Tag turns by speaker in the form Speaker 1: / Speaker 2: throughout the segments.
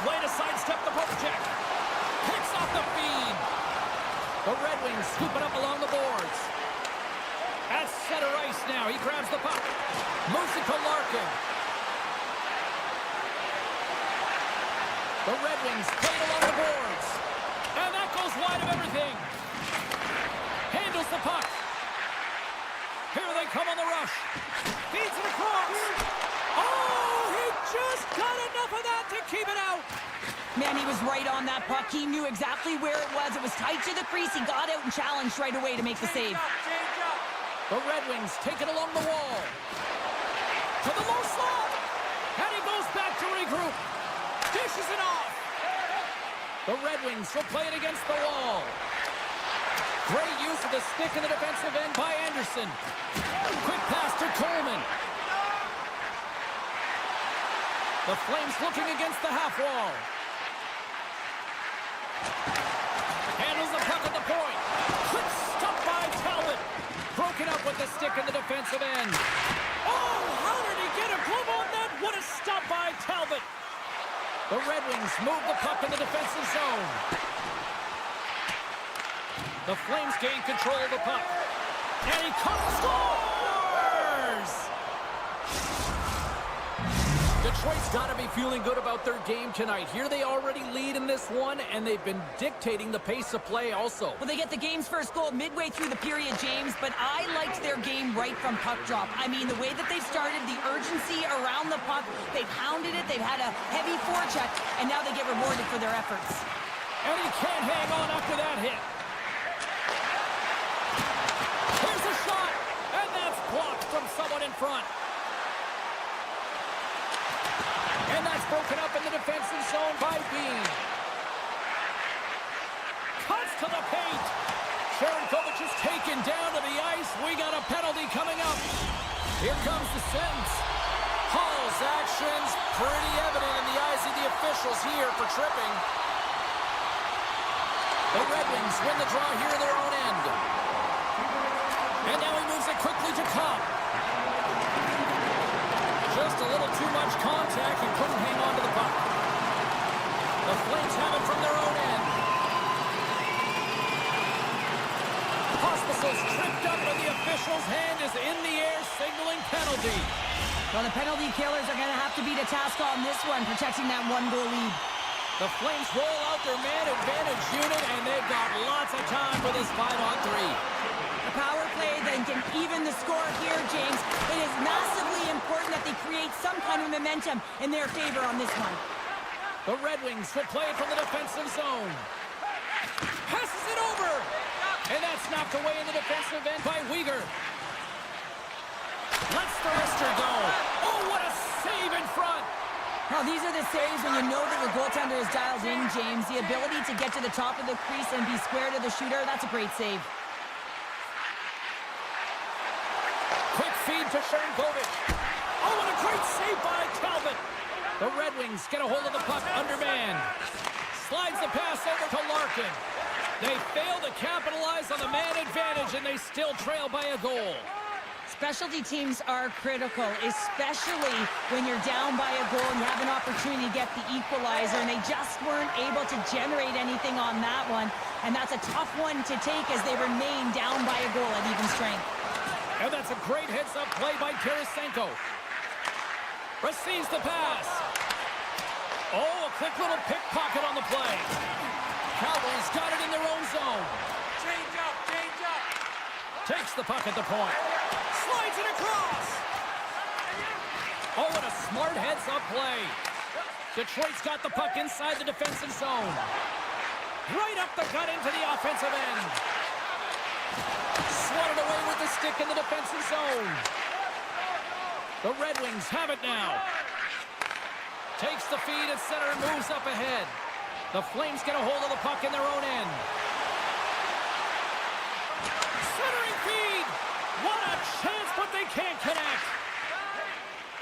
Speaker 1: way to sidestep the poke check. Picks off the feed. The Red Wings scoop it up along the boards. At center ice now, he grabs the puck. Moves it to Larkin. The Red Wings play it along the boards. And that goes wide of everything. Handles the puck. Here they come on the rush. Feeds it across. Oh, he just got enough of that to keep it out.
Speaker 2: Man, he was right on that puck. He knew exactly where it was. It was tight to the crease. He got out and challenged right away to make the save.
Speaker 1: The Red Wings take it along the wall. To the low slot. And he goes back to regroup. Dishes it off. The Red Wings will play it against the wall. Great use of the stick in the defensive end by Anderson. Quick pass to Coleman. The Flames looking against the half wall. Handles the puck at the point. Quick stop by Talbot. Broken up with the stick in the defensive end. Oh, how did he get a glove on that? What a stop by Talbot. The Red Wings move the puck in the defensive zone. The Flames gain control of the puck. And he scores! Detroit's got to be feeling good about their game tonight. Here they already lead in this one, and they've been dictating the pace of play also.
Speaker 2: Well, they get the game's first goal midway through the period, James, but I liked their game right from puck drop. I mean, the way that they've started, the urgency around the puck, they've hounded it, they've had a heavy forecheck, and now they get rewarded for their efforts.
Speaker 1: And he can't hang on after that hit. Here's a shot, and that's blocked from someone in front. And that's broken up in the defensive zone by Bean. Cuts to the paint. Sharankovic is taken down to the ice. We got a penalty coming up. Here comes the sentence. Hall's actions pretty evident in the eyes of the officials here for tripping. The Red Wings win the draw here in their own end. And now he moves it quickly to Cobb. Just a little too much contact and couldn't hang on to the puck. The Flames have it from their own end. Hospital's tripped up and the official's hand is in the air signaling penalty.
Speaker 2: Well, the penalty killers are going to have to beat a task on this one, protecting that one-goal lead.
Speaker 1: The Flames roll out their man advantage unit and they've got lots of time for this 5-on-3.
Speaker 2: A power play then can even the score here, James. It is massively important that they create some kind of momentum in their favor on this one.
Speaker 1: The Red Wings will play it from the defensive zone. Passes it over. And that's knocked away in the defensive end by Weegar. Lets the wrister go. Oh, what a save in front.
Speaker 2: Well, these are the saves when you know that your goaltender is dialed in, James. The ability to get to the top of the crease and be square to the shooter, that's a great save.
Speaker 1: Quick feed to Sharankovic. Oh, what a great save by Talbot. The Red Wings get a hold of the puck undermanned. Slides the pass over to Larkin. They fail to capitalize on the man advantage, and they still trail by a goal.
Speaker 2: Specialty teams are critical, especially when you're down by a goal and you have an opportunity to get the equalizer, and they just weren't able to generate anything on that one. And that's a tough one to take as they remain down by a goal at even strength.
Speaker 1: And that's a great heads-up play by Tarasenko. Receives the pass. Oh, a quick little pickpocket on the play. Calgary's got it in their own zone. Change up, change up. Takes the puck at the point. Slides it across. Oh, what a smart heads-up play. Detroit's got the puck inside the defensive zone. Right up the gut into the offensive end. Swatted away with the stick in the defensive zone. The Red Wings have it now. Takes the feed at center and moves up ahead. The Flames get a hold of the puck in their own end. Centering feed. What a chance, but they can't connect.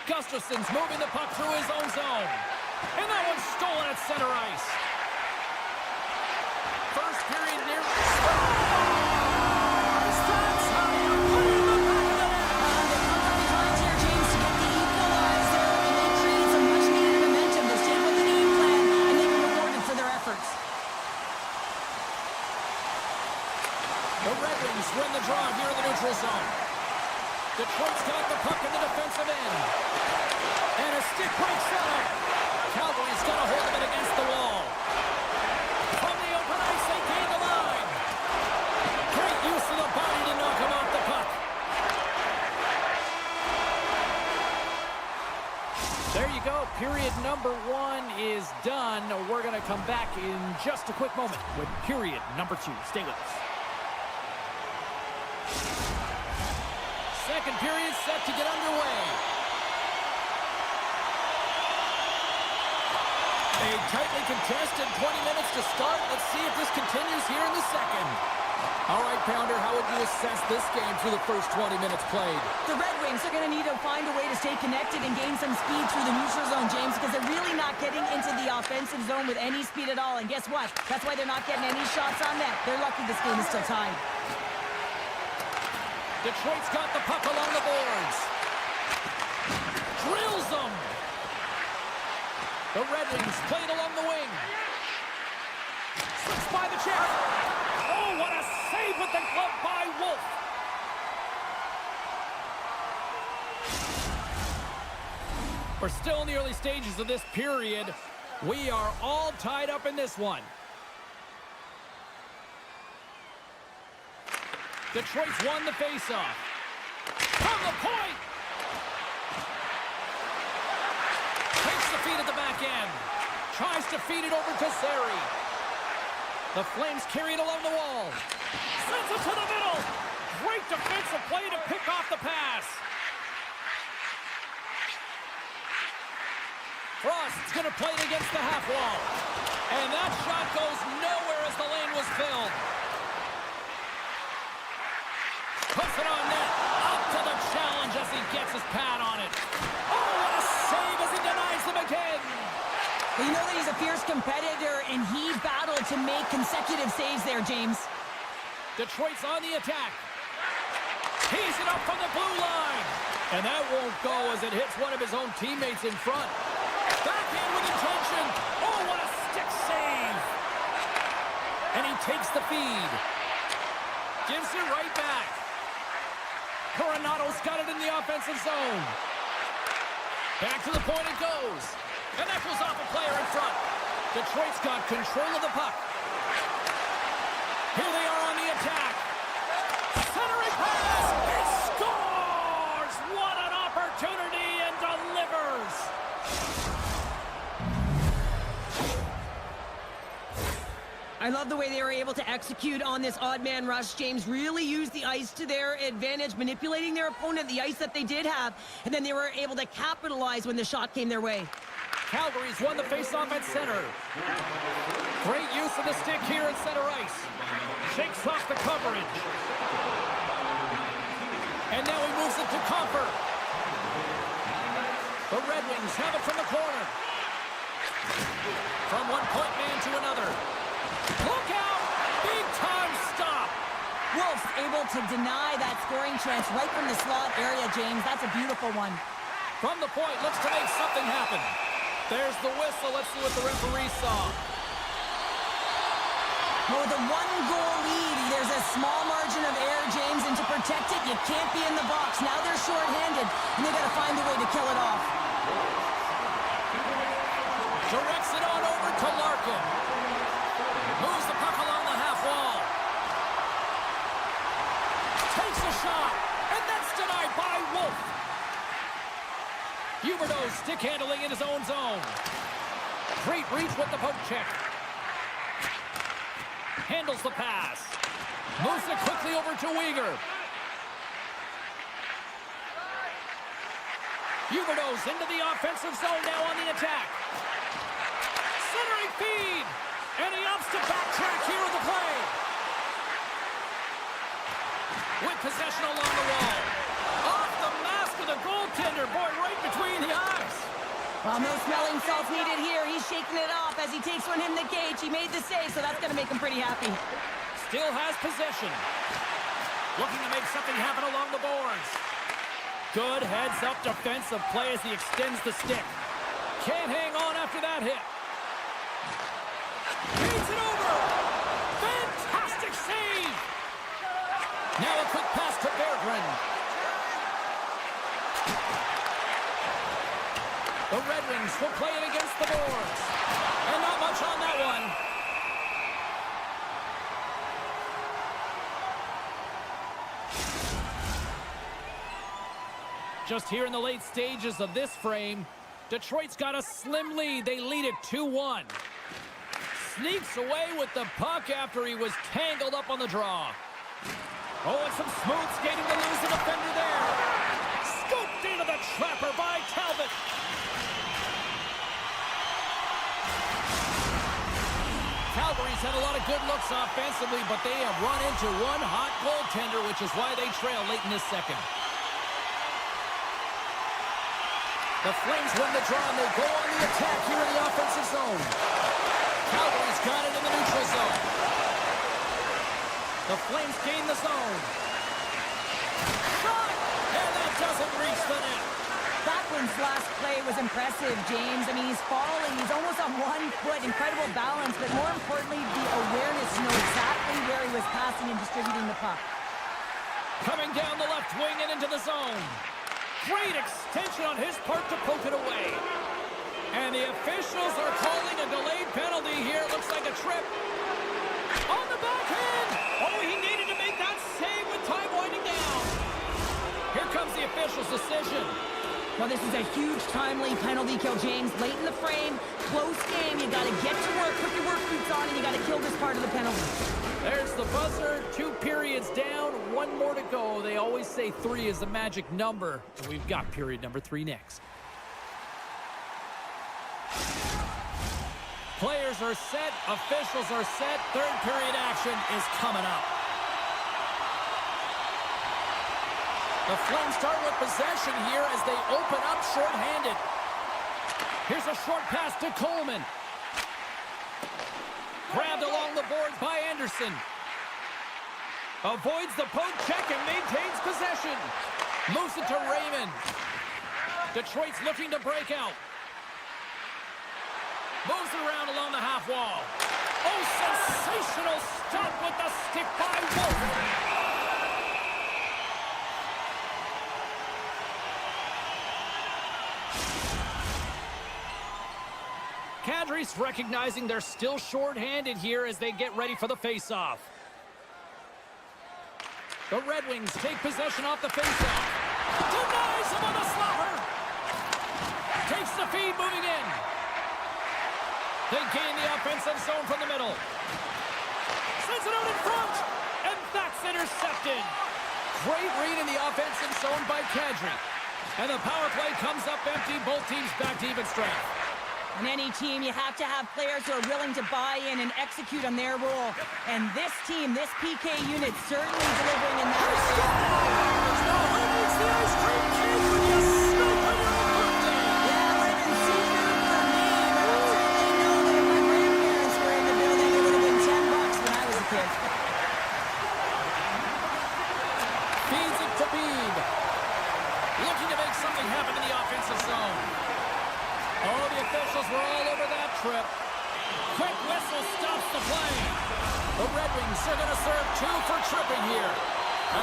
Speaker 1: Gustafson's moving the puck through his own zone. And that one's stolen at center ice. First period near... There you go. Period number 1 is done. We're going to come back in just a quick moment with period number 2. Stay with us. Second period set to get underway. A tightly contested 20 minutes to start. Let's see if this continues here in the second. All right, Pounder, how would you assess this game through the first 20 minutes played?
Speaker 2: The Red Wings are going to need to find a way to stay connected and gain some speed through the neutral zone, James, because they're really not getting into the offensive zone with any speed at all. And guess what? That's why they're not getting any shots on net. They're lucky this game is still tied.
Speaker 1: Detroit's got the puck along the boards. Drills them. The Red Wings played along the wing. Slips by the check. Oh, what a save with the glove by Wolf. We're still in the early stages of this period. We are all tied up in this one. Detroit's won the faceoff. From the point. Takes the feed at the back end. Tries to feed it over to Sari. The Flames carry it along the wall. Sends it to the middle. Great defensive play to pick off the pass. Frost's going to play it against the half wall. And that shot goes nowhere as the lane was filled. Puts it on net. Up to the challenge as he gets his pad on it. Oh, what a save as he denies them again.
Speaker 2: Well, you know that he's a fierce competitor, and he battled to make consecutive saves there, James.
Speaker 1: Detroit's on the attack. Tees it up from the blue line. And that won't go as it hits one of his own teammates in front. Backhand with intention. Oh, what a stick save. And he takes the feed. Gives it right back. Coronato's got it in the offensive zone. Back to the point it goes. And that goes off a player in front. Detroit's got control of the puck. Here they are on the attack. Centering pass. He scores! What an opportunity and delivers.
Speaker 2: I love the way they were able to execute on this odd man rush. James really used the ice to their advantage, manipulating their opponent, the ice that they did have, and then they were able to capitalize when the shot came their way.
Speaker 1: Calgary's won the faceoff at center. Great use of the stick here at center ice. Shakes off the coverage. And now he moves it to Comfort. The Red Wings have it from the corner. From one point man to another. Look out! Big time stop!
Speaker 2: Wolf's able to deny that scoring chance right from the slot area, James. That's a beautiful one.
Speaker 1: From the point, looks to make something happen. There's the whistle. Let's see what the referee saw.
Speaker 2: Well, with a one-goal lead, there's a small margin of error, James, and to protect it, you can't be in the box. Now they're short-handed, and they got to find a way to kill it off.
Speaker 1: Directs it on over to Larkin. Moves the puck along the half wall. Takes a shot, and that's denied by Wolf. Huberdeau stick handling in his own zone. Great reach with the poke check. Handles the pass. Moves it quickly over to Weegar. Huberdeau's into the offensive zone now on the attack. Centering feed. And he opts to backtrack here with the play. With possession along the wall. Off the mask of the goaltender. Boy, right between the eyes.
Speaker 2: Well, no smelling salts needed here. He's shaking it off as he takes one in the cage. He made the save, so that's going to make him pretty happy.
Speaker 1: Still has possession. Looking to make something happen along the boards. Good heads-up defensive play as he extends the stick. Can't hang on after that hit. Feeds it over. Fantastic save. Now a quick pass to Berggren. The Red Wings will play it against the boards. And not much on that one. Just here in the late stages of this frame, Detroit's got a slim lead. They lead it 2-1. Sneaks away with the puck after he was tangled up on the draw. Oh, and some smooth skating to lose the defender there. Scooped into the trapper by Talbot. Calgary's had a lot of good looks offensively, but they have run into one hot goaltender, which is why they trail late in this second. The Flames win the draw, and they go on the attack here in the offensive zone. Calgary's got it in the neutral zone. The Flames gain the zone. Shot! And that doesn't reach the net.
Speaker 2: Backlund's last play was impressive, James. I mean, he's falling. He's almost on 1 foot. Incredible balance, but more importantly, the awareness to know exactly where he was passing and distributing the puck.
Speaker 1: Coming down the left wing and into the zone. Great extension on his part to poke it away. And the officials are calling a delayed penalty here. It looks like a trip. On the backhand! Oh, he needed to make that save with time winding down. Here comes the official's decision.
Speaker 2: Well, this is a huge timely penalty kill, James. Late in the frame, close game. You got to get to work, put your work boots on, and you got to kill this part of the penalty.
Speaker 1: There's the buzzer. 2 periods down, 1 more to go. They always say 3 is the magic number. And we've got period number 3 next. Players are set, officials are set. 3rd period action is coming up. The Flames start with possession here as they open up short-handed. Here's a short pass to Coleman. Grabbed along the boards by Anderson. Avoids the poke check and maintains possession. Moves it to Raymond. Detroit's looking to break out. Moves it around along the half wall. Oh, sensational stop with the stick by Wolf. Kadri's recognizing they're still short-handed here as they get ready for the face-off. The Red Wings take possession off the face-off. Denies him on the slapper. Takes the feed moving in. They gain the offensive zone from the middle. Sends it out in front. And that's intercepted. Great read in the offensive zone by Kadri. And the power play comes up empty. Both teams back to even strength.
Speaker 2: In any team, you have to have players who are willing to buy in and execute on their role. And this team, this PK unit, certainly delivering in that area.
Speaker 1: Who needs the ice cream cake when you smoke on your own birthday?
Speaker 2: Yeah, I didn't see food for me, but I certainly know that if my grandparents were in the building, it would have been $10 when I was a kid.
Speaker 1: Feeds it to Beeb. Looking to make something happen in the offensive zone. Oh, the officials were all over that trip. Quick whistle stops the play. The Red Wings are going to serve 2 for tripping here.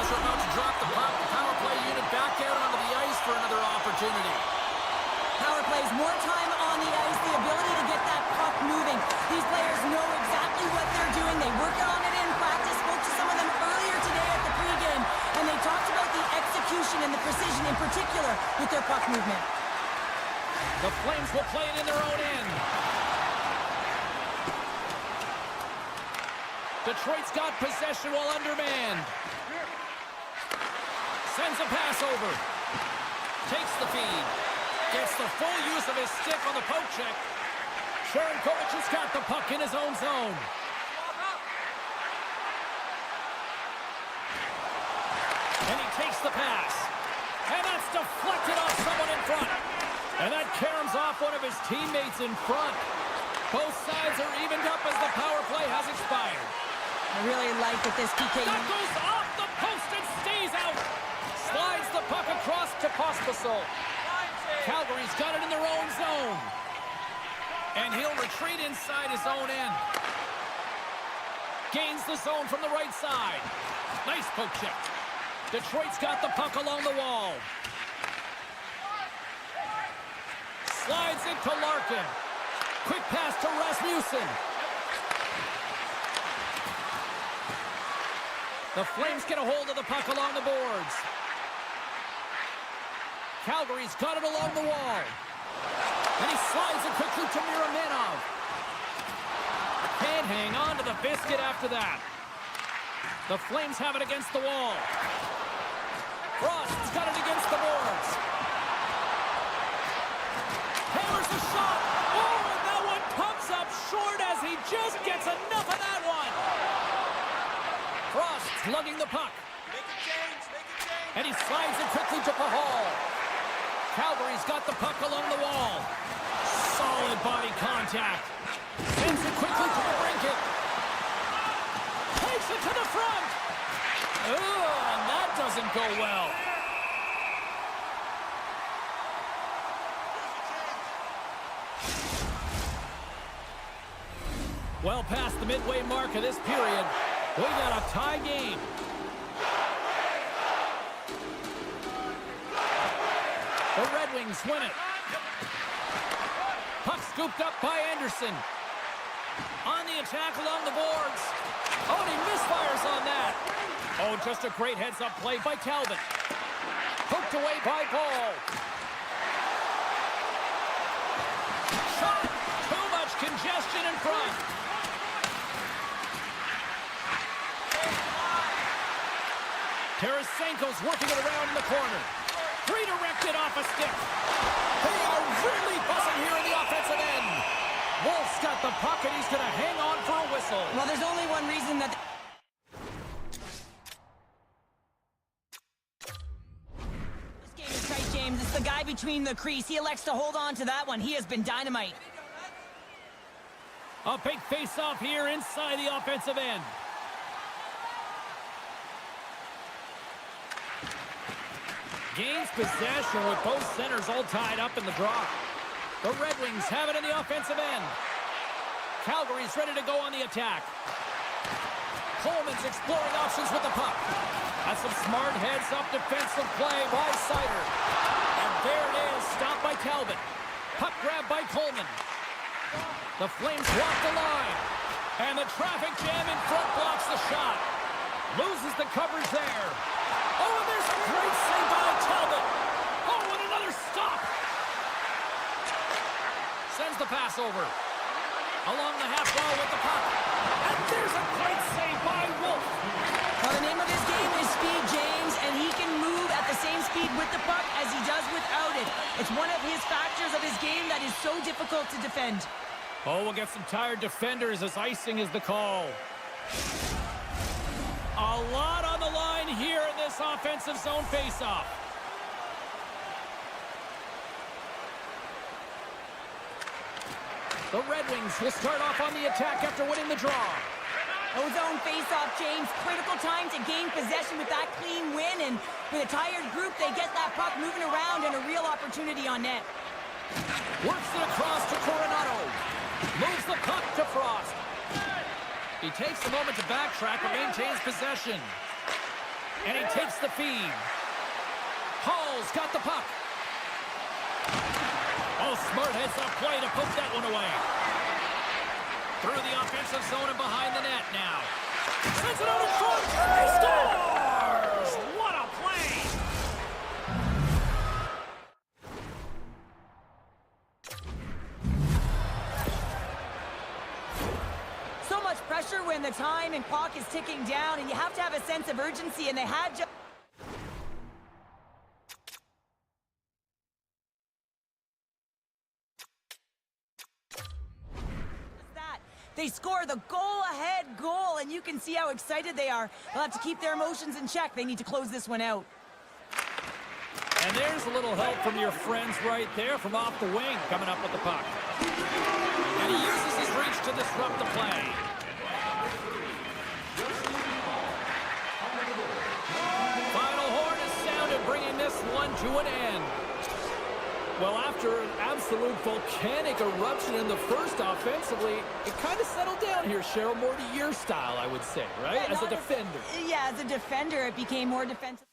Speaker 1: As they're about to drop the puck, the power play unit back out onto the ice for another opportunity.
Speaker 2: Power plays, more time on the ice, the ability to get that puck moving. These players know exactly what they're doing. They work on it in practice. Spoke to some of them earlier today at the pregame, and they talked about the execution and the precision in particular with their puck movement.
Speaker 1: The Flames will play it in their own end. Detroit's got possession while undermanned. Sends a pass over. Takes the feed. Gets the full use of his stick on the poke check. Sharankovic has got the puck in his own zone. And he takes the pass. And that's deflected off someone in front. And that caroms off one of his teammates in front. Both sides are evened up as the power play has expired.
Speaker 2: I really like that this PK...
Speaker 1: That goes off the post and stays out. Slides the puck across to Pospisil. Calgary's got it in their own zone. And he'll retreat inside his own end. Gains the zone from the right side. Nice poke check. Detroit's got the puck along the wall. Slides it to Larkin. Quick pass to Rasmussen. The Flames get a hold of the puck along the boards. Calgary's got it along the wall. And he slides it quickly to Miraminov. Can't hang on to the biscuit after that. The Flames have it against the wall. Frost's got it against the boards. Hammers the shot. Oh, and that one comes up short as he just gets enough of that one. Frost slugging the puck.
Speaker 3: Make a change.
Speaker 1: And he slides it quickly to Pahal. Calgary's got the puck along the wall. Solid body contact. Sends it quickly to the brinket. Takes it to the front. Oh, and that doesn't go well. Well past the midway mark of this period, we got a tie game. The Red Wings win it. Puck scooped up by Anderson. On the attack along the boards. Oh, and he misfires on that. Oh, just a great heads-up play by Talbot. Poked away by Paul. Shot. Too much congestion in front. Tarasenko's working it around in the corner. Redirected off a stick. They are really buzzing here in the offensive end. Wolf's got the puck, and he's going to hang on for a whistle.
Speaker 2: Well, there's only one reason that... This game is tight, James. It's the guy between the crease. He elects to hold on to that one. He has been dynamite.
Speaker 1: A big face-off here inside the offensive end. Gains possession with both centers all tied up in the draw. The Red Wings have it in the offensive end. Calgary's ready to go on the attack. Coleman's exploring options with the puck. That's some smart heads-up defensive play by Sider. And there it is, stopped by Talbot. Puck grab by Coleman. The Flames walk the line. And the traffic jam in front blocks the shot. Loses the coverage there. Oh, and there's a great save by Talbot. Oh, and another stop. Sends the pass over. Along the half wall with the puck. And there's a great save by Wolf.
Speaker 2: Well, the name of his game is speed, James, and he can move at the same speed with the puck as he does without it. It's one of his factors of his game that is so difficult to defend.
Speaker 1: Oh, we'll get some tired defenders as icing is the call. A lot on the line here in this offensive zone faceoff. The Red Wings will start off on the attack after winning the draw.
Speaker 2: Zone face-off, James. Critical time to gain possession with that clean win, and with a tired group, they get that puck moving around and a real opportunity on net.
Speaker 1: Works it across to Coronado. Moves the puck to Frost. He takes a moment to backtrack and maintains possession. And he takes the feed. Hall's got the puck. Oh, smart heads-up play to poke that one away. Through the offensive zone and behind the net now. Sends it out in front. He scores! What a play!
Speaker 2: So much pressure when the time and clock is ticking down, and you have to have a sense of urgency, and they had just... They score the goal-ahead goal, and you can see how excited they are. They'll have to keep their emotions in check. They need to close this one out.
Speaker 1: And there's a little help from your friends right there from off the wing coming up with the puck. And he uses his reach to disrupt the play. Final horn is sounded, bringing this one to an end. Well, after an absolute volcanic eruption in the first offensively, it kind of settled down here, Cheryl, more to your style, I would say, right?
Speaker 2: Yeah,
Speaker 1: as a defender.
Speaker 2: As a defender, it became more defensive.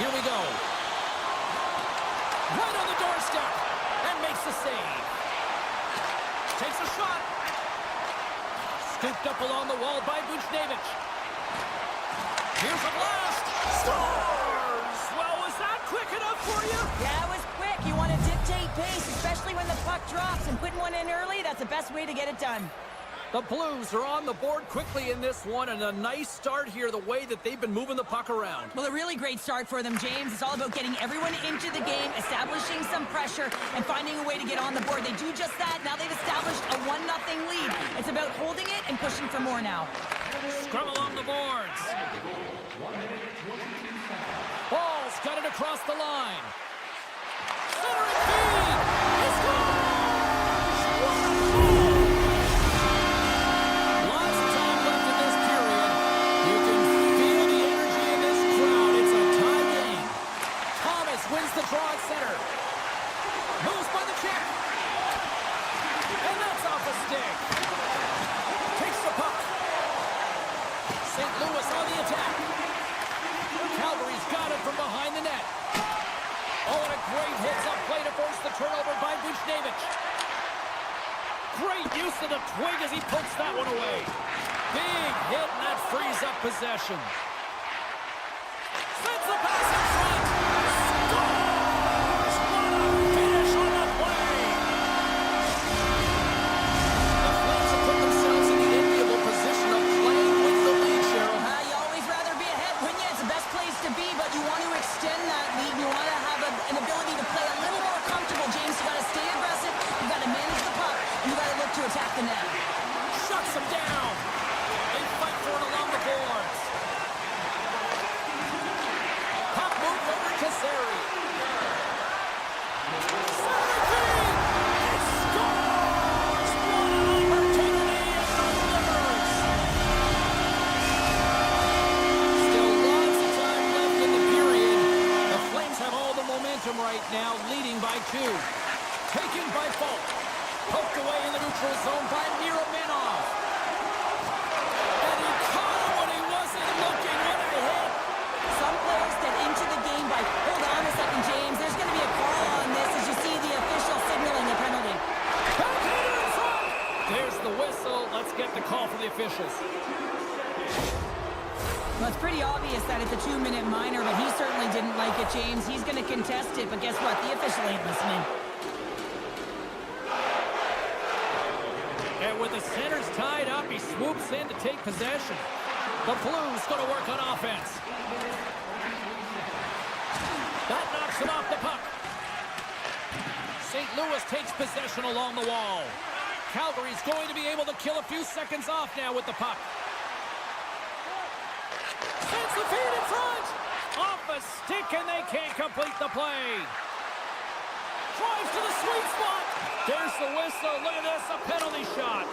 Speaker 1: here we go. Right on the doorstep. And makes the save. Takes a shot. Scooped up along the wall by Buchnevich. Here's a blast. Scores! Well, was that quick enough for you?
Speaker 2: Yeah, it was quick. You want to dictate pace, especially when the puck drops, and putting one in early, that's the best way to get it done.
Speaker 1: The Blues are on the board quickly in this one, and a nice start here the way that they've been moving the puck around.
Speaker 2: Well, a really great start for them, James. It's all about getting everyone into the game, establishing some pressure, and finding a way to get on the board. They do just that. Now they've established a 1-0 lead. It's about holding it and pushing for more now.
Speaker 1: Scrum along the boards. Ball's got it across the line. Centering feed. He scores! Lots of time left in this period. You can feel the energy in this crowd. It's a tie game. Thomas wins the draw at center. Moves by the check. And that's off a stick. Takes the puck. St. Louis on the attack. Calgary's got it from behind the net. Oh, and a great hits-up play to force the turnover by Buchnevich. Great use of the twig as he pokes that one away. Big hit, and that frees up possession. Sends the pass in front. Scores! What a finish on the play! The Flames have put themselves in the enviable position of playing with the lead, Cheryl.
Speaker 2: You always rather be ahead, wouldn't you? It's the best place to be, but you want to extend that lead. You want to have an ability to play a little more comfortable, James. You got to stay aggressive. You got to manage the puck, and you got to look to attack the net.
Speaker 1: Shuts him down. They fight for it along the boards. Puck moved over to Sari. Right now, leading by 2. Taken by Falk. Poked away in the neutral zone by Miromanov. And he caught him when he wasn't looking. What a hit.
Speaker 2: Some players get into the game by, hold on a second, James. There's going to be a call on this as you see the official signaling a penalty.
Speaker 1: Backhander in front. There's the whistle. Let's get the call for the officials.
Speaker 2: Well, it's pretty obvious that it's a 2-minute minor, but he certainly didn't like it, James. He's going to contest it, but guess what? The official ain't listening.
Speaker 1: And with the centers tied up, he swoops in to take possession. The Blues going to work on offense. That knocks him off the puck. St. Louis takes possession along the wall. Calgary's going to be able to kill a few seconds off now with the puck. Sends the feed in front. Off a stick, and they can't complete the play. Drives to the sweet spot. There's the whistle. Look at this, a penalty shot.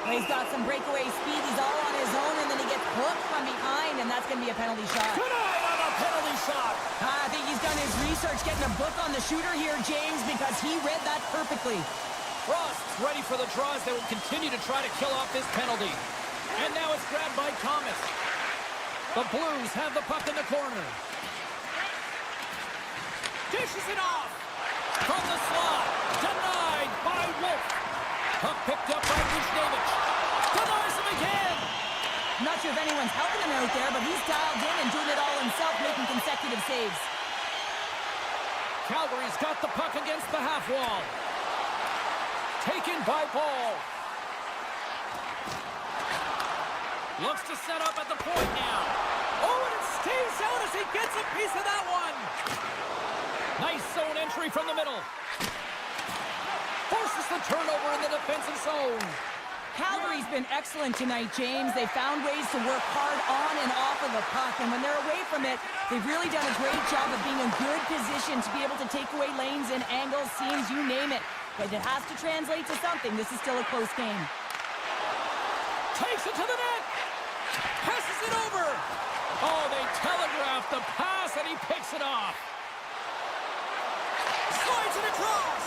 Speaker 2: He's got some breakaway speed. He's all on his own, and then he gets hooked from behind, and that's going to be a penalty shot.
Speaker 1: Good eye on a penalty shot.
Speaker 2: I think he's done his research, getting a book on the shooter here, James, because he read that perfectly.
Speaker 1: Frost's ready for the draws. They will continue to try to kill off this penalty. And now it's grabbed by Thomas. The Blues have the puck in the corner. Dishes it off. From the slot. Denied by Wolf. Puck picked up by Buchnevich. Denies him again.
Speaker 2: I'm not sure if anyone's helping him out there, but he's dialed in and doing it all himself, making consecutive saves.
Speaker 1: Calgary's got the puck against the half wall. Taken by Paul. Looks to set up at the point now. Oh, and it stays out as he gets a piece of that one. Nice zone entry from the middle. Forces the turnover in the defensive zone.
Speaker 2: Calgary's been excellent tonight, James. They found ways to work hard on and off of the puck, and when they're away from it, they've really done a great job of being in good position to be able to take away lanes and angles, seams, you name it. But it has to translate to something. This is still a close game.
Speaker 1: Takes it to the net. Passes it over. Oh, they telegraphed the pass, and he picks it off. Slides it across.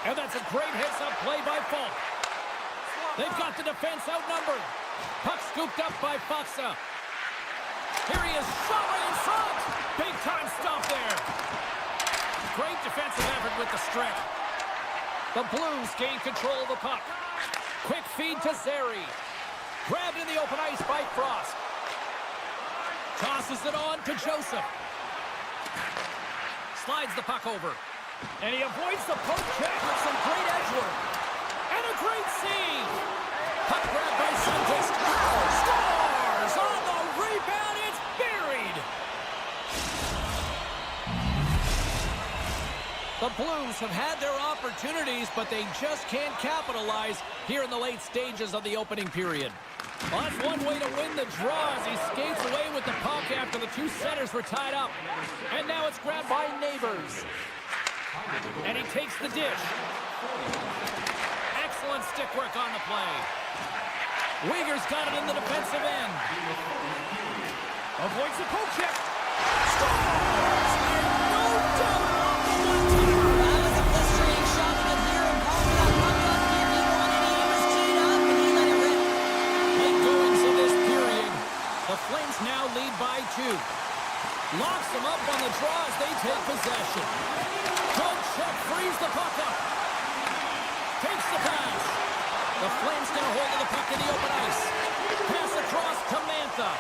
Speaker 1: And that's a great hits-up play by Falk. They've got the defense outnumbered. Puck scooped up by Faksa. Here he is, shot right in front. Big time stop there. Great defensive effort with the strip. The Blues gain control of the puck. Quick feed to Zary. Grabbed in the open ice by Frost. Tosses it on to Joseph. Slides the puck over. And he avoids the poke check with some great edge work. And a great save. Puck grab by Suntist. Scores! On the rebound, it's buried. The Blues have had their opportunities, but they just can't capitalize here in the late stages of the opening period. Well, that's one way to win the draw as he skates away with the puck after the two centers were tied up. And now it's grabbed by Neighbors. And he takes the dish. Excellent stick work on the play. Uyghur's got it in the defensive end. Avoids the poke check. Scores! And no doubt off the one-timer.
Speaker 2: That was a blistering shot in the near and Paul for that puck up here. He wanted it, he was teed up, and he let it rip.
Speaker 1: Late goings in this period. The Flames now lead by 2. Locks them up on the draw as they take possession. Good check, frees the puck up. Takes the pass. The Flames get a hold of the puck in the open ice. Pass across to Mantha.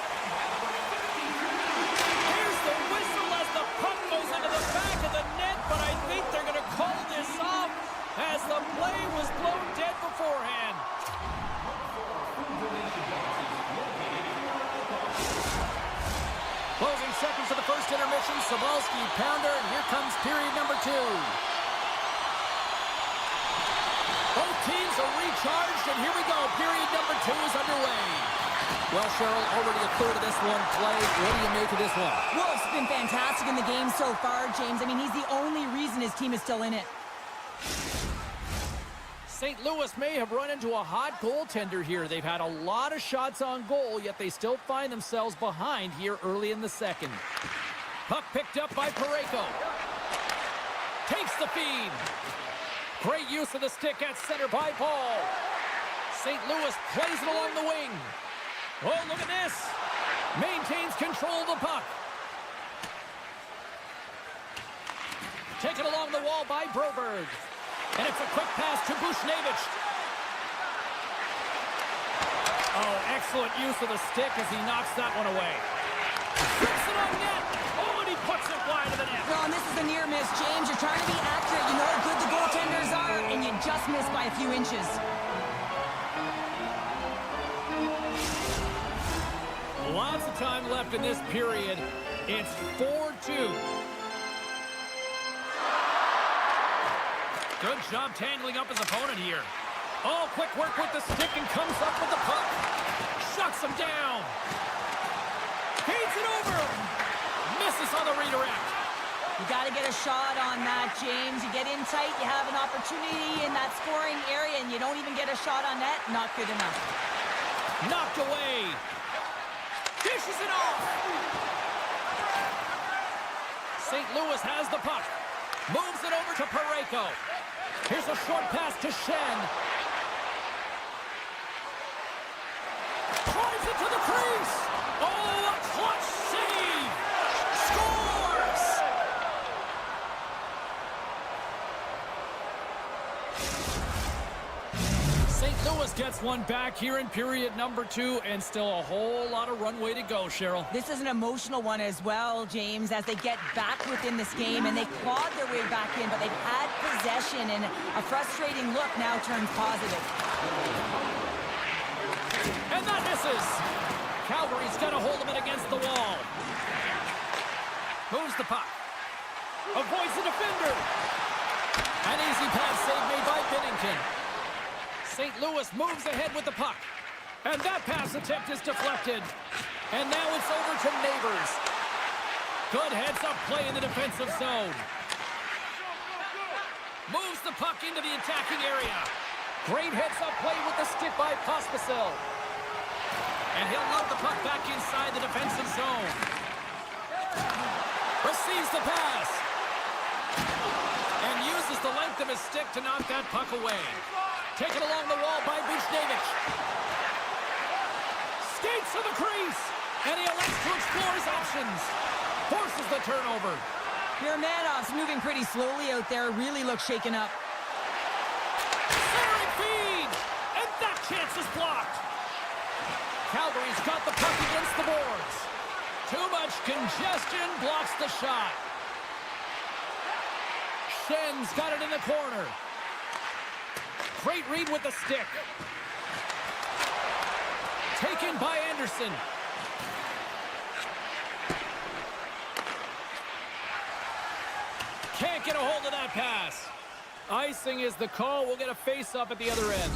Speaker 1: Here's the whistle as the puck goes into the back of the net, but I think they're going to call this off as the play was blown dead beforehand. Closing seconds of the first intermission. Sabalski, pounder, and here comes period number 2. Both teams are recharged, and here we go. Period number 2 is underway. Well, Cheryl, already a third of this one played. What do you make of this one?
Speaker 2: Well, it's been fantastic in the game so far, James. I mean, he's the only reason his team is still in it.
Speaker 1: St. Louis may have run into a hot goaltender here. They've had a lot of shots on goal, yet they still find themselves behind here early in the second. Puck picked up by Parayko. Takes the feed. Great use of the stick at center by Paul. St. Louis plays it along the wing. Oh, look at this. Maintains control of the puck. Taken along the wall by Broberg. And it's a quick pass to Bushnevich. Oh, excellent use of the stick as he knocks that one away. Puts it on net. Oh, and he puts it wide of the net.
Speaker 2: Well, and this is a near miss, James. You're trying to be accurate. You know how good the goaltenders are, and you just miss by a few inches.
Speaker 1: Lots of time left in this period. It's 4-2. Good job tangling up his opponent here. Oh, quick work with the stick and comes up with the puck. Shuts him down. Feeds it over. Misses on the redirect.
Speaker 2: You got to get a shot on that, James. You get in tight, you have an opportunity in that scoring area, and you don't even get a shot on net. Not good enough.
Speaker 1: Knocked away. Dishes it off. St. Louis has the puck. Moves it over to Parayko. Here's a short pass to Shin. Drives it to the crease. Oh, a clutch save. Scores! St. Louis gets one back here in period number 2, and still a whole lot of runway to go, Cheryl.
Speaker 2: This is an emotional one as well, James, as they get back within this game, and they clawed their way back in, but they've had possession, and a frustrating look now turns positive.
Speaker 1: And that misses. Calgary's got a hold of it against the wall. Moves the puck. Avoids the defender. An easy pass save made by Binnington. St. Louis moves ahead with the puck. And that pass attempt is deflected. And now it's over to Neighbors. Good heads-up play in the defensive zone. Moves the puck into the attacking area. Great heads-up play with the stick by Pospisil. And he'll load the puck back inside the defensive zone. Receives the pass. And uses the length of his stick to knock that puck away. Taken along the wall by Bushnevich. Skates to the crease. And he elects to explore his options. Forces the turnover.
Speaker 2: Yermanov's moving pretty slowly out there. Really looks shaken up.
Speaker 1: Centering feed. And that chance is blocked. Calgary's got the puck against the boards. Too much congestion blocks the shot. Shin's got it in the corner. Great read with the stick. Taken by Anderson. Can't get a hold of that pass. Icing is the call. We'll get a face-up at the other end.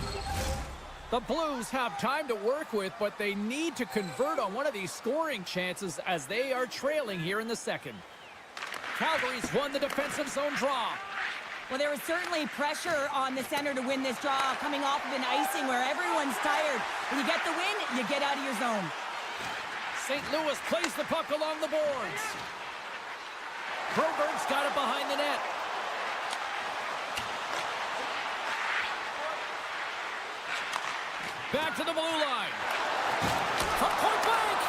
Speaker 1: The Blues have time to work with, but they need to convert on one of these scoring chances as they are trailing here in the second. Calgary's won the defensive zone draw.
Speaker 2: Well, there was certainly pressure on the center to win this draw, coming off of an icing where everyone's tired. When you get the win, you get out of your zone.
Speaker 1: St. Louis plays the puck along the boards. Broberg's got it behind the net. Back to the blue line. From point blank.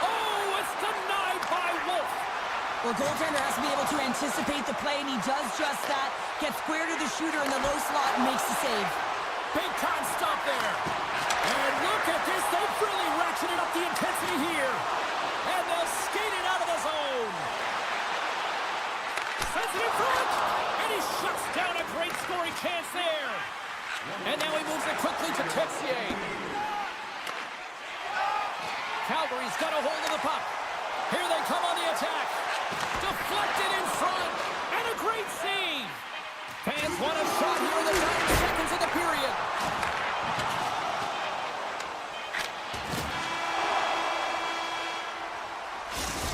Speaker 1: Oh, it's denied by Wolf.
Speaker 2: Well, goaltender has to be able to anticipate the play, and he does just that. Gets square to the shooter in the low slot and makes the save.
Speaker 1: Big time stop there. And look at this. They've really ratcheted up the intensity here. And they'll skate it out of the zone. Sends it in front. And he shuts down a great scoring chance there. And now he moves it quickly to Texier. Calgary's got a hold of the puck. Here they come on the attack. Deflected in front. And a great save. Fans want a shot here in the final seconds of the period.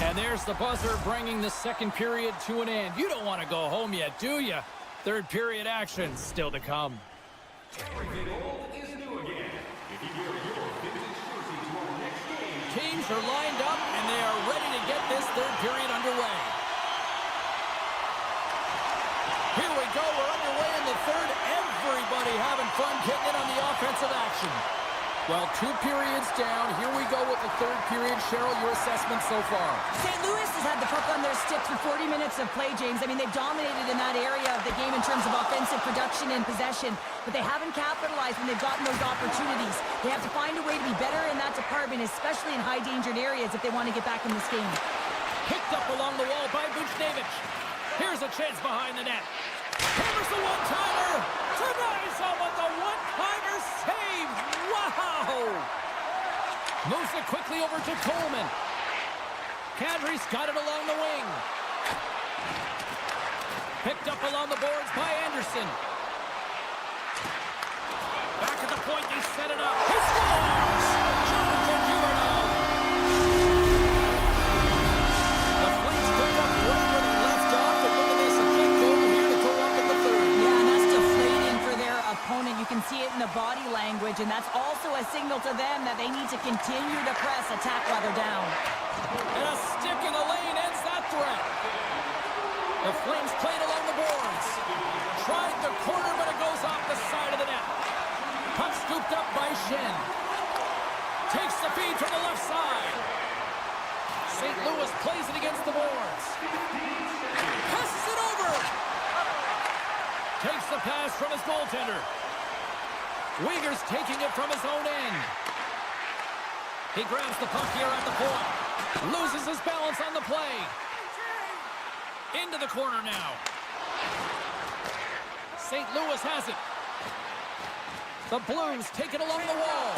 Speaker 1: And there's the buzzer bringing the second period to an end. You don't want to go home yet, do you? Third period action still to come. Teams are lined up and they are ready to get this third period underway. Here we go, we're underway in the third. Everybody having fun getting in on the offensive action. Well, 2 periods down. Here we go with the third period. Cheryl, your assessment so far?
Speaker 2: St. Louis has had the puck on their stick for 40 minutes of play, James. I mean, they've dominated in that area of the game in terms of offensive production and possession, but they haven't capitalized when they've gotten those opportunities. They have to find a way to be better in that department, especially in high-dangered areas if they want to get back in this game.
Speaker 1: Picked up along the wall by Buchnevich. Here's a chance behind the net. Hammers the one-timer. Denies him with the one-timer save. Wow! Moves it quickly over to Coleman. Kadri's got it along the wing. Picked up along the boards by Anderson. Back at the point, they set it up. He scores! Jonathan Huberdeau. The Flames pick up right where they left off, and look at this, a big goal here to go up in the third.
Speaker 2: Yeah, and that's deflating for their opponent. You can see it in the body language, and that's also a signal to them that they need to continue to press, attack while they're down.
Speaker 1: And a stick in the lane ends that threat. The Flames played along the boards. Tried the corner, but it goes off the side of the net. Puck scooped up by Shin. Takes the feed from the left side. St. Louis plays it against the boards. Passes it over. Takes the pass from his goaltender. Uyghur's taking it from his own end. He grabs the puck here at the point. Loses his balance on the play. Into the corner now. St. Louis has it. The Blues take it along the wall.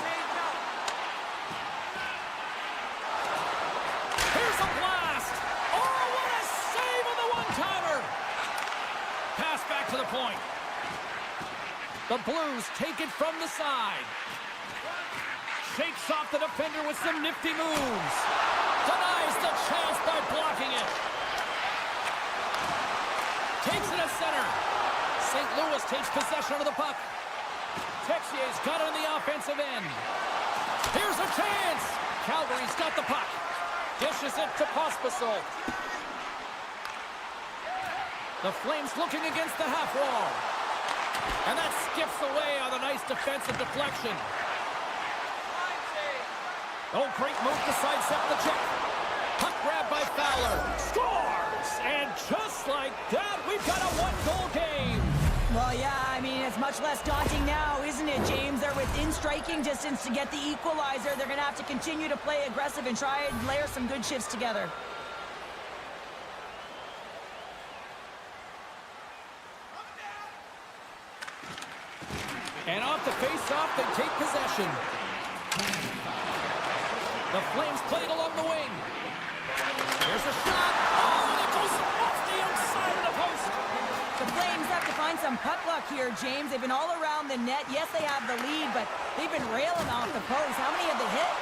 Speaker 1: Here's a blast. Oh, what a save on the one-timer. Pass back to the point. The Blues take it from the side. Shakes off the defender with some nifty moves. Denies the chance by blocking it. Takes it at center. St. Louis takes possession of the puck. Texier's got it on the offensive end. Here's a chance. Calgary's got the puck. Dishes it to Pospisil. The Flames looking against the half wall. And that skips away on a nice defensive deflection. Oh, great move to sidestep the check. Puck grab by Fowler. Scores! And just like that, we've got a one-goal game.
Speaker 2: Well, yeah, I mean, it's much less daunting now, isn't it, James? They're within striking distance to get the equalizer. They're going to have to continue to play aggressive and try and layer some good shifts together.
Speaker 1: And off the face-off, they take possession. The Flames played along the wing. There's a shot. Oh, and it goes off the outside of the post.
Speaker 2: The Flames have to find some puck luck here, James. They've been all around the net. Yes, they have the lead, but they've been railing off the post. How many have they hit?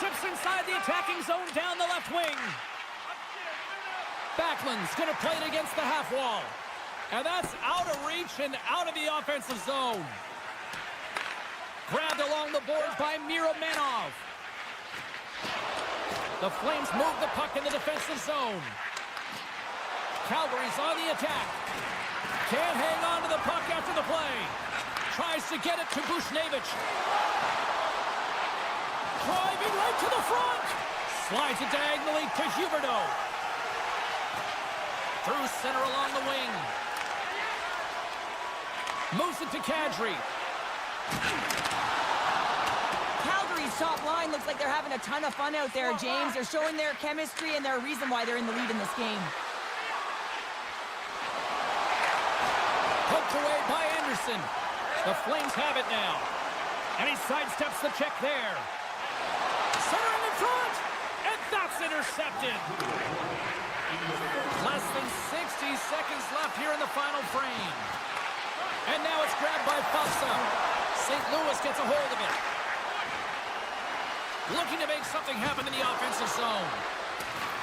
Speaker 1: Steps inside the attacking zone down the left wing. Backlund's going to play it against the half wall. And that's out of reach and out of the offensive zone. Grabbed along the boards by Miromanov. The Flames move the puck in the defensive zone. Calgary's on the attack. Can't hang on to the puck after the play. Tries to get it to Bushnevich. Driving right to the front. Slides it diagonally to Huberdeau. Through center along the wing. Moves it to Kadri.
Speaker 2: Calgary's top line looks like they're having a ton of fun out there, James. They're showing their chemistry, and they're a reason why they're in the lead in this game.
Speaker 1: Poked away by Anderson. The Flames have it now. And he sidesteps the check there. Centering in front. And that's intercepted. Less than 60 seconds left here in the final frame. And now it's grabbed by Fossa. St. Louis gets a hold of it. Looking to make something happen in the offensive zone.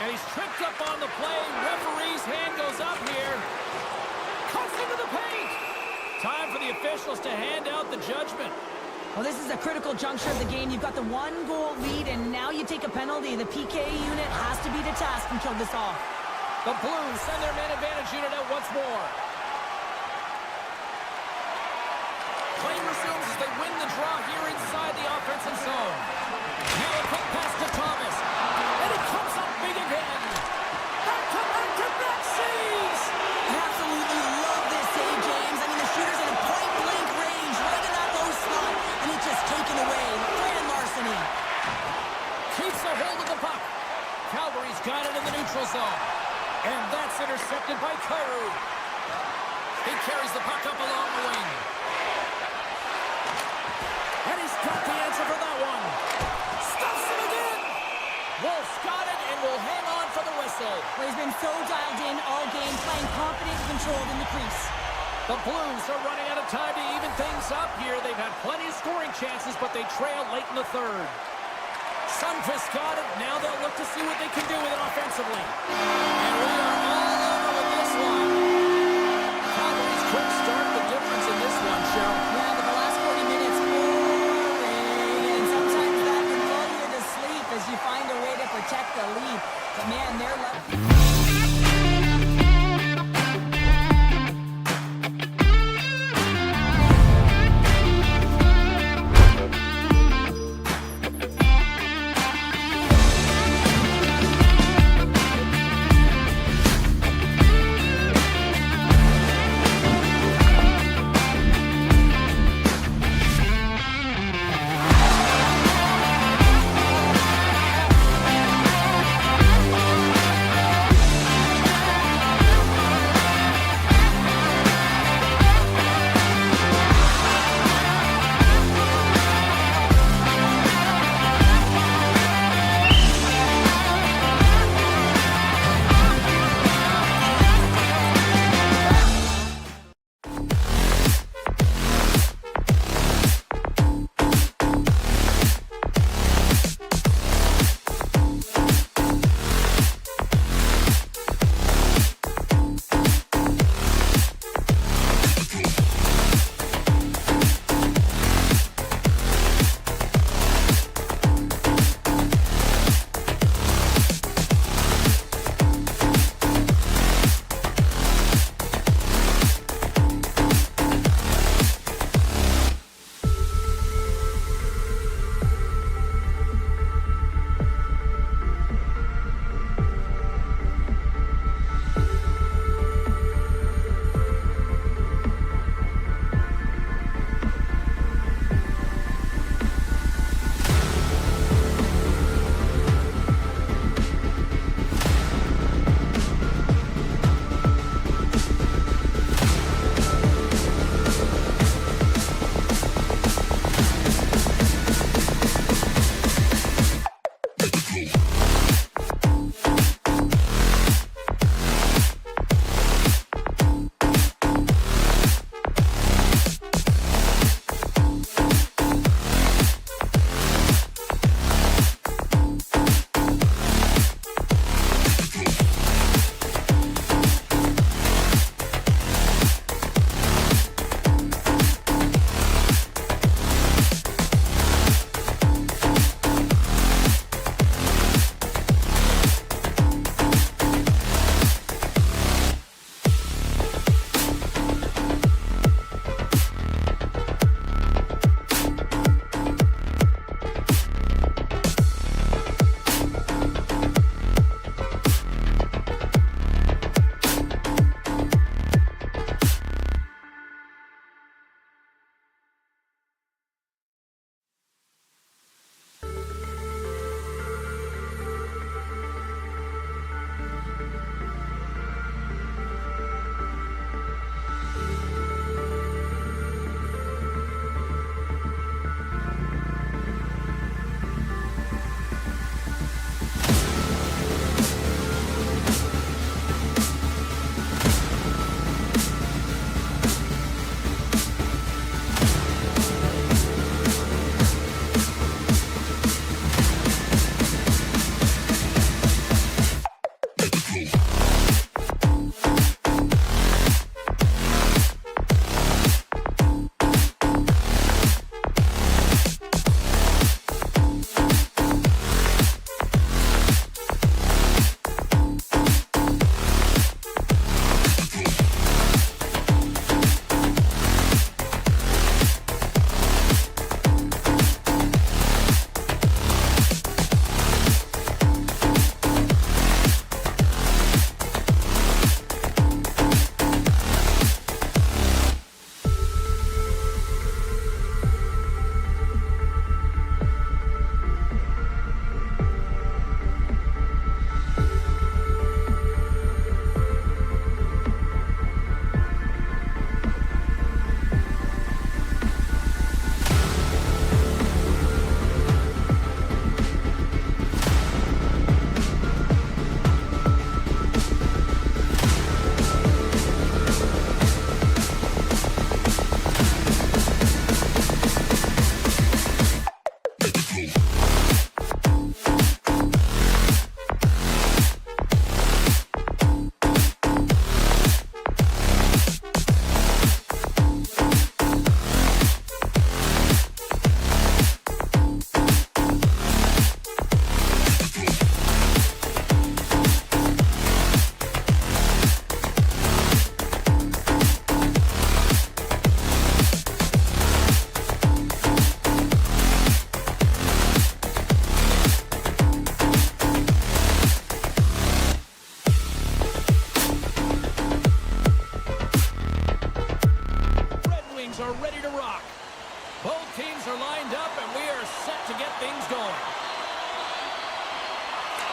Speaker 1: And he's tripped up on the play. Referee's hand goes up here. Cuts into the paint. Time for the officials to hand out the judgment.
Speaker 2: Well, this is a critical juncture of the game. You've got the one-goal lead, and now you take a penalty. The PK unit has to be to task and kill this off.
Speaker 1: The Blues send their man advantage unit out once more. Play resumes as they win the draw here inside the offensive zone. Now a quick pass to Thomas. And it comes up big again. Back-to-back saves.
Speaker 2: I absolutely love this save, James. I mean, the shooter's in a point-blank range, right in that low slot, and it's just taken away. Grand larceny.
Speaker 1: Keeps a hold of the puck. Calgary's got it in the neutral zone. And that's intercepted by Kyrou. He carries the puck up along the wing. And he's got the answer for that one. Stuffs him again. Wolf's got it and will hang on for the whistle.
Speaker 2: Well, he's been so dialed in all game, playing confident and controlled in the crease.
Speaker 1: The Blues are running out of time to even things up here. They've had plenty of scoring chances, but they trail late in the third. Sundqvist got it. Now they'll look to see what they can do with it offensively. And we are all over with this one. Calgary's quick start, the difference in this one, Cheryl.
Speaker 2: Yeah, but the last 40 minutes, boring. And sometimes that can lull you to sleep as you find a way to protect the lead. But man, they're left.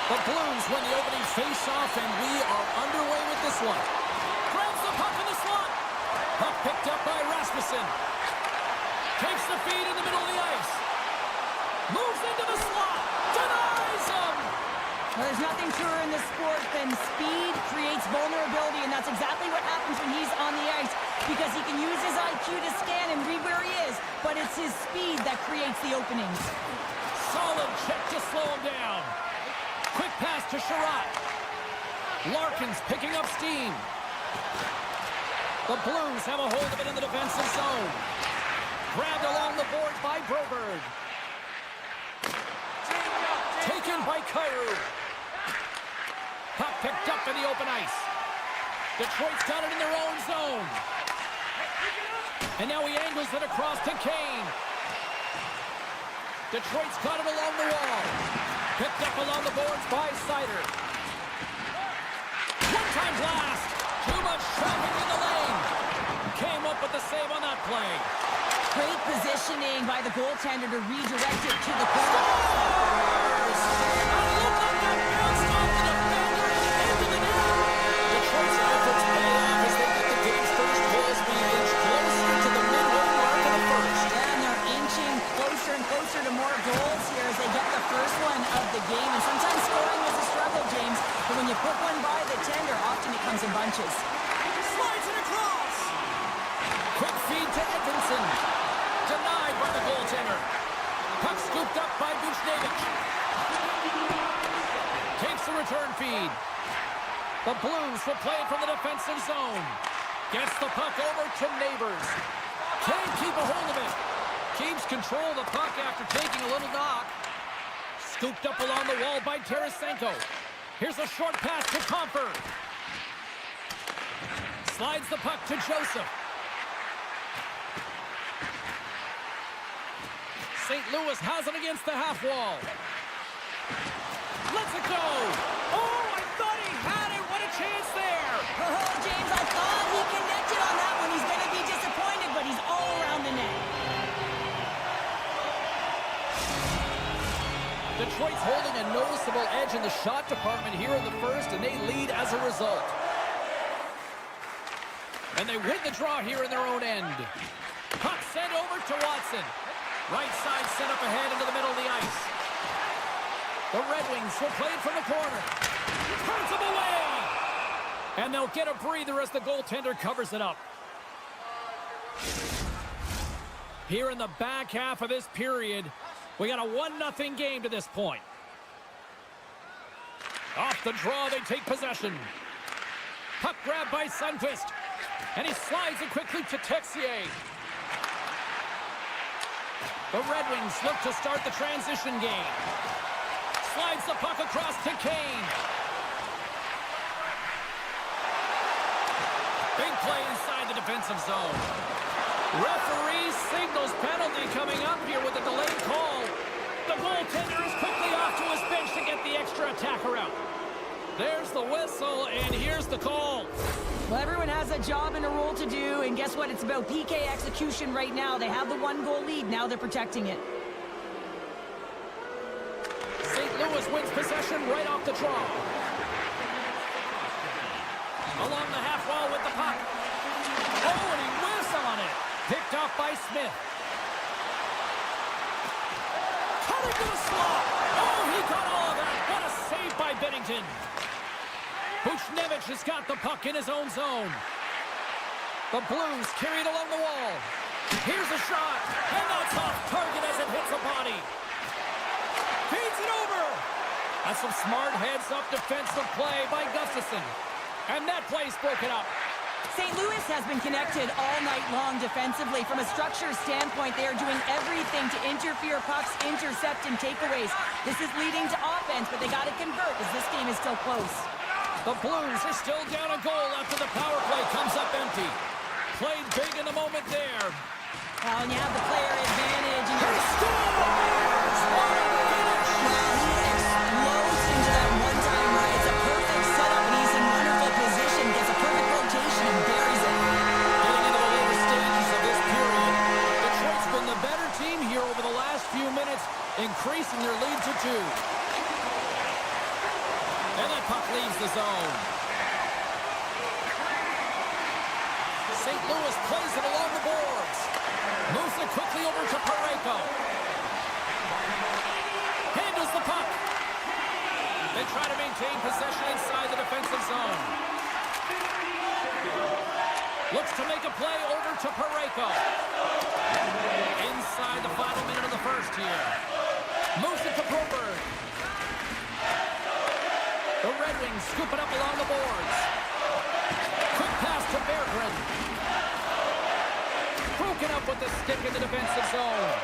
Speaker 1: The Blues win the opening face-off, and we are underway with this one. Grabs the puck in the slot. Puck picked up by Rasmussen. Takes the feed in the middle of the ice. Moves into the slot. Denies him.
Speaker 2: Well, there's nothing truer in this sport than speed creates vulnerability, and that's exactly what happens when he's on the ice, because he can use his IQ to scan and read where he is, but it's his speed that creates the openings.
Speaker 1: Solid check to slow him down. Quick pass to Sherratt. Larkin's picking up steam. The Blues have a hold of it in the defensive zone. Grabbed along the boards by Broberg. Taken by Kyrou. Puck picked up in the open ice. Detroit's got it in their own zone. And now he angles it across to Kane. Detroit's got it along the wall. Picked up along the boards by Seider. One-time blast. Too much traffic in the lane. Came up with the save on that play.
Speaker 2: Great positioning by the goaltender to redirect it to the corner.
Speaker 1: Scores! And look like that bounced off the defender and into the net. Detroit's efforts pay off as they get the game's first goal as we inch closer to the midway mark of the first.
Speaker 2: And they're inching closer and closer to more goals here as they get the first one of the game. And sometimes scoring is a struggle, James, but when you put one by the tender, often it comes in bunches.
Speaker 1: Slides it across. Quick feed to Edvinsson. Denied by the goaltender. Puck scooped up by Buchnevich. Takes the return feed. The Blues will play it from the defensive zone. Gets the puck over to Neighbors. Can't keep a hold of it. Keeps control of the puck after taking a little knock. Scooped up along the wall by Tarasenko. Here's a short pass to Comfort. Slides the puck to Joseph. St. Louis has it against the half wall. Let's it go. Oh, I thought he had it. What a chance there.
Speaker 2: Oh, James, I thought he connected on that one. He's going to be disappointed, but he's all around the net.
Speaker 1: Detroit's holding a noticeable edge in the shot department here in the first, and they lead as a result. And they win the draw here in their own end. Puck sent over to Watson. Right side set up ahead into the middle of the ice. The Red Wings will play it from the corner. Turns him away. And they'll get a breather as the goaltender covers it up. Here in the back half of this period, we got a 1-0 game to this point. Off the draw, they take possession. Puck grab by Sundqvist. And he slides it quickly to Texier. The Red Wings look to start the transition game. Slides the puck across to Kane. Big play inside the defensive zone. Referee signals penalty coming up here with a delayed call. The goaltender is quickly off to his bench to get the extra attacker out. There's the whistle, and here's the call.
Speaker 2: Well, everyone has a job and a role to do, and guess what? It's about PK execution right now. They have the 1-goal lead. Now they're protecting it.
Speaker 1: St. Louis wins possession right off the draw. Along the half wall with the puck. Oh, and he whiffs on it. Picked off by Smith. Cutting to the slot. Oh, he got all of that. What a save by Binnington. Buchnevich has got the puck in his own zone. The Blues carry it along the wall. Here's a shot, and that's off target as it hits a body. Feeds it over. That's some smart heads-up defensive play by Gustafsson. And that play's broken up.
Speaker 2: St. Louis has been connected all night long defensively. From a structure standpoint, they are doing everything to interfere pucks, intercept, and takeaways. This is leading to offense, but they got to convert as this game is still close.
Speaker 1: The Blues are still down a goal after the power play comes up empty. Played big in the moment there.
Speaker 2: Well, and you have the player advantage. And
Speaker 1: He scores! What a finish!
Speaker 2: well, he explodes into that one-time right. It's a perfect setup, and he's in wonderful position. Gets a perfect rotation and buries it.
Speaker 1: Getting into the later stages of this period, Detroit's been the better team here over the last few minutes, increasing their lead to 2. St. Louis plays it along the boards. Moves it quickly over to Parayko. Handles the puck. They try to maintain possession inside the defensive zone. Looks to make a play over to Parayko. Inside the final minute of the first here. Moves it to Broberg. The Red Wings scoop it up along the boards. Quick pass to Berggren. Broken up with the stick in the defensive zone.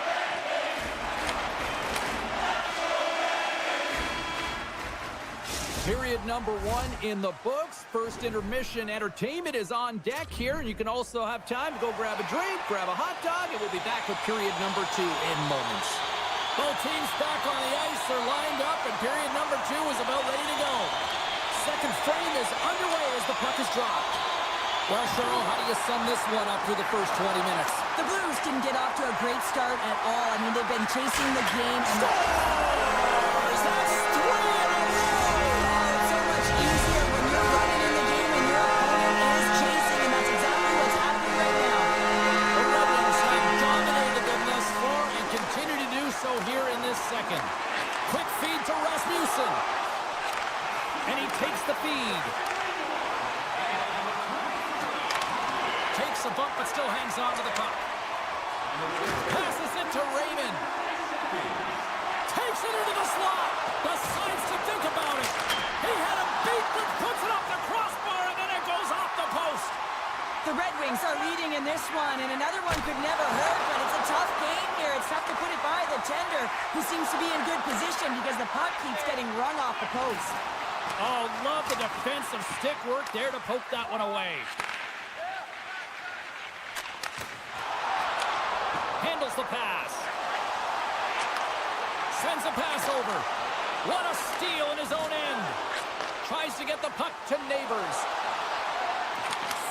Speaker 1: Period number 1 in the books. First intermission entertainment is on deck here, and you can also have time to go grab a drink, grab a hot dog, and we'll be back with period number 2 in moments. Both teams back on the ice are lined up, and period number 2 is about ready to go. Second frame is underway as the puck is dropped. Well, Cheryl, how do you sum this one up through the first 20 minutes?
Speaker 2: The Blues didn't get off to a great start at all. I mean, they've been chasing the game. And
Speaker 1: That's 3 in a row!
Speaker 2: It's so much easier when you're running in the game and your opponent is chasing, and that's exactly what's happening right now.
Speaker 1: The Red Wings have dominated them thus far and continue to do so here in this second. Quick feed to Rasmussen. And he takes the feed. Takes a bump but still hangs on to the puck. Passes it to Raymond. Takes it into the slot. Decides to think about it. He had a beat but puts it off the crossbar and then it goes off the post.
Speaker 2: The Red Wings are leading in this one, and another one could never hurt, but it's a tough game here. It's tough to put it by the tender, who seems to be in good position because the puck keeps getting rung off the post.
Speaker 1: Oh, love the defensive stick work there to poke that one away. Handles the pass. Sends a pass over. What a steal in his own end. Tries to get the puck to Neighbors.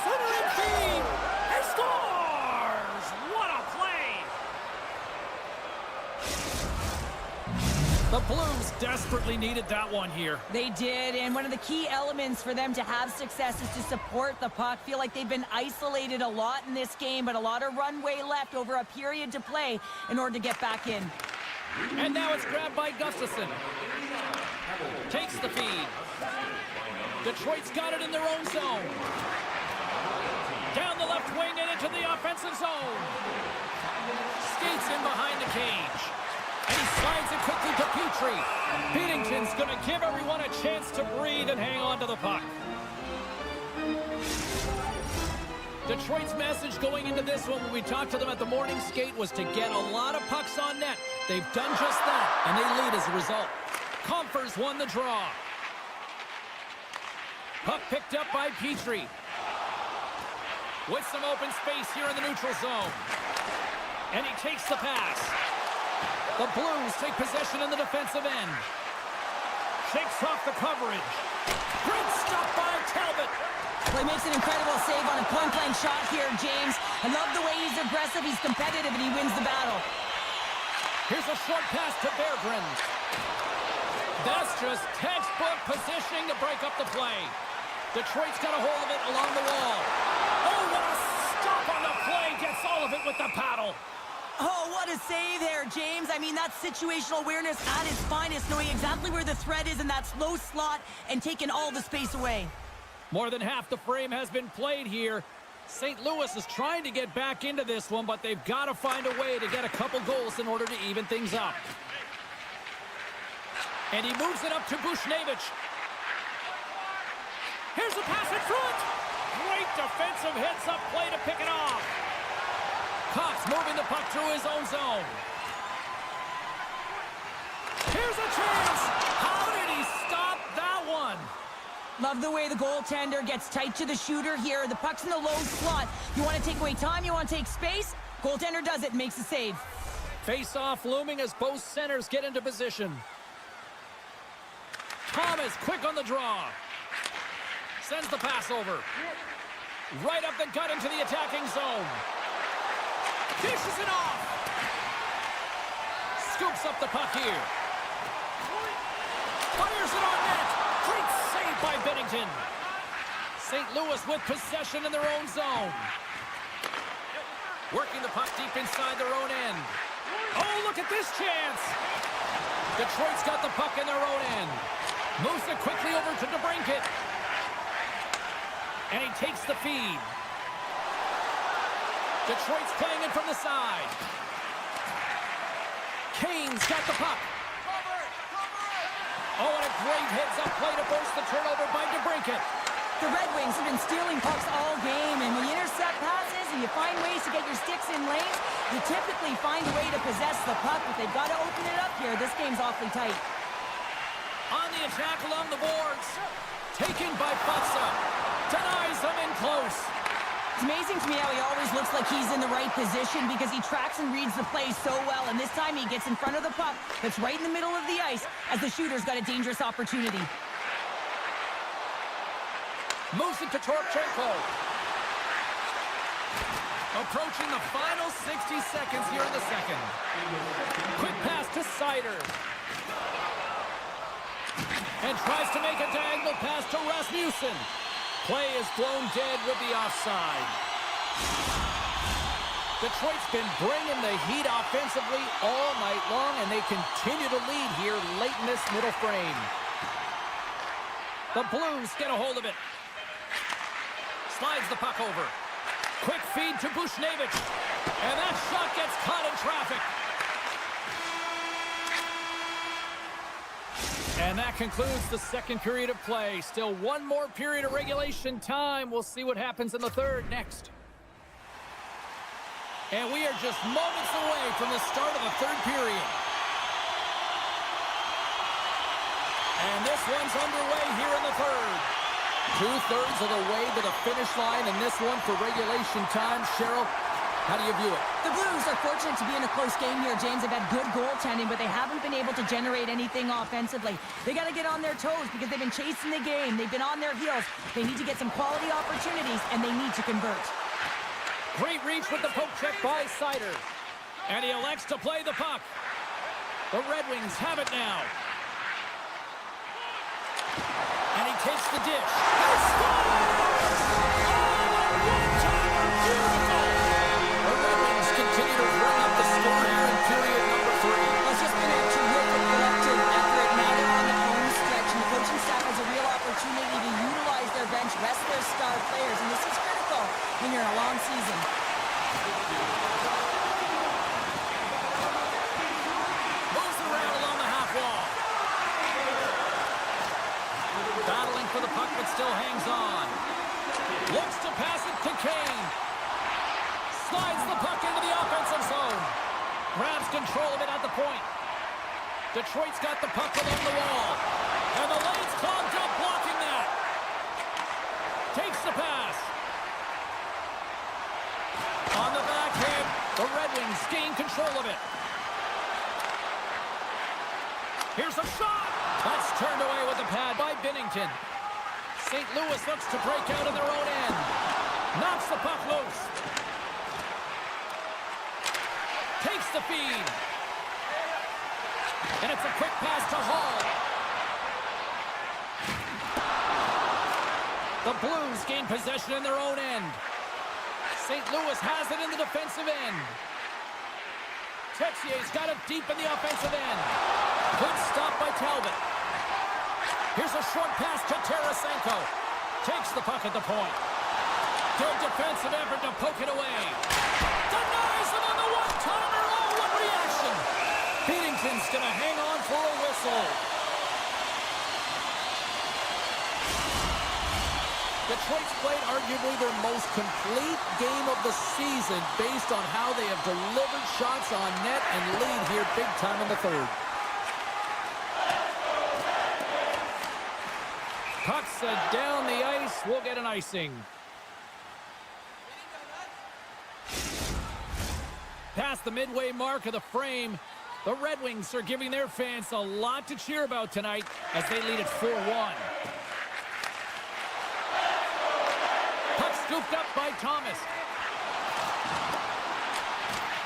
Speaker 1: Centering feed. He scores! What a play! The Blues desperately needed that one here.
Speaker 2: They did, and one of the key elements for them to have success is to support the puck. Feel like they've been isolated a lot in this game, but a lot of runway left over a period to play in order to get back in.
Speaker 1: And now it's grabbed by Gustafsson. Takes the feed. Detroit's got it in their own zone. Down the left wing and into the offensive zone. Skates in behind the cage. And he slides it quickly to Petrie. Binnington's going to give everyone a chance to breathe and hang on to the puck. Detroit's message going into this one when we talked to them at the morning skate was to get a lot of pucks on net. They've done just that, and they lead as a result. Compher's won the draw. Puck picked up by Petrie. With some open space here in the neutral zone. And he takes the pass. The Blues take possession in the defensive end. Shakes off the coverage. Great stop by Talbot.
Speaker 2: Well, he makes an incredible save on a point-blank shot here, James. I love the way he's aggressive, he's competitive, and he wins the battle.
Speaker 1: Here's a short pass to Berggren. That's just textbook positioning to break up the play. Detroit's got a hold of it along the wall. Oh, what a stop on the play. Gets all of it with the paddle.
Speaker 2: Oh, what a save there, James. I mean, that's situational awareness at its finest, knowing exactly where the threat is in that slow slot and taking all the space away.
Speaker 1: More than half the frame has been played here. St. Louis is trying to get back into this one, but they've got to find a way to get a couple goals in order to even things up. And he moves it up to Buchnevich. Here's a pass in front. Great defensive heads-up play to pick it off. Cox moving the puck through his own zone. Here's a chance. How did he stop that one?
Speaker 2: Love the way the goaltender gets tight to the shooter here. The puck's in the low slot. You want to take away time, you want to take space. Goaltender does it, makes the save.
Speaker 1: Face-off looming as both centers get into position. Thomas quick on the draw. Sends the pass over. Right up the gut into the attacking zone. Dishes it off. Scoops up the puck here. Fires it on net. Great save by Binnington. St. Louis with possession in their own zone. Working the puck deep inside their own end. Oh, look at this chance. Detroit's got the puck in their own end. Moves it quickly over to DeBrincat. And he takes the feed. Detroit's playing it from the side. Kane's got the puck. Oh, and a great heads-up play to force the turnover by DeBrincat.
Speaker 2: The Red Wings have been stealing pucks all game, and when you intercept passes and you find ways to get your sticks in lanes, you typically find a way to possess the puck, but they've got to open it up here. This game's awfully tight.
Speaker 1: On the attack along the boards. Taken by Butsa. Denies them in close.
Speaker 2: It's amazing to me how he always looks like he's in the right position because he tracks and reads the play so well, and this time he gets in front of the puck that's right in the middle of the ice as the shooter's got a dangerous opportunity.
Speaker 1: Moves it to Torchenko. Approaching the final 60 seconds here in the second. Quick pass to Seider. And tries to make a diagonal pass to Rasmussen. Play is blown dead with the offside. Detroit's been bringing the heat offensively all night long, and they continue to lead here late in this middle frame. The Blues get a hold of it. Slides the puck over. Quick feed to Bushnevich. And that shot gets caught in traffic. And that concludes the second period of play. Still one more period of regulation time. We'll see what happens in the third next. And we are just moments away from the start of the third period. And this one's underway here in the third. 2/3 of the way to the finish line in this one for regulation time. Cheryl, how do you view it?
Speaker 2: The Blues are fortunate to be in a close game here, James. They've had good goaltending, but they haven't been able to generate anything offensively. They got to get on their toes because they've been chasing the game. They've been on their heels. They need to get some quality opportunities, and they need to convert.
Speaker 1: Great reach with the poke check by Seider. And he elects to play the puck. The Red Wings have it now. And he takes the dish. He scores! Oh, one-timer, beautiful! The Red Wings continue to run up the score here in period number 3.
Speaker 2: It's just been a terrific collective effort. Now they're on the home stretch, and the coaching staff has a real opportunity to utilize their bench, rest their star players, and this is critical when you're in a long season.
Speaker 1: Moves around along the half wall. Battling for the puck, but still hangs on. Looks to pass it to Kane. Slides the puck into the offensive zone. Grabs control of it at the point. Detroit's got the puck along the wall. And the lane's clogged up, blocking that. Takes the pass. On the backhand, the Red Wings gain control of it. Here's a shot. That's turned away with the pad by Binnington. St. Louis looks to break out in their own end. Knocks the puck loose. Takes the feed. And it's a quick pass to Hall. The Blues gain possession in their own end. St. Louis has it in the defensive end. Texier's got it deep in the offensive end. Good stop by Talbot. Here's a short pass to Tarasenko. Takes the puck at the point. Good defensive effort to poke it away. Denies him on the one-timer. Oh, what reaction. Binnington's going to hang on for a whistle. Detroit's played arguably their most complete game of the season based on how they have delivered shots on net and lead here big time in the third. Puck set down the ice. We'll get an icing. Past the midway mark of the frame, the Red Wings are giving their fans a lot to cheer about tonight as they lead at 4-1. Puck scooped up by Thomas.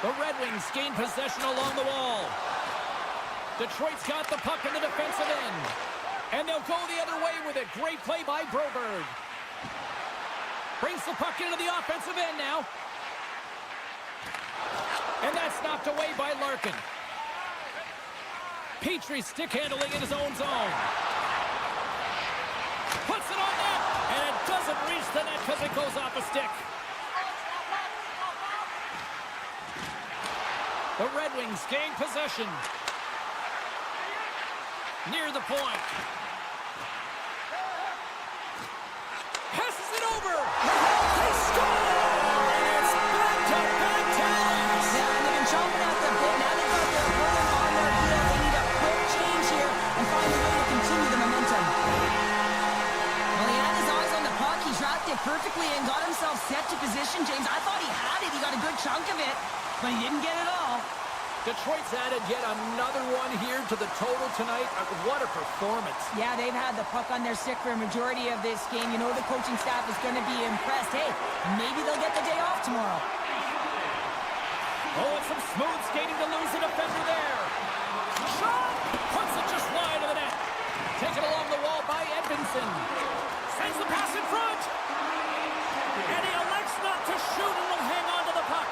Speaker 1: The Red Wings gain possession along the wall. Detroit's got the puck in the defensive end. And they'll go the other way with it. Great play by Broberg. Brings the puck into the offensive end now. And that's knocked away by Larkin. Petrie stick handling in his own zone. Puts it on net, and it doesn't reach the net because it goes off a stick. The Red Wings gain possession. Near the point. Passes it over. They score! It's back-to-back talents.
Speaker 2: Yeah, and they've been chomping at the bit. Now they've got their opponent on their heel. They need a quick change here and find a way to continue the momentum. Well, he had his eyes on the puck. He tracked it perfectly and got himself set to position, James. I thought he had it. He got a good chunk of it, but he didn't get it all.
Speaker 1: Detroit's added yet another one here to the total tonight. What a performance.
Speaker 2: Yeah, they've had the puck on their stick for a majority of this game. You know the coaching staff is going to be impressed. Hey, maybe they'll get the day off tomorrow.
Speaker 1: Oh, and some smooth skating to lose a defender there. Shot! Puts it just wide of the net. Taken along the wall by Edmondson. Sends the pass in front. And he elects not to shoot and will hang on to the puck.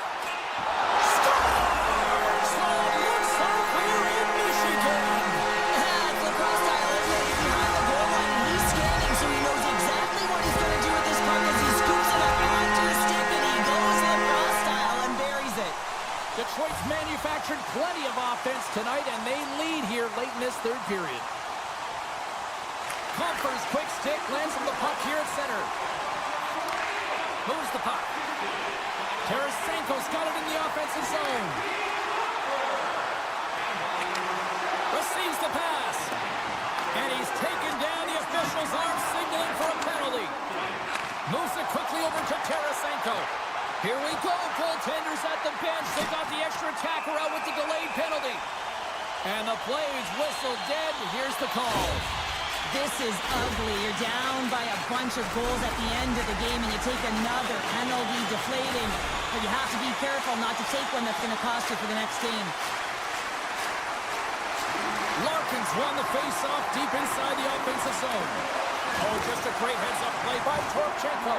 Speaker 1: Detroit's manufactured plenty of offense tonight, and they lead here late in this third period. Comfer's quick stick lands on the puck here at center. Moves the puck. Tarasenko's got it in the offensive zone. Receives the pass. And he's taken down. The official's arm signaling for a penalty. Moves it quickly over to Tarasenko. Here we go, goaltenders at the bench. They got the extra attacker out with the delayed penalty. And the play's whistled dead. Here's the call.
Speaker 2: This is ugly. You're down by a bunch of goals at the end of the game, and you take another penalty, deflating. But you have to be careful not to take one that's going to cost you for the next game.
Speaker 1: Larkin's won the face-off deep inside the offensive zone. Oh, just a great heads-up play by Torchenko.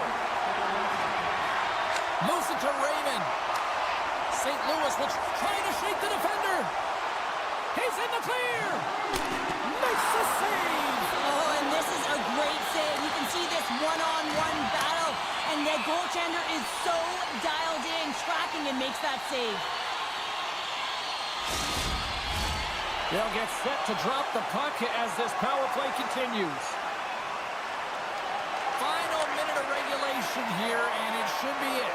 Speaker 1: Moves it to Raymond. St. Louis will try to shake the defender. He's in the clear. Makes the save.
Speaker 2: Oh, and this is a great save. You can see this one-on-one battle, and the goaltender is so dialed in, tracking, and makes that save.
Speaker 1: They'll get set to drop the puck as this power play continues. Final minute of regulation here, and it should be it.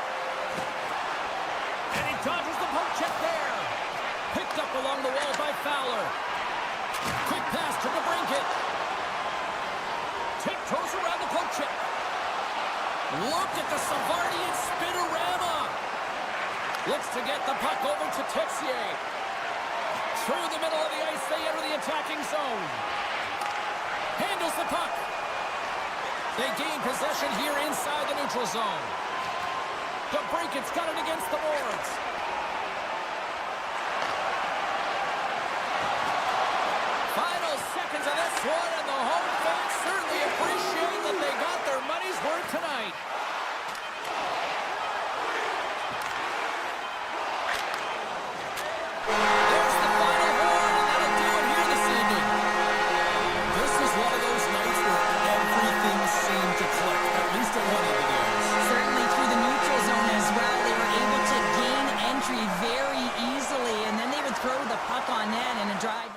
Speaker 1: And he dodges the poke check there. Picked up along the wall by Fowler. Quick pass to DeBrincat. Tiptoes around the poke check. Look at the Savardian spinorama. Looks to get the puck over to Texier. Through the middle of the ice, they enter the attacking zone. Handles the puck. They gain possession here inside the neutral zone. DeBrincat's got it against the boards. Final seconds of this one, and the home fans certainly appreciate that they got their money's worth tonight. There's the final horn, and that'll do it here this evening. This is one of those nights where everything seemed to click, at least at one of the games.
Speaker 2: Certainly through the neutral zone as well. They were able to gain entry very easily, and then they would throw the puck on net and a drive.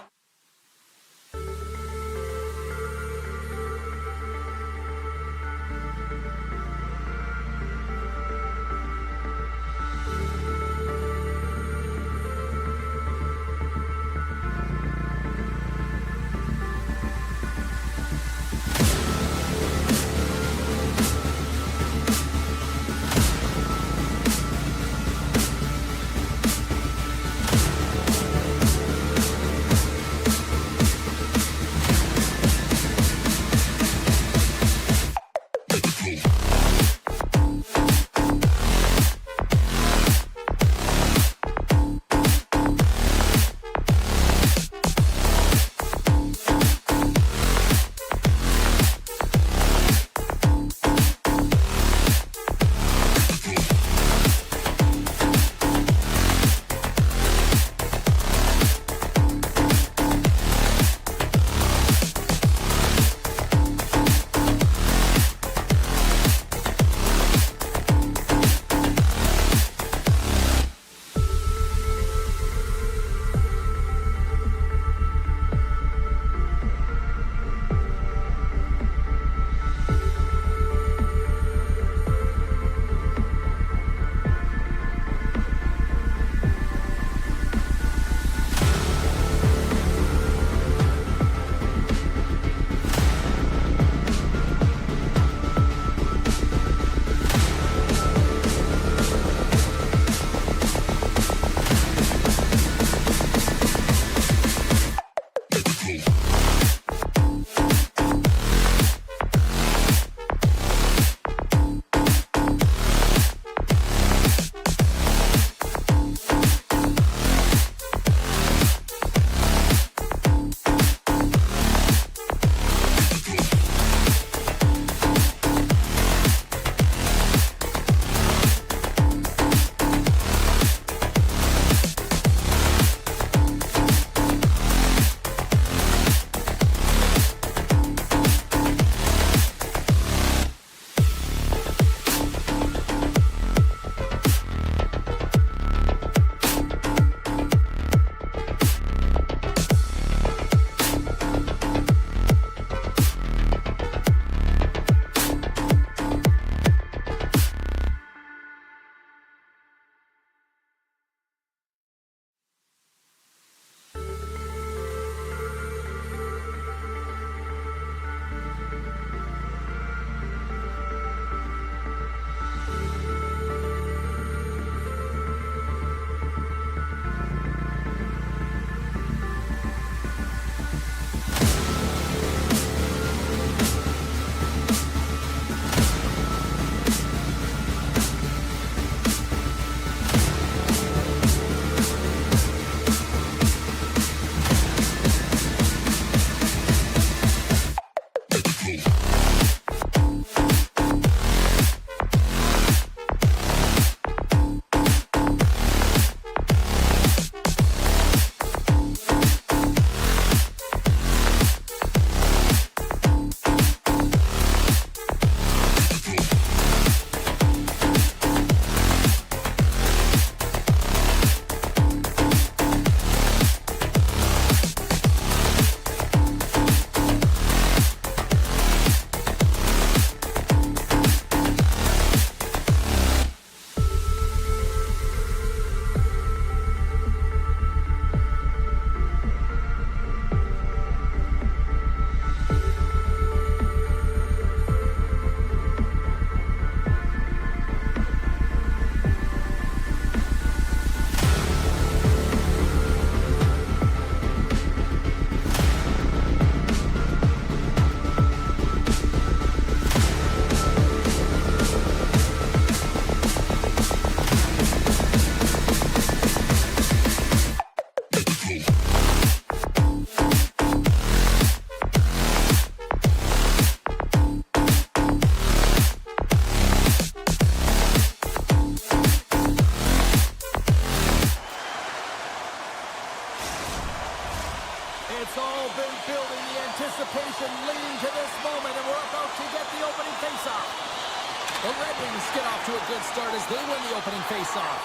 Speaker 1: a good start as they win the opening faceoff.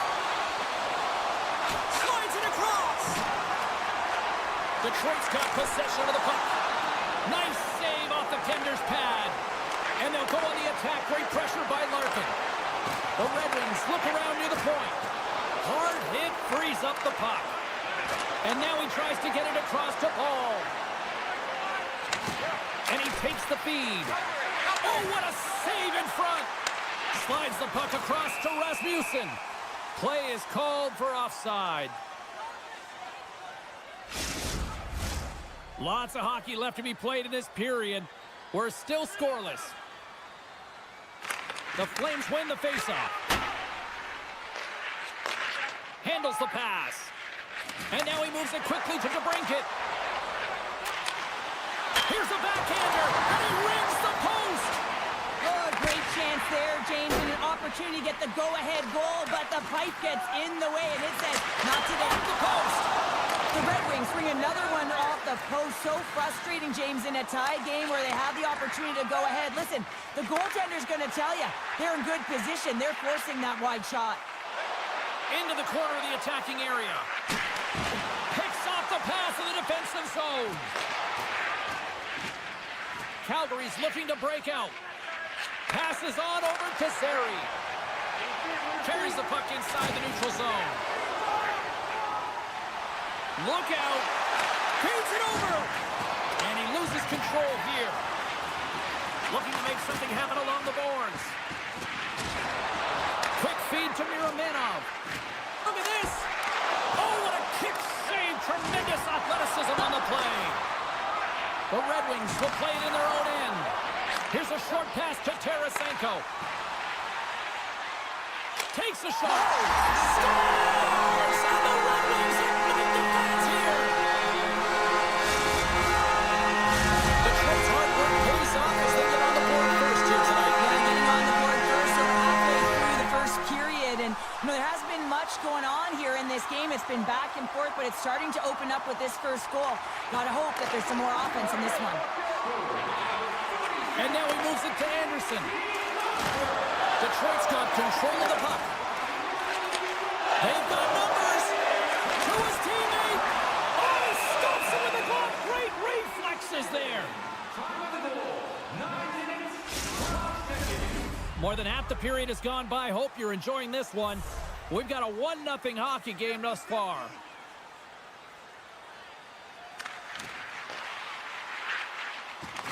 Speaker 1: Slides it across. Detroit's got possession of the puck. Nice save off the tender's pad. And they'll go on the attack. Great pressure by Larkin. The Red Wings look around near the point. Hard hit frees up the puck. And now he tries to get it across to Paul. And he takes the feed. Oh, what a save in front. Slides the puck across to Rasmussen. Play is called for offside. Lots of hockey left to be played in this period. We're still scoreless. The Flames win the faceoff. Handles the pass. And now he moves it quickly to DeBrincat. Here's a backhander, and he rings the post.
Speaker 2: Oh, great chance there, James, and an opportunity to get the go-ahead goal, but the pipe gets in the way, and it says, not today.
Speaker 1: Off the post.
Speaker 2: The Red Wings bring another one off the post. So frustrating, James, in a tie game where they have the opportunity to go ahead. Listen, the goaltender's going to tell you they're in good position. They're forcing that wide shot.
Speaker 1: Into the corner of the attacking area. Picks off the pass in the defensive zone. Calgary's looking to break out. Passes on over to Sari. Carries the puck inside the neutral zone. Look out. Feeds it over. And he loses control here. Looking to make something happen along the boards. Quick feed to Miromanov. Look at this. Oh, what a kick save. Tremendous athleticism on the play. The Red Wings will play it in their own end. Here's a short pass to Tarasenko. Takes a shot. Scores! And the Red Wings are winning the fans here. Detroit's hard work pays off as they get on the board first here tonight.
Speaker 2: Yeah, getting on the board first, so halfway through the first period. And, there hasn't been much going on here in this game. It's been back and forth, but it's starting to open up with this first goal. Gotta hope that there's some more offense in this one.
Speaker 1: And now he moves it to Anderson. Detroit's got control of the puck. They've got numbers. To his teammate. Oh, he stops him with the glove. Great reflexes there. More than half the period has gone by. Hope you're enjoying this one. We've got a 1-0 hockey game thus far.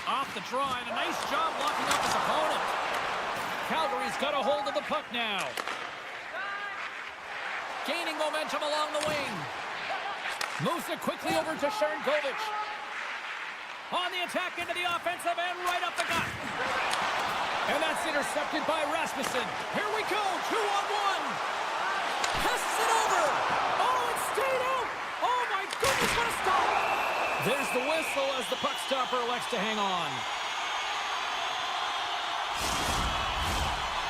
Speaker 1: Off the draw, and a nice job locking up his opponent. Calgary's got a hold of the puck now. Gaining momentum along the wing. Moves it quickly over to Sharangovich. On the attack into the offensive end, right up the gut. And that's intercepted by Rasmussen. Here we go, 2-on-1. Passes it over. Oh, it stayed out. Oh, my goodness, what a stop. There's the whistle as the puck stopper elects to hang on.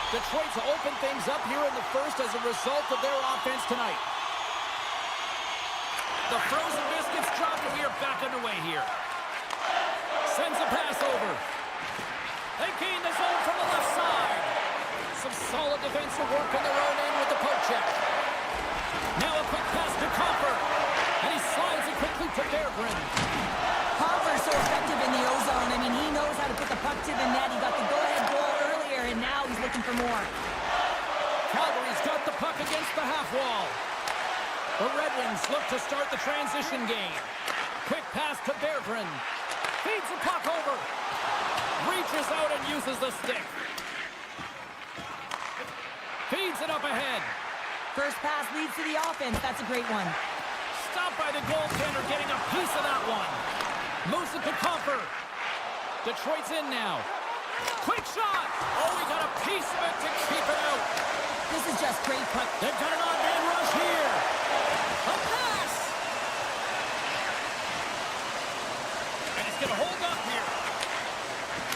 Speaker 1: Detroit's opened things up here in the first as a result of their offense tonight. The frozen biscuits dropped, and we are back underway here. Sends a pass over. They gain the zone from the left side. Some solid defensive work in their own end with the poke check. Now a quick pass to Copper. And he slides it quickly to Berggren.
Speaker 2: Copper's so effective in the O-zone. I mean, he knows how to put the puck to the net. He got the go-ahead goal earlier, and now he's looking for more.
Speaker 1: Calgary's got the puck against the half wall. The Red Wings look to start the transition game. Quick pass to Berggren. Feeds the puck over. Reaches out and uses the stick. Feeds it up ahead.
Speaker 2: First pass leads to the offense. That's a great one.
Speaker 1: Stopped by the goaltender, getting a piece of that one. Moves it to Copper. Detroit's in now. Quick shot. Oh, he got a piece of it to keep it out.
Speaker 2: This is just great puck.
Speaker 1: They've got an on-man rush here. A pass. And he's going to hold up here.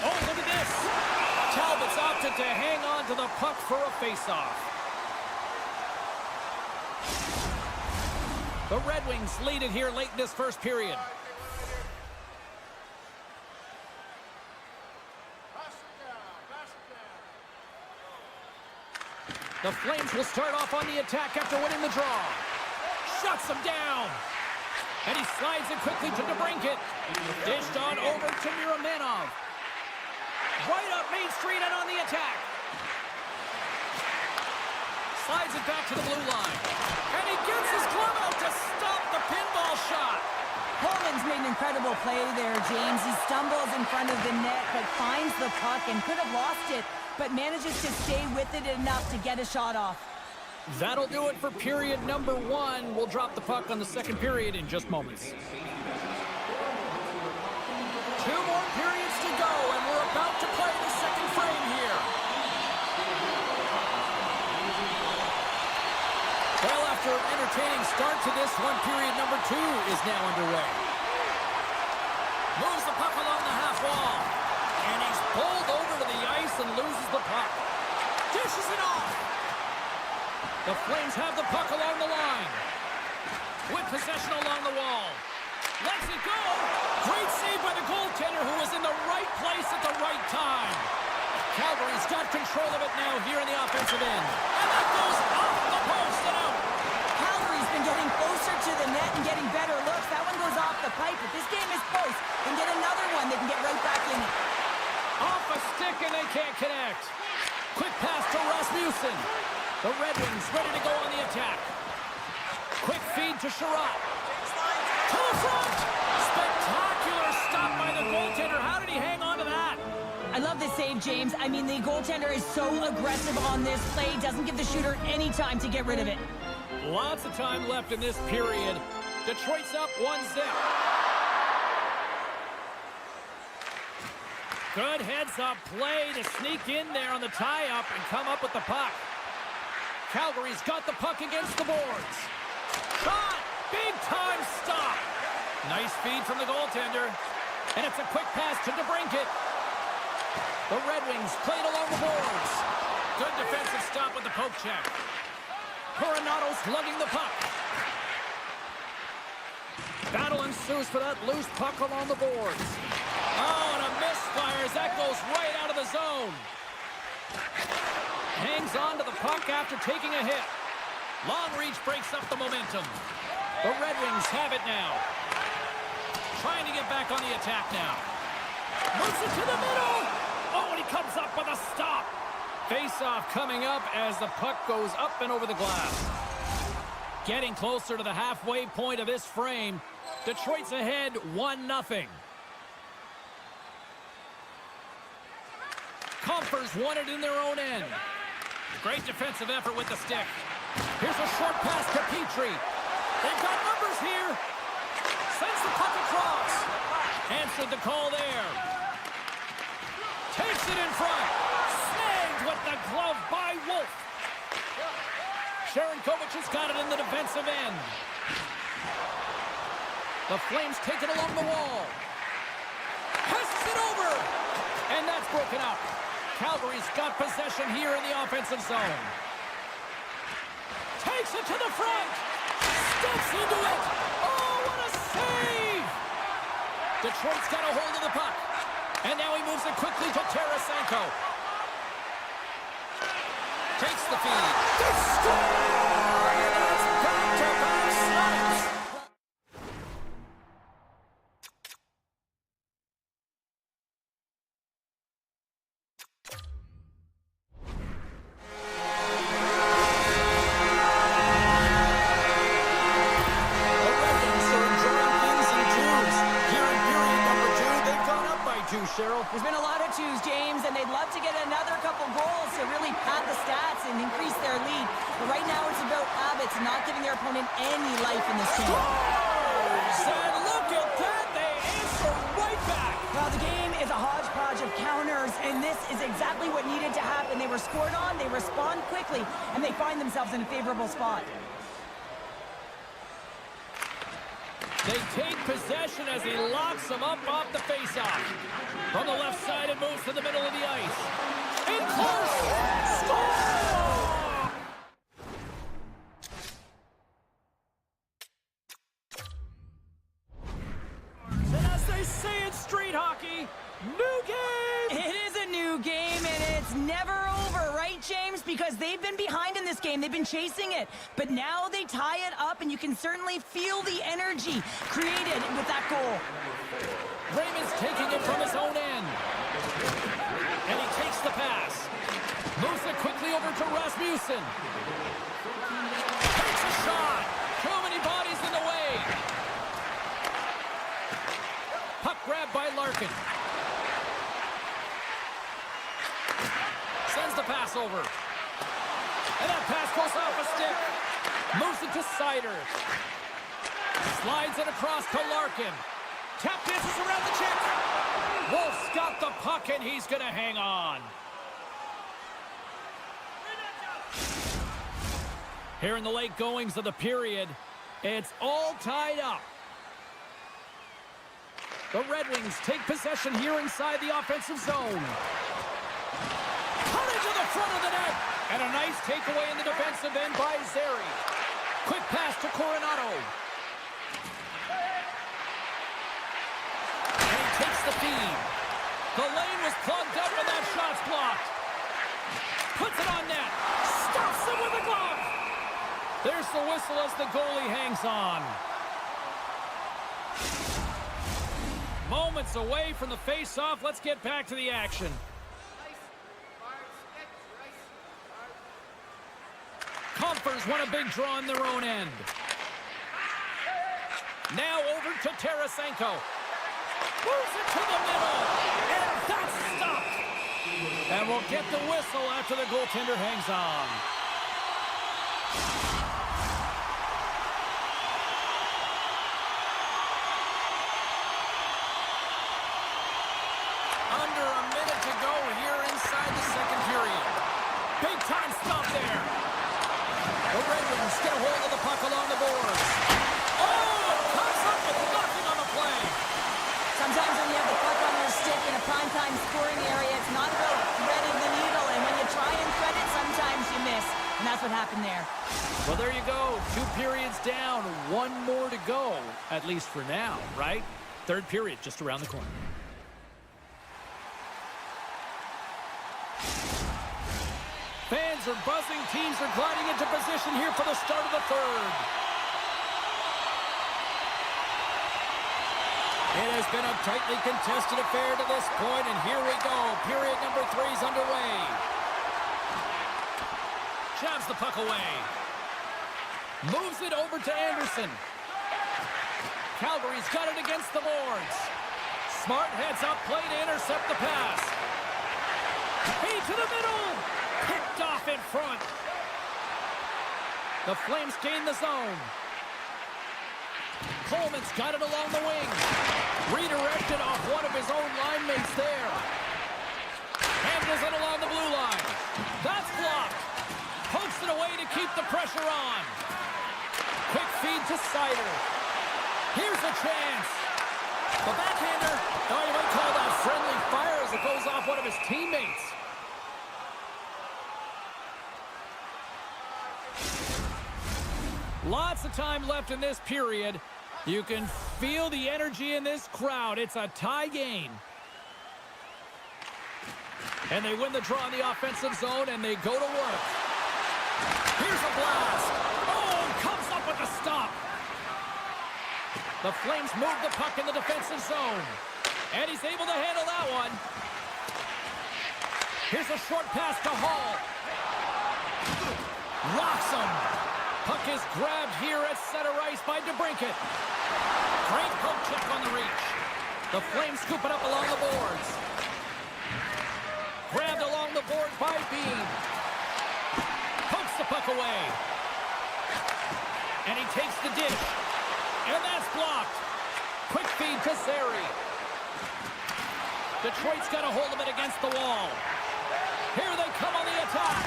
Speaker 1: Oh, look at this. Talbot's opted to hang on to the puck for a face-off. The Red Wings lead it here late in this first period. The Flames will start off on the attack after winning the draw. Shuts him down. And he slides it quickly to DeBrincat. Dished on over to Miromenov. Right up Main Street and on the attack. Slides it back to the blue line. And he gets his glove out to stop the pinball shot.
Speaker 2: Coleman's made an incredible play there, James. He stumbles in front of the net, but finds the puck and could have lost it, but manages to stay with it enough to get a shot off.
Speaker 1: That'll do it for period number 1. We'll drop the puck on the second period in just moments. 2 more periods to go, and we're about to play the second frame here. Well, after an entertaining start to this one, period number 2 is now underway. Moves the puck along the half wall. And he's pulled over to the ice and loses the puck. Dishes it off. The Flames have the puck along the line. With possession along the wall. Lets it go. Great save by the goaltender, who was in the right place at the right time. Calgary's got control of it now here in the offensive end. And that goes off the post and out.
Speaker 2: Calgary's been getting closer to the net and getting better looks. That one goes off the pipe, but this game is close. And get another one, they can get right back in it.
Speaker 1: Off a stick and they can't connect. Quick pass to Rasmussen. The Red Wings ready to go on the attack. Quick feed to Sherratt. To the front. Spectacular stop by the goaltender. How did he hang on to that?
Speaker 2: I love this save, James. I mean, the goaltender is so aggressive on this play. Doesn't give the shooter any time to get rid of it.
Speaker 1: Lots of time left in this period. Detroit's up 1-0. Good heads-up play to sneak in there on the tie-up and come up with the puck. Calgary's got the puck against the boards. Shot! Big-time stop! Nice feed from the goaltender. And it's a quick pass to DeBrincat. The Red Wings played along the boards. Good defensive stop with the poke check. Coronato's lugging the puck. Battle ensues for that loose puck along the boards. Oh, and a misfire as that goes right out of the zone. Hangs on to the puck after taking a hit. Long reach breaks up the momentum. The Red Wings have it now. Trying to get back on the attack now. Moves it to the middle. Oh, and he comes up with a stop. Face-off coming up as the puck goes up and over the glass. Getting closer to the halfway point of this frame. Detroit's ahead 1-0. Compher's won it in their own end. Great defensive effort with the stick. Here's a short pass to Petrie. They've got numbers here. Sends the puck across. Answered the call there. Takes it in front. Snagged with the glove by Wolf. Sharankovic has got it in the defensive end. The Flames take it along the wall. Passes it over. And that's broken up. Calgary's got possession here in the offensive zone. Takes it to the front. Steps into it. Oh, what a save! Detroit's got a hold of the puck. And now he moves it quickly to Tarasenko. Takes the feed. They score! And it's back-to-back snipes. Cheryl.
Speaker 2: There's been a lot of twos, James, and they'd love to get another couple goals to really pad the stats and increase their lead. But right now it's about habits, not giving their opponent any life in this game.
Speaker 1: And look at that, they answer right back.
Speaker 2: Well, the game is a hodgepodge of counters, and this is exactly what needed to happen. They were scored on, they respond quickly, and they find themselves in a favorable spot.
Speaker 1: They take possession as he locks them up off the faceoff. From the left side, it moves to the middle of the ice. In close! Score! And as they say in street hockey, new game!
Speaker 2: It is a new game, and it's never over, right, James? because they've been behind in this game. They've been chasing it. But now they tie it up, and you can certainly feel the energy created with that goal.
Speaker 1: Raymond's taking it from his own end. And he takes the pass. Moves it quickly over to Rasmussen. Takes a shot. Too many bodies in the way. Puck grabbed by Larkin. Sends the pass over. And that pass goes off a stick. Moves it to Sider. Slides it across to Larkin. Tap dances around the check. Wolf's got the puck, and he's going to hang on. Here in the late goings of the period, it's all tied up. The Red Wings take possession here inside the offensive zone. Cut into the front of the net. And a nice takeaway in the defensive end by Zary. Quick pass to Coronado. And he takes the feed. The lane was plugged up and that shot's blocked. Puts it on net. Stops him with a glove. There's the whistle as the goalie hangs on. Moments away from the face-off. Let's get back to the action. Comfers won a big draw in their own end. Now over to Tarasenko. Moves it to the middle. And that's stopped. And we'll get the whistle after the goaltender hangs on. Under a minute to go here inside the second period. Big time stop there. The Red Wings get a hold of the puck along the boards. Oh, comes up with nothing on the play.
Speaker 2: Sometimes when you have the puck on your stick in a primetime scoring area, it's not about threading the needle. And when you try and thread it, sometimes you miss. And that's what happened there.
Speaker 1: Well, there you go. 2 periods down, 1 more to go, at least for now, right? Third period just around the corner. Fans are buzzing. Teams are gliding into position here for the start of the third. It has been a tightly contested affair to this point, and here we go. Period number 3 is underway. Jabs the puck away. Moves it over to Anderson. Calgary's got it against the boards. Smart heads up play to intercept the pass. Feed to the middle. Picked off in front. The Flames gain the zone. Coleman's got it along the wing. Redirected off one of his own line mates there. Handles it along the blue line. That's blocked. Pokes it away to keep the pressure on. Quick feed to Sider. Here's a chance. The backhander. Oh, you might call that friendly fire as it goes off one of his teammates. Lots of time left in this period. You can feel the energy in this crowd. It's a tie game. And they win the draw in the offensive zone, and they go to work. Here's a blast. Oh, comes up with a stop. The Flames move the puck in the defensive zone. And he's able to handle that one. Here's a short pass to Hall. Rocks him. Puck is grabbed here at center ice by DeBrincat. Great poke check on the reach. The Flames scoop it up along the boards. Grabbed along the boards by Bean. Pokes the puck away. And he takes the dish. And that's blocked. Quick feed to Zary. Detroit's got a hold of it against the wall. Here they come on the attack.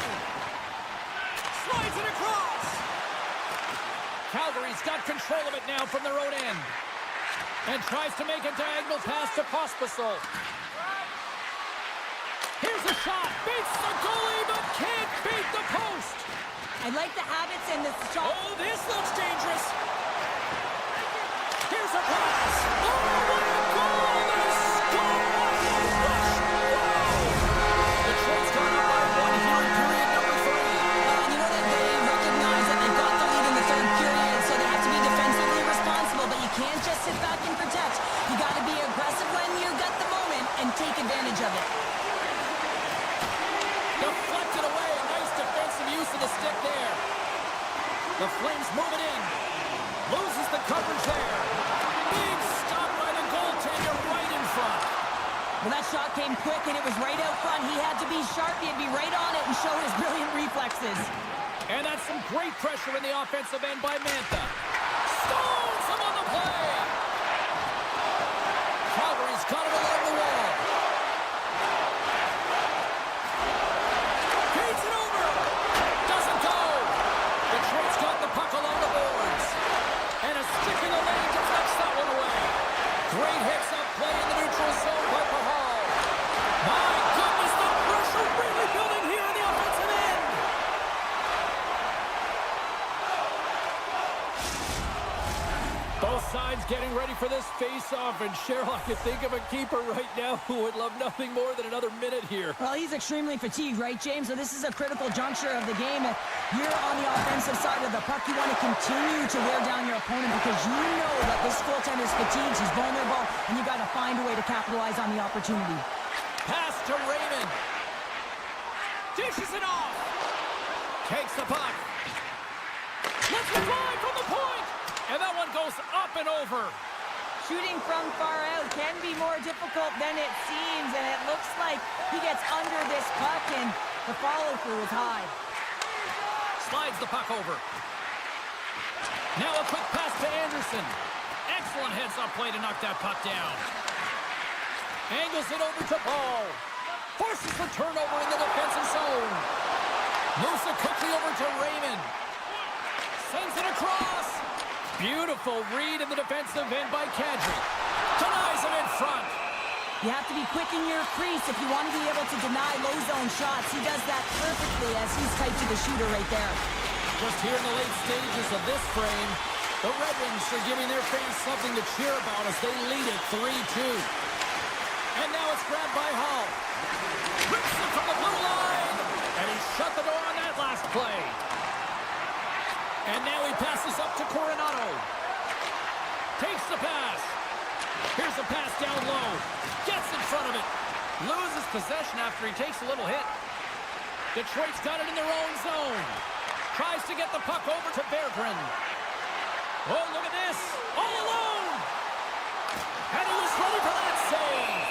Speaker 1: Slides it across. Calgary's got control of it now from their own end. And tries to make a diagonal pass to Pospisil. Here's a shot. Beats the goalie, but can't beat the post.
Speaker 2: I like the habits in this shot.
Speaker 1: Oh, this looks dangerous. Here's a pass. Oh, what a goal! They score! Wow! Detroit's gone up by 1 here in period number 3. stick there. The Flames move it in. Loses the coverage there. Big stop by the goaltender right in front.
Speaker 2: Well, that shot came quick, and it was right out front. He had to be sharp. He had to be right on it and show his brilliant reflexes.
Speaker 1: And that's some great pressure in the offensive end by Mantha. Stones him on the play. Calgary's got it along the wall. Feeds it over. Doesn't go. Detroit's got the puck along the boards. And a stick in the lane deflects that one away. Great hits up play in the neutral zone by Pahal. My goodness, the pressure really building here in the offensive end. Both sides getting ready for this face-off, and Cheryl, I can think of a keeper right now who would love nothing more than another minute here.
Speaker 2: Well, he's extremely fatigued, right, James? So this is a critical juncture of the game. If you're on the offensive side of the puck, you want to continue to wear down your opponent because you know that this goaltender's fatigued, he's vulnerable, and you got to find a way to capitalize on the opportunity.
Speaker 1: Pass to Raymond. Dishes it off. Takes the puck. Let's drive from the point. And that one goes up and over.
Speaker 2: Shooting from far out can be more difficult than it seems, and it looks like he gets under this puck, and the follow-through is high.
Speaker 1: Slides the puck over. Now a quick pass to Anderson. Excellent heads-up play to knock that puck down. Angles it over to Paul. Forces the turnover in the defensive zone. Moves it quickly over to Raymond. Sends it across. Beautiful read in the defensive end by Kadri. Denies him in front.
Speaker 2: You have to be quick in your crease if you want to be able to deny low zone shots. He does that perfectly as he's tight to the shooter right there.
Speaker 1: Just here in the late stages of this frame, the Red Wings are giving their fans something to cheer about as they lead it 3-2. And now it's grabbed by Hall. Rips it from the blue line. And he shut the door on that last play. And now he passes up to Coronado. Takes the pass. Here's a pass down low. Gets in front of it. Loses possession after he takes a little hit. Detroit's got it in their own zone. Tries to get the puck over to Berggren. Oh, look at this. All alone. And he was ready for that save.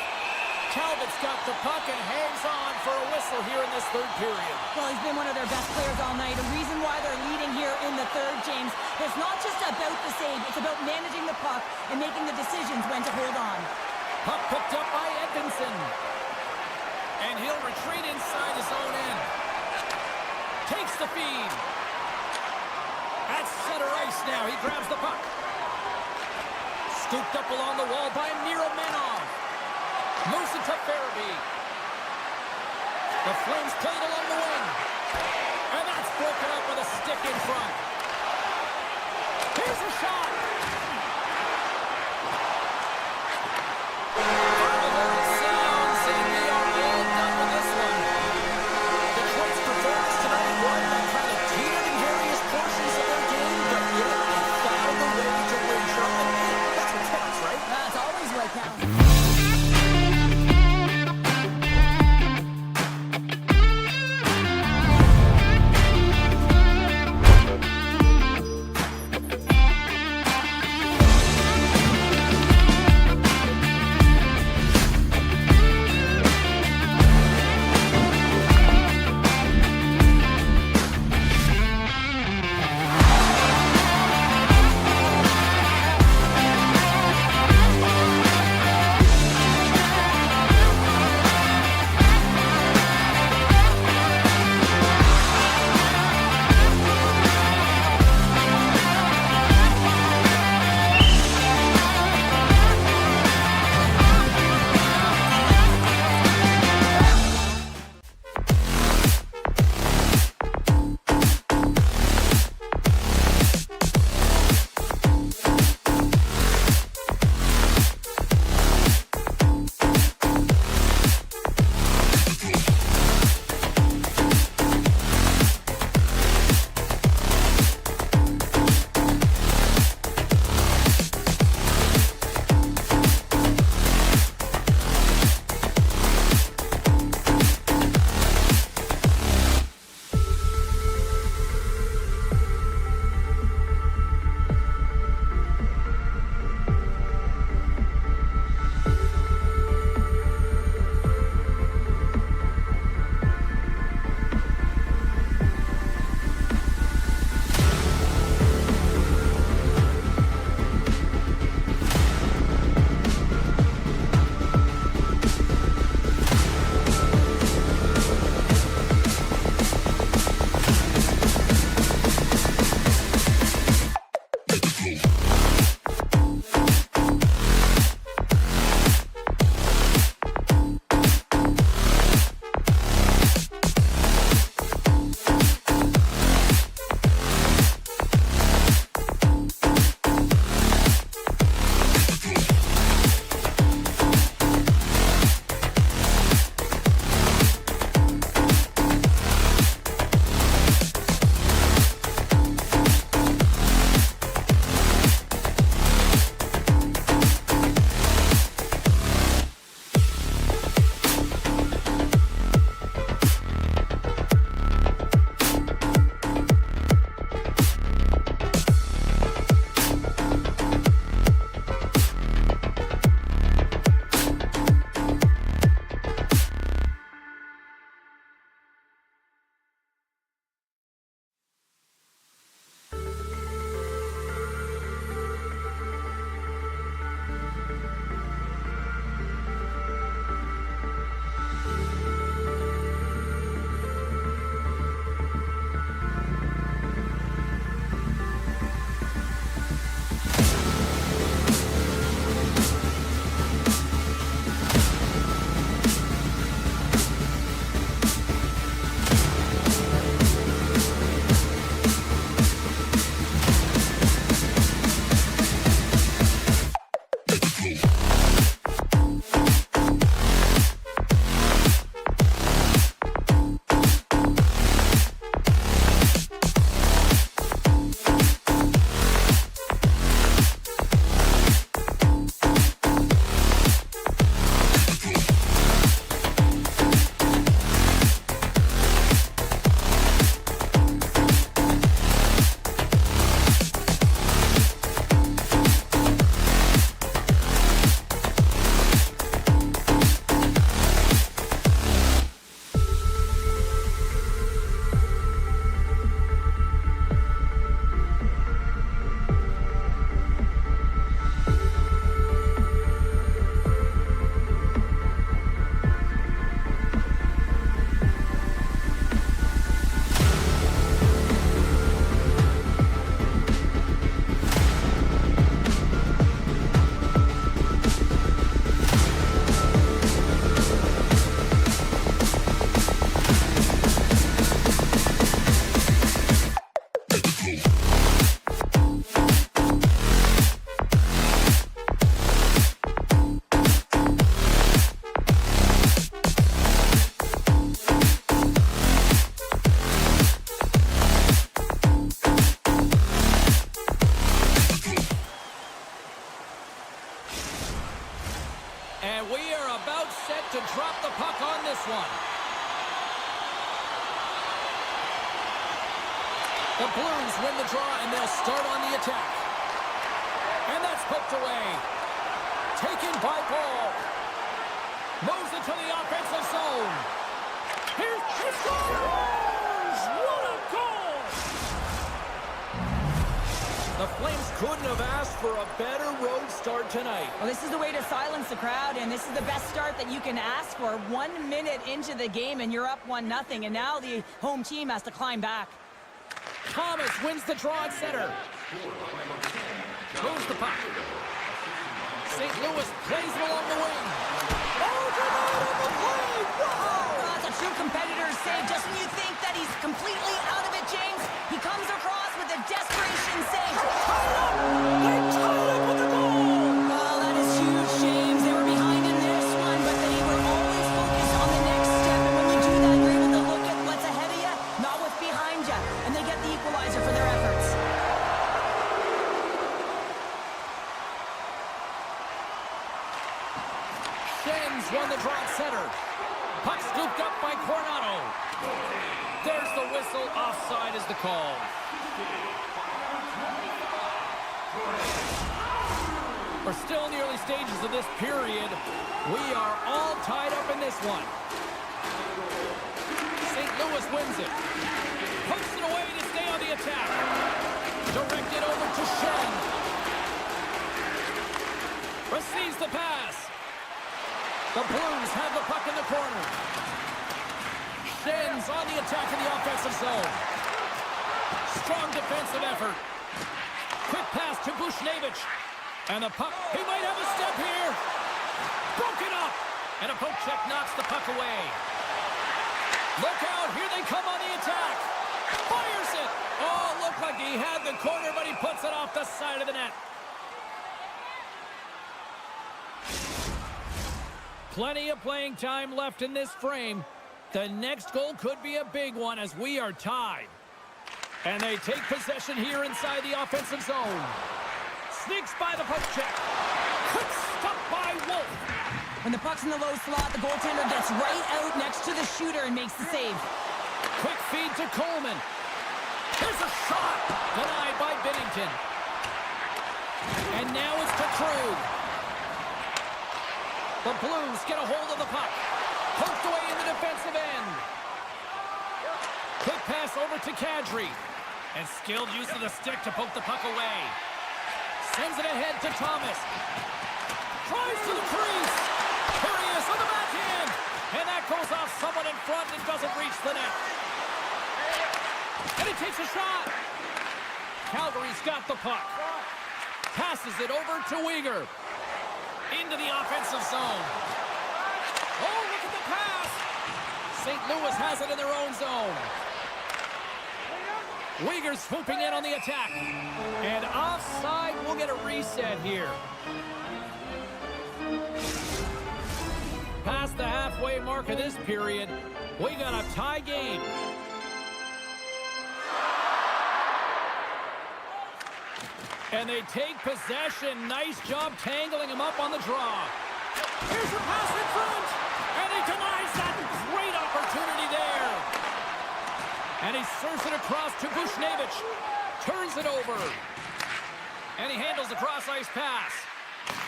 Speaker 1: Talbot's got the puck and hangs on for a whistle here in this third period.
Speaker 2: Well, he's been one of their best players all night. The reason why they're leading here in the third, James, it's not just about the save. It's about managing the puck and making the decisions when to hold on.
Speaker 1: Puck picked up by Edvinsson. And he'll retreat inside his own end. Takes the feed. At center ice now. He grabs the puck. Scooped up along the wall by Miro Menov. Moves it to Farabee. The Flames played along the wing. And that's broken up with a stick in front. Here's a shot. Fireworks sounds, and we are all done with this one. Detroit's performance tonight was kind of teetered in various portions of their game, but yet they found a way to win, Charlotte. That's what counts, right?
Speaker 2: That's always what counts.
Speaker 1: The Blues win the draw, and they'll start on the attack. And that's poked away. Taken by Paul. Moves it to the offensive zone. Here's he scores! What a goal! The Flames couldn't have asked for a better road start tonight.
Speaker 2: Well, this is the way to silence the crowd, and this is the best start that you can ask for. 1 minute into the game, and you're up 1-0, and now the home team has to climb back.
Speaker 1: Thomas wins the draw at center. Moves the puck. St. Louis plays it along the wing. Overload on the play! Wow!
Speaker 2: That's a true competitor's save. Just when you think that he's completely out of it, James, he comes across with a desperation save.
Speaker 1: They tied up with the goal!
Speaker 2: Oh, that is huge, James. They were behind in this one, but they were always focused on the next step. And when you do that, you're able to look at what's ahead of you, not what's behind you. And they get the equalizer for their efforts.
Speaker 1: Shin's won the draw at center. Puck scooped up by Coronado. There's the whistle. Offside is the call. We're still in the early stages of this period. We are all tied up in this one. St. Louis wins it. Pokes it away to stay on the attack. Directed over to Shin. Receives the pass. The Blues have the puck in the corner. Shin's on the attack in the offensive zone. Strong defensive effort. Quick pass to Bushnevich. And the puck, he might have a step here. Broken up. And a poke check knocks the puck away. Look out, here they come on the attack. Fires it. Oh, looked like he had the corner, but he puts it off the side of the net. Plenty of playing time left in this frame. The next goal could be a big one as we are tied. And they take possession here inside the offensive zone. Sneaks by the poke check. Quick stop by Wolf.
Speaker 2: When the puck's in the low slot, the goaltender gets right out next to the shooter and makes the save.
Speaker 1: Quick feed to Coleman. Here's a shot. Denied by Binnington. And now it's to Krug. The Blues get a hold of the puck. Poked away in the defensive end. Quick pass over to Kadri. And skilled use of the stick to poke the puck away. Sends it ahead to Thomas. Tries to the crease. Here he is on the backhand. And that goes off someone in front and doesn't reach the net. And he takes a shot. Calgary's got the puck. Passes it over to Uyghur. Into the offensive zone. Oh, look at the pass. St. Louis has it in their own zone. Uyghur swooping in on the attack. And offside, we'll get a reset here. Past the halfway mark of this period, we got a tie game. And they take possession. Nice job tangling him up on the draw. Here's a pass in front. And he denies that. Great opportunity there. And he serves it across to Bushnevich. Turns it over. And he handles the cross-ice pass.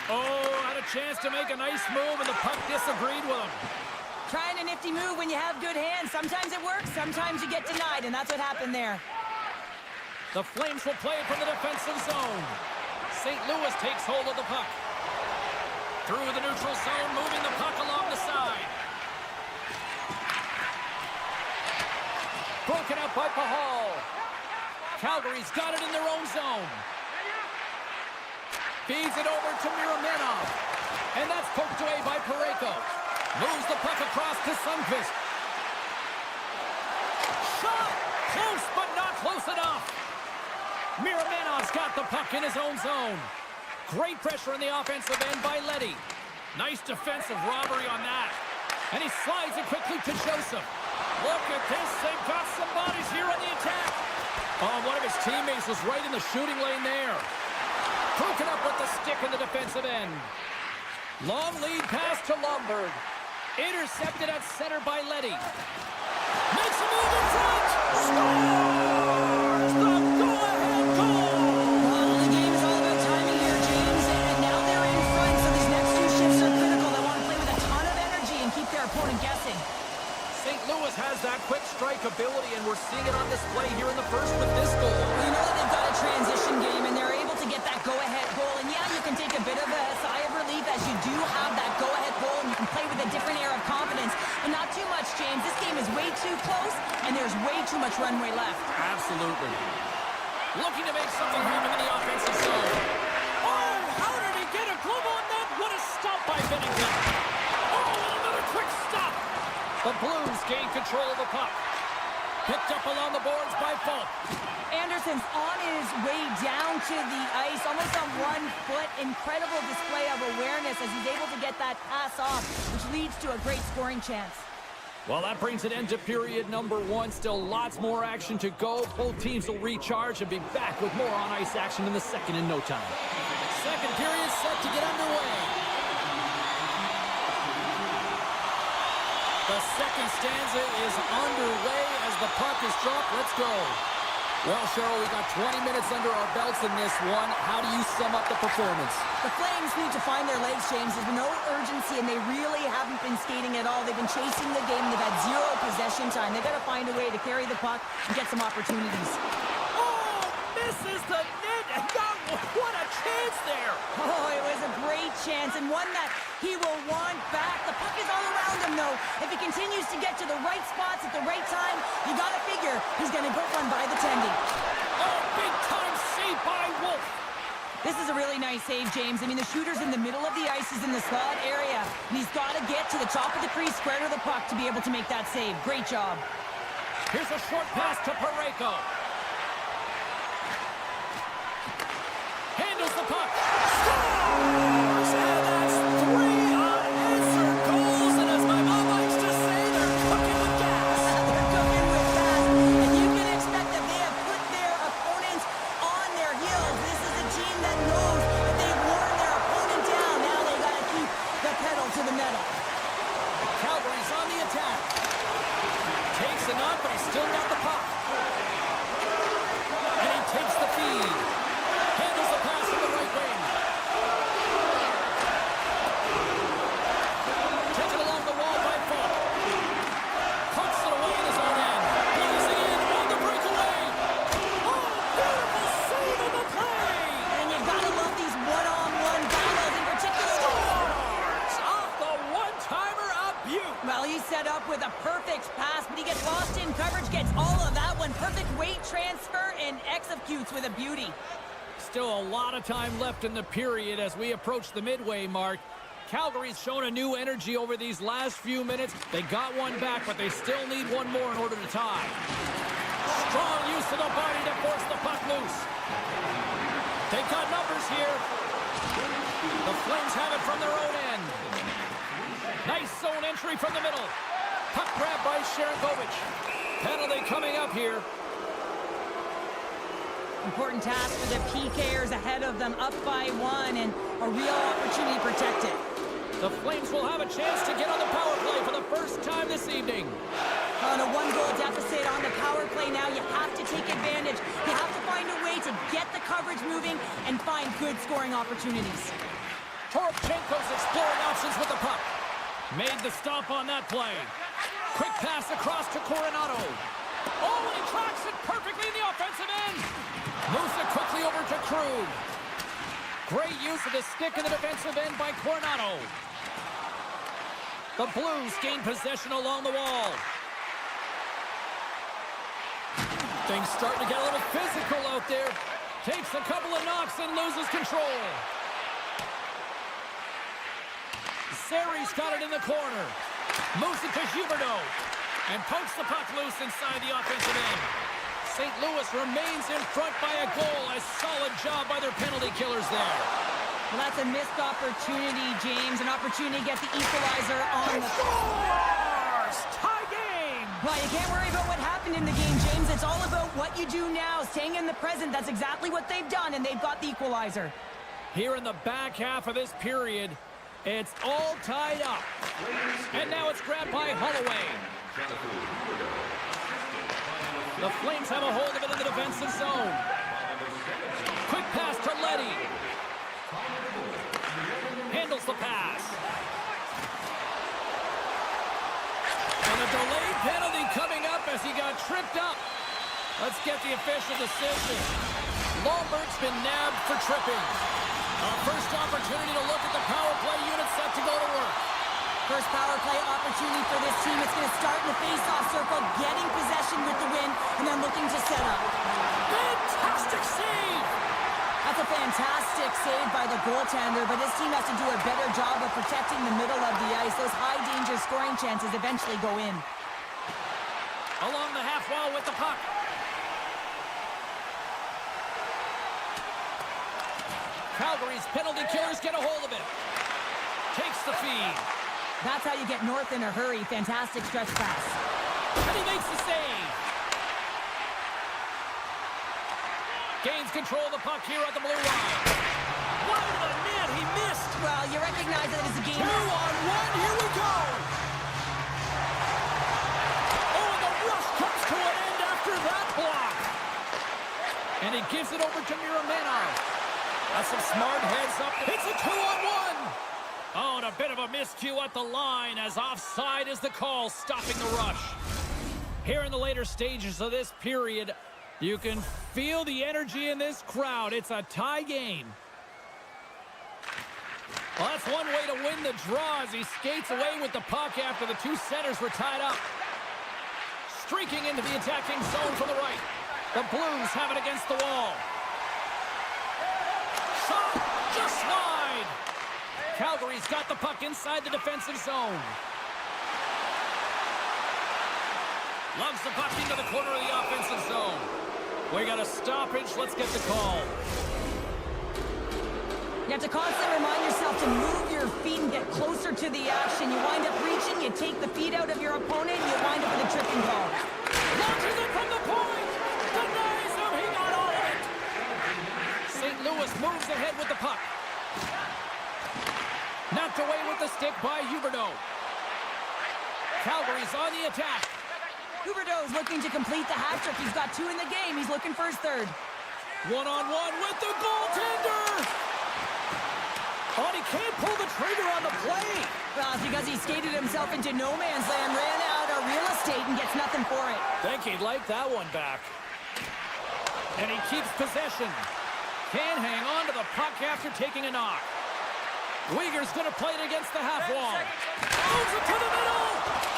Speaker 1: Oh, had a chance to make a nice move, and the puck disagreed with him.
Speaker 2: Trying a nifty move when you have good hands. Sometimes it works, sometimes you get denied, and that's what happened there.
Speaker 1: The Flames will play it from the defensive zone. St. Louis takes hold of the puck. Through the neutral zone, moving the puck along the side. Broken up by Pahal. Calgary's got it in their own zone. Feeds it over to Miromenov. And that's poked away by Parayko. Moves the puck across to Sundqvist. Shot! Close, but not close enough. Miromenov's got the puck in his own zone. Great pressure in the offensive end by Leddy. Nice defensive robbery on that. And he slides it quickly to Joseph. Look at this. They've got some bodies here on the attack. Oh, one of his teammates was right in the shooting lane there. Broken up with the stick in the defensive end. Long lead pass to Lomberg. Intercepted at center by Leddy. Makes a move in front. Scores! here in the first with this goal.
Speaker 2: Well, you know that they've got a transition game, and they're able to get that go-ahead goal. And yeah, you can take a bit of a sigh of relief as you do have that go-ahead goal, and you can play with a different air of confidence. But not too much, James. This game is way too close, and there's way too much runway left.
Speaker 1: Absolutely. Looking to make something happen in the offensive zone. Oh, how did he get a glove on that? What a stop by Bennington. Oh, and another quick stop. The Blues gain control of the puck. Picked up along the boards by Falk.
Speaker 2: Anderson's on his way down to the ice, almost on 1 foot. Incredible display of awareness as he's able to get that pass off, which leads to a great scoring chance.
Speaker 1: Well, that brings an end to period number 1. Still lots more action to go. Both teams will recharge and be back with more on-ice action in the second in no time. Second period set to get underway. The second stanza is underway as the puck is dropped. Let's go. Well, Cheryl, we got 20 minutes under our belts in this one. How do you sum up the performance?
Speaker 2: The Flames need to find their legs, James. There's been no urgency, and they really haven't been skating at all. They've been chasing the game. They've had zero possession time. They've got to find a way to carry the puck and get some opportunities.
Speaker 1: Oh, misses the net. And what a chance there.
Speaker 2: Oh, it was a great chance, and one that he will want back. The puck is all around him, though. If he continues to get to the right spots at the right time, you got to figure he's going to go run by the tendy.
Speaker 1: Oh, big-time save by Wolf.
Speaker 2: This is a really nice save, James. I mean, the shooter's in the middle of the ice. He's in the slot area, and he's got to get to the top of the crease, square to the puck to be able to make that save. Great job.
Speaker 1: Here's a short pass to Parayko. Handles the puck. Scores! And that's 3 unanswered goals. And as my mom likes to say, they're cooking with gas.
Speaker 2: They're cooking with gas, and you can expect that they have put their opponents on their heels. This is a team that knows that they've worn their opponent down. Now they got to keep the pedal to the metal.
Speaker 1: Calgary's on the attack. Takes a knock, but he's still got the puck. And he takes the feed. Handles the pass from the right wing. Taken along the wall by Falk. Pucks it away in his own end. Blazing in on the breakaway. Oh, beautiful save of the play.
Speaker 2: And you've got to love these one-on-one battles in particular.
Speaker 1: Scores off the one-timer of Butte.
Speaker 2: Well, he's set up with a perfect pass, but he gets lost in coverage, gets all of that one. Perfect weight transfer and executes with a beauty.
Speaker 1: Still a lot of time left in the period as we approach the midway mark. Calgary's shown a new energy over these last few minutes. They got one back, but they still need one more in order to tie. Strong use of the body to force the puck loose. They've got numbers here. The Flames have it from their own end. Nice zone entry from the middle. Puck grab by Shin. Penalty coming up here.
Speaker 2: Important task for the PKers ahead of them, up by 1, and a real opportunity protected.
Speaker 1: The Flames will have a chance to get on the power play for the first time this evening.
Speaker 2: On a 1-goal deficit on the power play now, you have to take advantage. You have to find a way to get the coverage moving and find good scoring opportunities.
Speaker 1: Toropchenko's exploring options with the puck. Made the stop on that play. Quick pass across to Coronado. Oh, and he tracks it perfectly in the offensive end. Moves it quickly over to Krug. Great use of the stick in the defensive end by Coronado. The Blues gain possession along the wall. Things starting to get a little physical out there. Takes a couple of knocks and loses control. Zeri's got it in the corner. Moves it to Huberdeau. And pokes the puck loose inside the offensive end. St. Louis remains in front by a goal. A solid job by their penalty killers there.
Speaker 2: Well, that's a missed opportunity, James. An opportunity to get the equalizer on the...
Speaker 1: Scores! Tie game!
Speaker 2: Well, you can't worry about what happened in the game, James. It's all about what you do now, staying in the present. That's exactly what they've done, and they've got the equalizer.
Speaker 1: Here in the back half of this period, it's all tied up. And now it's grabbed by Holloway. The Flames have a hold of it in the defensive zone. Quick pass to Leddy. Handles the pass. And a delayed penalty coming up as he got tripped up. Let's get the official decision. Lombert's been nabbed for tripping. Our first opportunity to look at the power play unit set to go to work.
Speaker 2: First power play opportunity for this team. It's going to start in the face-off circle, getting possession with the win, and then looking to set up.
Speaker 1: Fantastic save!
Speaker 2: That's a fantastic save by the goaltender, but this team has to do a better job of protecting the middle of the ice. Those high-danger scoring chances eventually go in.
Speaker 1: Along the half wall with the puck. Calgary's penalty killers get a hold of it. Takes the feed.
Speaker 2: That's how you get north in a hurry. Fantastic stretch pass.
Speaker 1: And he makes the save. Gains control of the puck here at the blue line. Wide of the net, he missed.
Speaker 2: Well, you recognize that it's a game.
Speaker 1: 2-on-1, here we go. Oh, and the rush comes to an end after that block. And he gives it over to Miromenov. That's some smart heads up. It's a 2-on-1. Oh, and a bit of a miscue at the line as offside is the call, stopping the rush. Here in the later stages of this period, you can feel the energy in this crowd. It's a tie game. Well, that's one way to win the draw as he skates away with the puck after the two centers were tied up. Streaking into the attacking zone from the right. The Blues have it against the wall. Shot just wide. Calgary's got the puck inside the defensive zone. Lugs the puck into the corner of the offensive zone. We got a stoppage. Let's get the call.
Speaker 2: You have to constantly remind yourself to move your feet and get closer to the action. You wind up reaching, you take the feet out of your opponent, and you wind up with a tripping call.
Speaker 1: Launches it from the point. Denies him. He got all of it. St. Louis moves ahead with the puck. Knocked away with the stick by Huberdeau. Calgary's on the attack.
Speaker 2: Huberdeau's looking to complete the hat trick. He's got 2 in the game. He's looking for his third.
Speaker 1: One-on-one with the goaltender. Oh, and he can't pull the trigger on the play.
Speaker 2: Well, it's because he skated himself into no man's land, ran out of real estate, and gets nothing for it.
Speaker 1: Think he'd like that one back. And he keeps possession. Can't hang on to the puck after taking a knock. Uyghur's going to play it against the half wall. Moves it to the middle.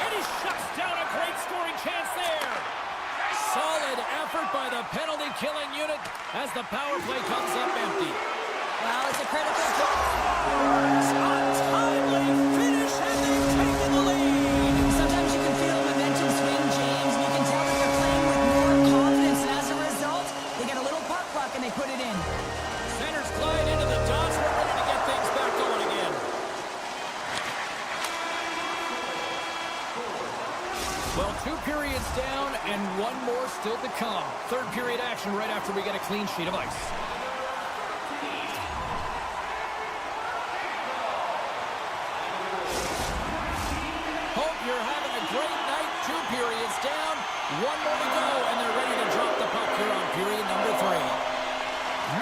Speaker 1: And he shuts down a great scoring chance there. Solid effort by the penalty-killing unit as the power play comes up empty.
Speaker 2: Well, it's a critical
Speaker 1: Scores! A timely finish, and they've taken the lead.
Speaker 2: Sometimes you can feel momentum swing, James, and you can tell that they're playing with more confidence, and as a result, they get a little puck luck and they put it in.
Speaker 1: Centers glide into the dots. We're ready to get things back going again. Well, 2 periods down and 1 more still to come. Third period action right after we get a clean sheet of ice. Hope you're having a great night. 2 periods down, 1 more to go, and they're ready to drop the puck here on period number 3.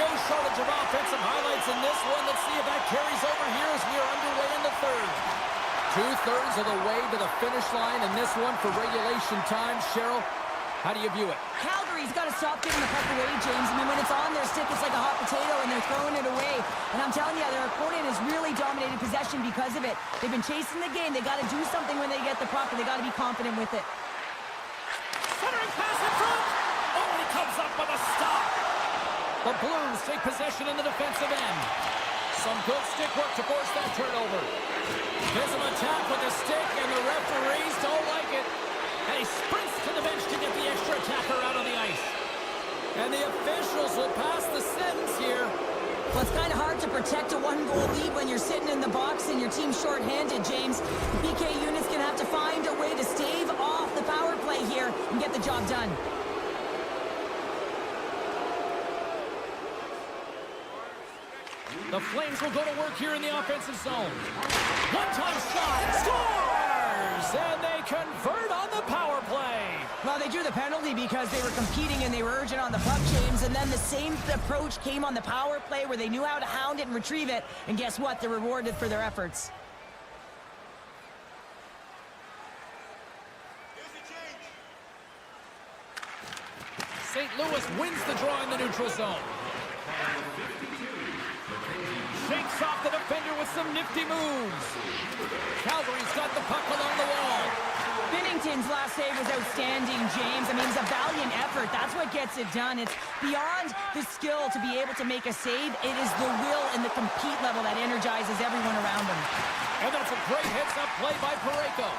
Speaker 1: No shortage of offensive highlights in this one. Let's see if that carries over here as we are underway in the third. 2/3 of the way to the finish line in this one for regulation time. Cheryl, how do you view it?
Speaker 2: Calgary's got to stop giving the puck away, James. I mean, when it's on their stick, it's like a hot potato, and they're throwing it away. And I'm telling you, their opponent has really dominated possession because of it. They've been chasing the game. They got to do something when they get the puck, and they got to be confident with it.
Speaker 1: Centering pass in front. Oh, and he comes up with a stop. The Blues take possession in the defensive end. Some good stick work to force that turnover. Gives him a tap with the stick, and the referees don't like it. And he sprints to the bench to get the extra attacker out on the ice. And the officials will pass the sentence here.
Speaker 2: Well, it's kind of hard to protect a 1-goal lead when you're sitting in the box and your team's shorthanded, James. The PK unit's going to have to find a way to stave off the power play here and get the job done.
Speaker 1: The Flames will go to work here in the offensive zone. One-time shot, scores! And they convert on the power play.
Speaker 2: Well, they drew the penalty because they were competing and they were urgent on the puck, James, and then the same approach came on the power play where they knew how to hound it and retrieve it, and guess what? They're rewarded for their efforts.
Speaker 1: St. Louis wins the draw in the neutral zone. Shakes off the defender with some nifty moves. Calgary's got the puck along the wall.
Speaker 2: Binnington's last save was outstanding, James. I mean, it's a valiant effort. That's what gets it done. It's beyond the skill to be able to make a save. It is the will and the compete level that energizes everyone around him.
Speaker 1: And that's a great heads-up play by Parayko.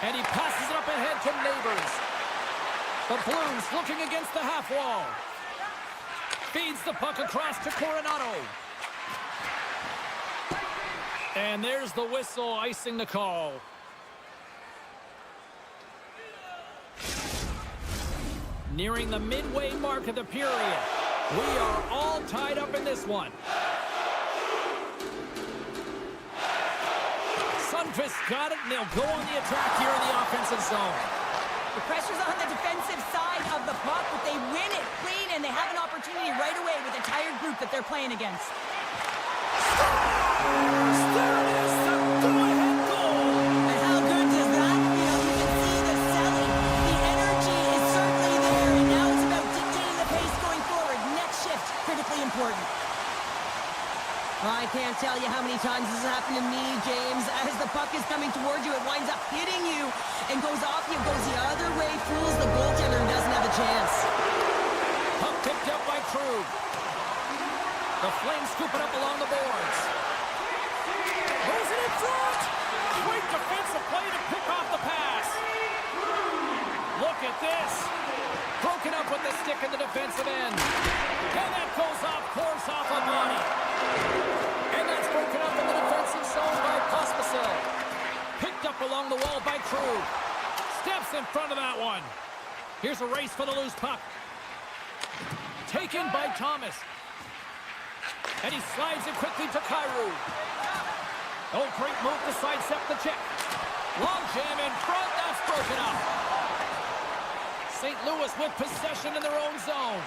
Speaker 1: And he passes it up ahead to Neighbors. The Blues looking against the half wall. Feeds the puck across to Coronado. And there's the whistle icing the call. Nearing the midway mark of the period. We are all tied up in this one. Sundqvist got it, and they'll go on the attack here in the offensive zone.
Speaker 2: The pressure's on the defensive side of the puck, but they win it clean, and they have an opportunity right away with a tired group that they're playing against.
Speaker 1: There it is, the go-ahead goal.
Speaker 2: And how good does that feel? You can see the selling. The energy is certainly there, and now it's about dictating the pace going forward. Next shift, critically important. I can't tell you how many times this has happened to me, James. As the puck is coming towards you, it winds up hitting you and goes off you, goes the other way, fools the goaltender and doesn't have a chance.
Speaker 1: Puck picked up by Krug. The Flames scoop it up along the boards. Goes it in front. Great defensive play to pick off the pass. Look at this. Broken up with the stick in the defensive end. And that goes off course off a body. And that's broken up in the defensive zone by Pospisil. Picked up along the wall by Krug. Steps in front of that one. Here's a race for the loose puck. Taken by Thomas. And he slides it quickly to Kyrou. Oh, great move to sidestep the check. Long jam in front. That's broken up. St. Louis with possession in their own zone.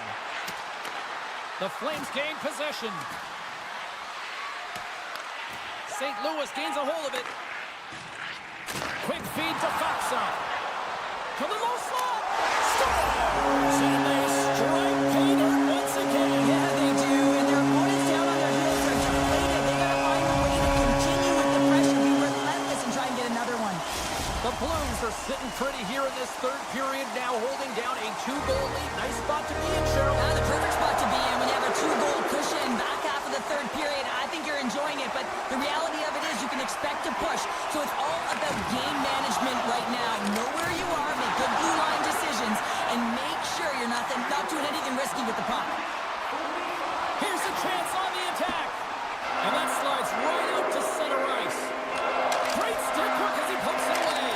Speaker 1: The Flames gain possession. St. Louis gains a hold of it. Quick feed to Faksa. To the low slot. Scores! And they strike pay dirt once again.
Speaker 2: Yeah, they do. And their opponents down on their heels are deflated. They got to find a way to continue with the pressure, be relentless, and try and get another one.
Speaker 1: The Blues are sitting pretty here in this third period, now holding down a 2-goal lead. Nice spot to be in, Cheryl.
Speaker 2: The perfect spot to be in when you have a 2-goal cushion back half of the third period. I think you're enjoying it, but the reality of it is you can expect to push. So it's all about game management right now. Know where you are, make good blue line decisions, and make sure you're not doing anything risky with the puck.
Speaker 1: Here's a chance on the attack. And that slides right out to center ice. Great stick work as he pokes it away.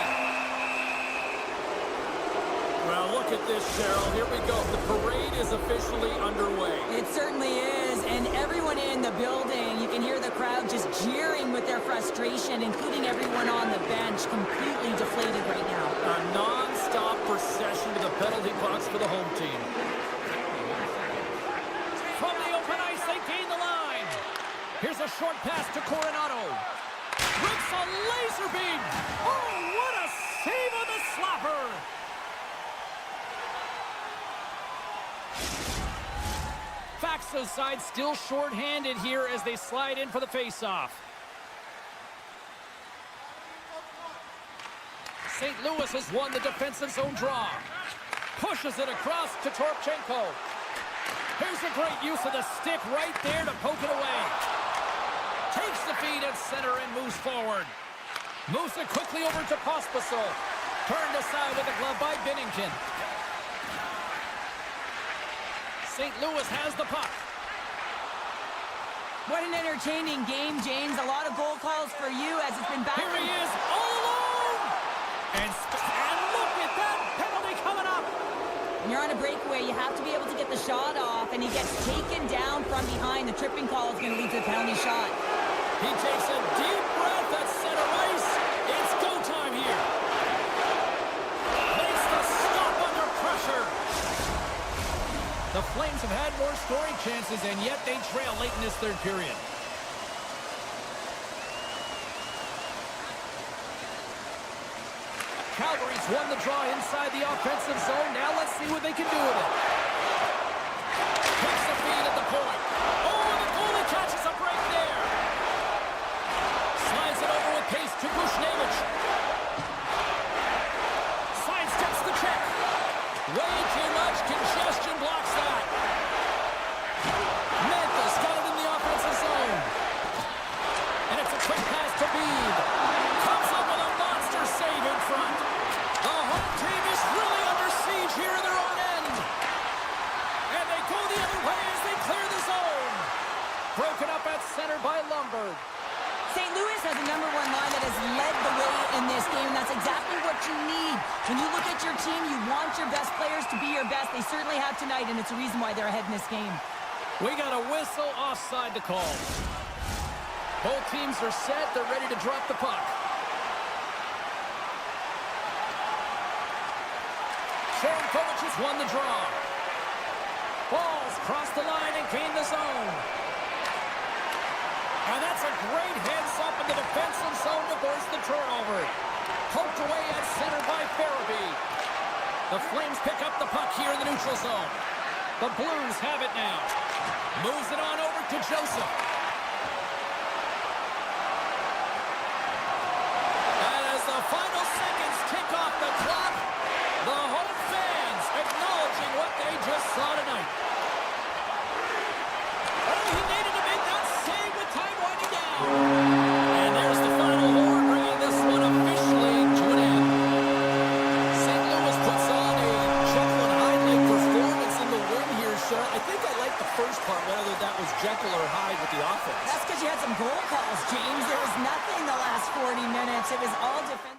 Speaker 1: Well, look at this, Cheryl. Here we go. The parade is officially underway.
Speaker 2: It certainly is, and everyone in the building, you can hear the crowd just jeering with their frustration, including everyone on the bench, completely deflated right now.
Speaker 1: A non-stop procession to the penalty box for the home team. From the open ice, they gain the line. Here's a short pass to Coronado. Rips a laser beam. Oh, what a save on the slapper. Faxa's side still short-handed here as they slide in for the face-off. St. Louis has won the defensive zone draw. Pushes it across to Torchenko. Here's a great use of the stick right there to poke it away. Takes the feed at center and moves forward. Moves it quickly over to Pospisil. Turned aside with a glove by Binnington. St. Louis has the puck.
Speaker 2: What an entertaining game, James. A lot of goal calls for you as it's been back.
Speaker 1: Here he is, all alone! And look at that penalty coming up!
Speaker 2: When you're on a breakaway, you have to be able to get the shot off, and he gets taken down from behind. The tripping call is going to lead to a penalty shot.
Speaker 1: He takes a deep breath at center ice. It's go time here. Makes the stop under pressure. The Flames have had more scoring chances, and yet they trail late in this third period. Calgary's Celtics won the draw inside the offensive zone. Now let's see what they can do with it. Takes the feed at the point. Oh, the goalie catches a break there. Slides it over with pace to Bushnevich. Sidesteps the check. Way too much congestion blocks that. Memphis got it in the offensive zone. And it's a quick pass to Bede. Comes up with a monster save in front. The home team is really under siege here in their own end. And they go the other way as they clear the zone. Broken up at center by Lundberg.
Speaker 2: St. Louis has a number one line that has led the way in this game, and that's exactly what you need. When you look at your team, you want your best players to be your best. They certainly have tonight, and it's a reason why they're ahead in this game.
Speaker 1: We got a whistle offside to call. Both teams are set. They're ready to drop the puck. Shin has won the draw. Balls cross the line and gain the zone. And that's a great heads-up in the defensive zone to force the turnover. Poked away at center by Farabee. The Flames pick up the puck here in the neutral zone. The Blues have it now. Moves it on over to Joseph. And as the final seconds tick off the clock, the home fans acknowledging what they just saw tonight. Oh, he needed to make that save with time winding down. And there's the final horn, bringing this one officially to an end. St. Louis puts on a Jekyll and Hyde-like performance in the win here, Sean. I think I like the first part, whether that was Jekyll or Hyde with the offense.
Speaker 2: That's because you had some goal calls, James. There was nothing the last 40 minutes. It was all defense.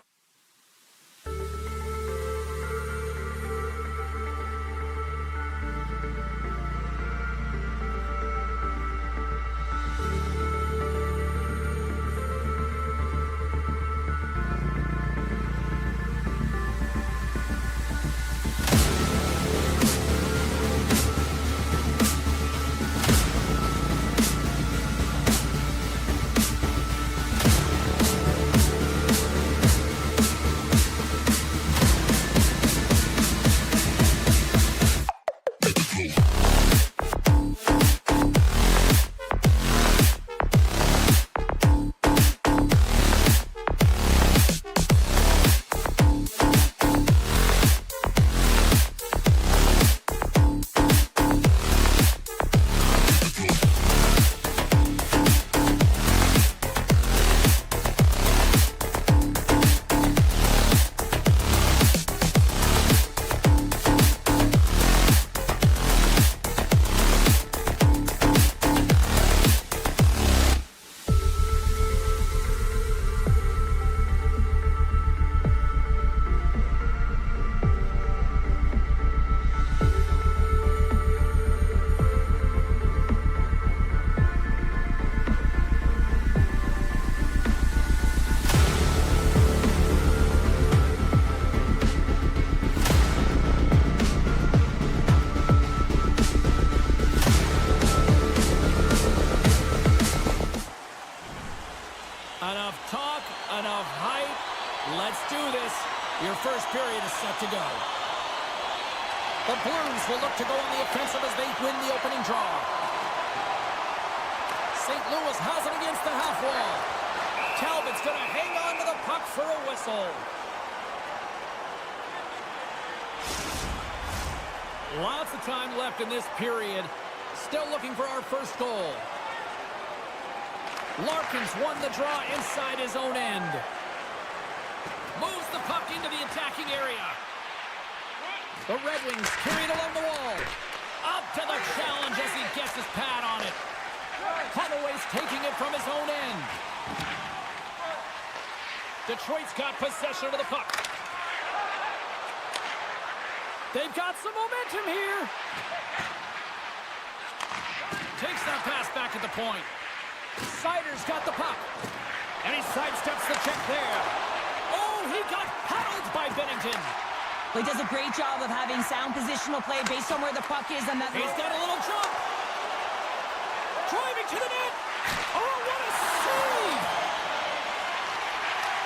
Speaker 1: Enough talk, enough hype. Let's do this. Your first period is set to go. The Blues will look to go on the offensive as they win the opening draw. St. Louis has it against the half wall. Talbot's going to hang on to the puck for a whistle. Lots of time left in this period. Still looking for our first goal. Larkins won the draw inside his own end. Moves the puck into the attacking area. The Red Wings carry it along the wall. Up to the challenge as he gets his pad on it. Holloway's taking it from his own end. Detroit's got possession of the puck. They've got some momentum here. Takes that pass back at the point. Sider's got the puck. And he sidesteps the check there. Oh, he got paddled by Bennington.
Speaker 2: Well, he does a great job of having sound positional play based on where the puck is. And that
Speaker 1: he's got a little jump. Driving to the net. Oh, what a save.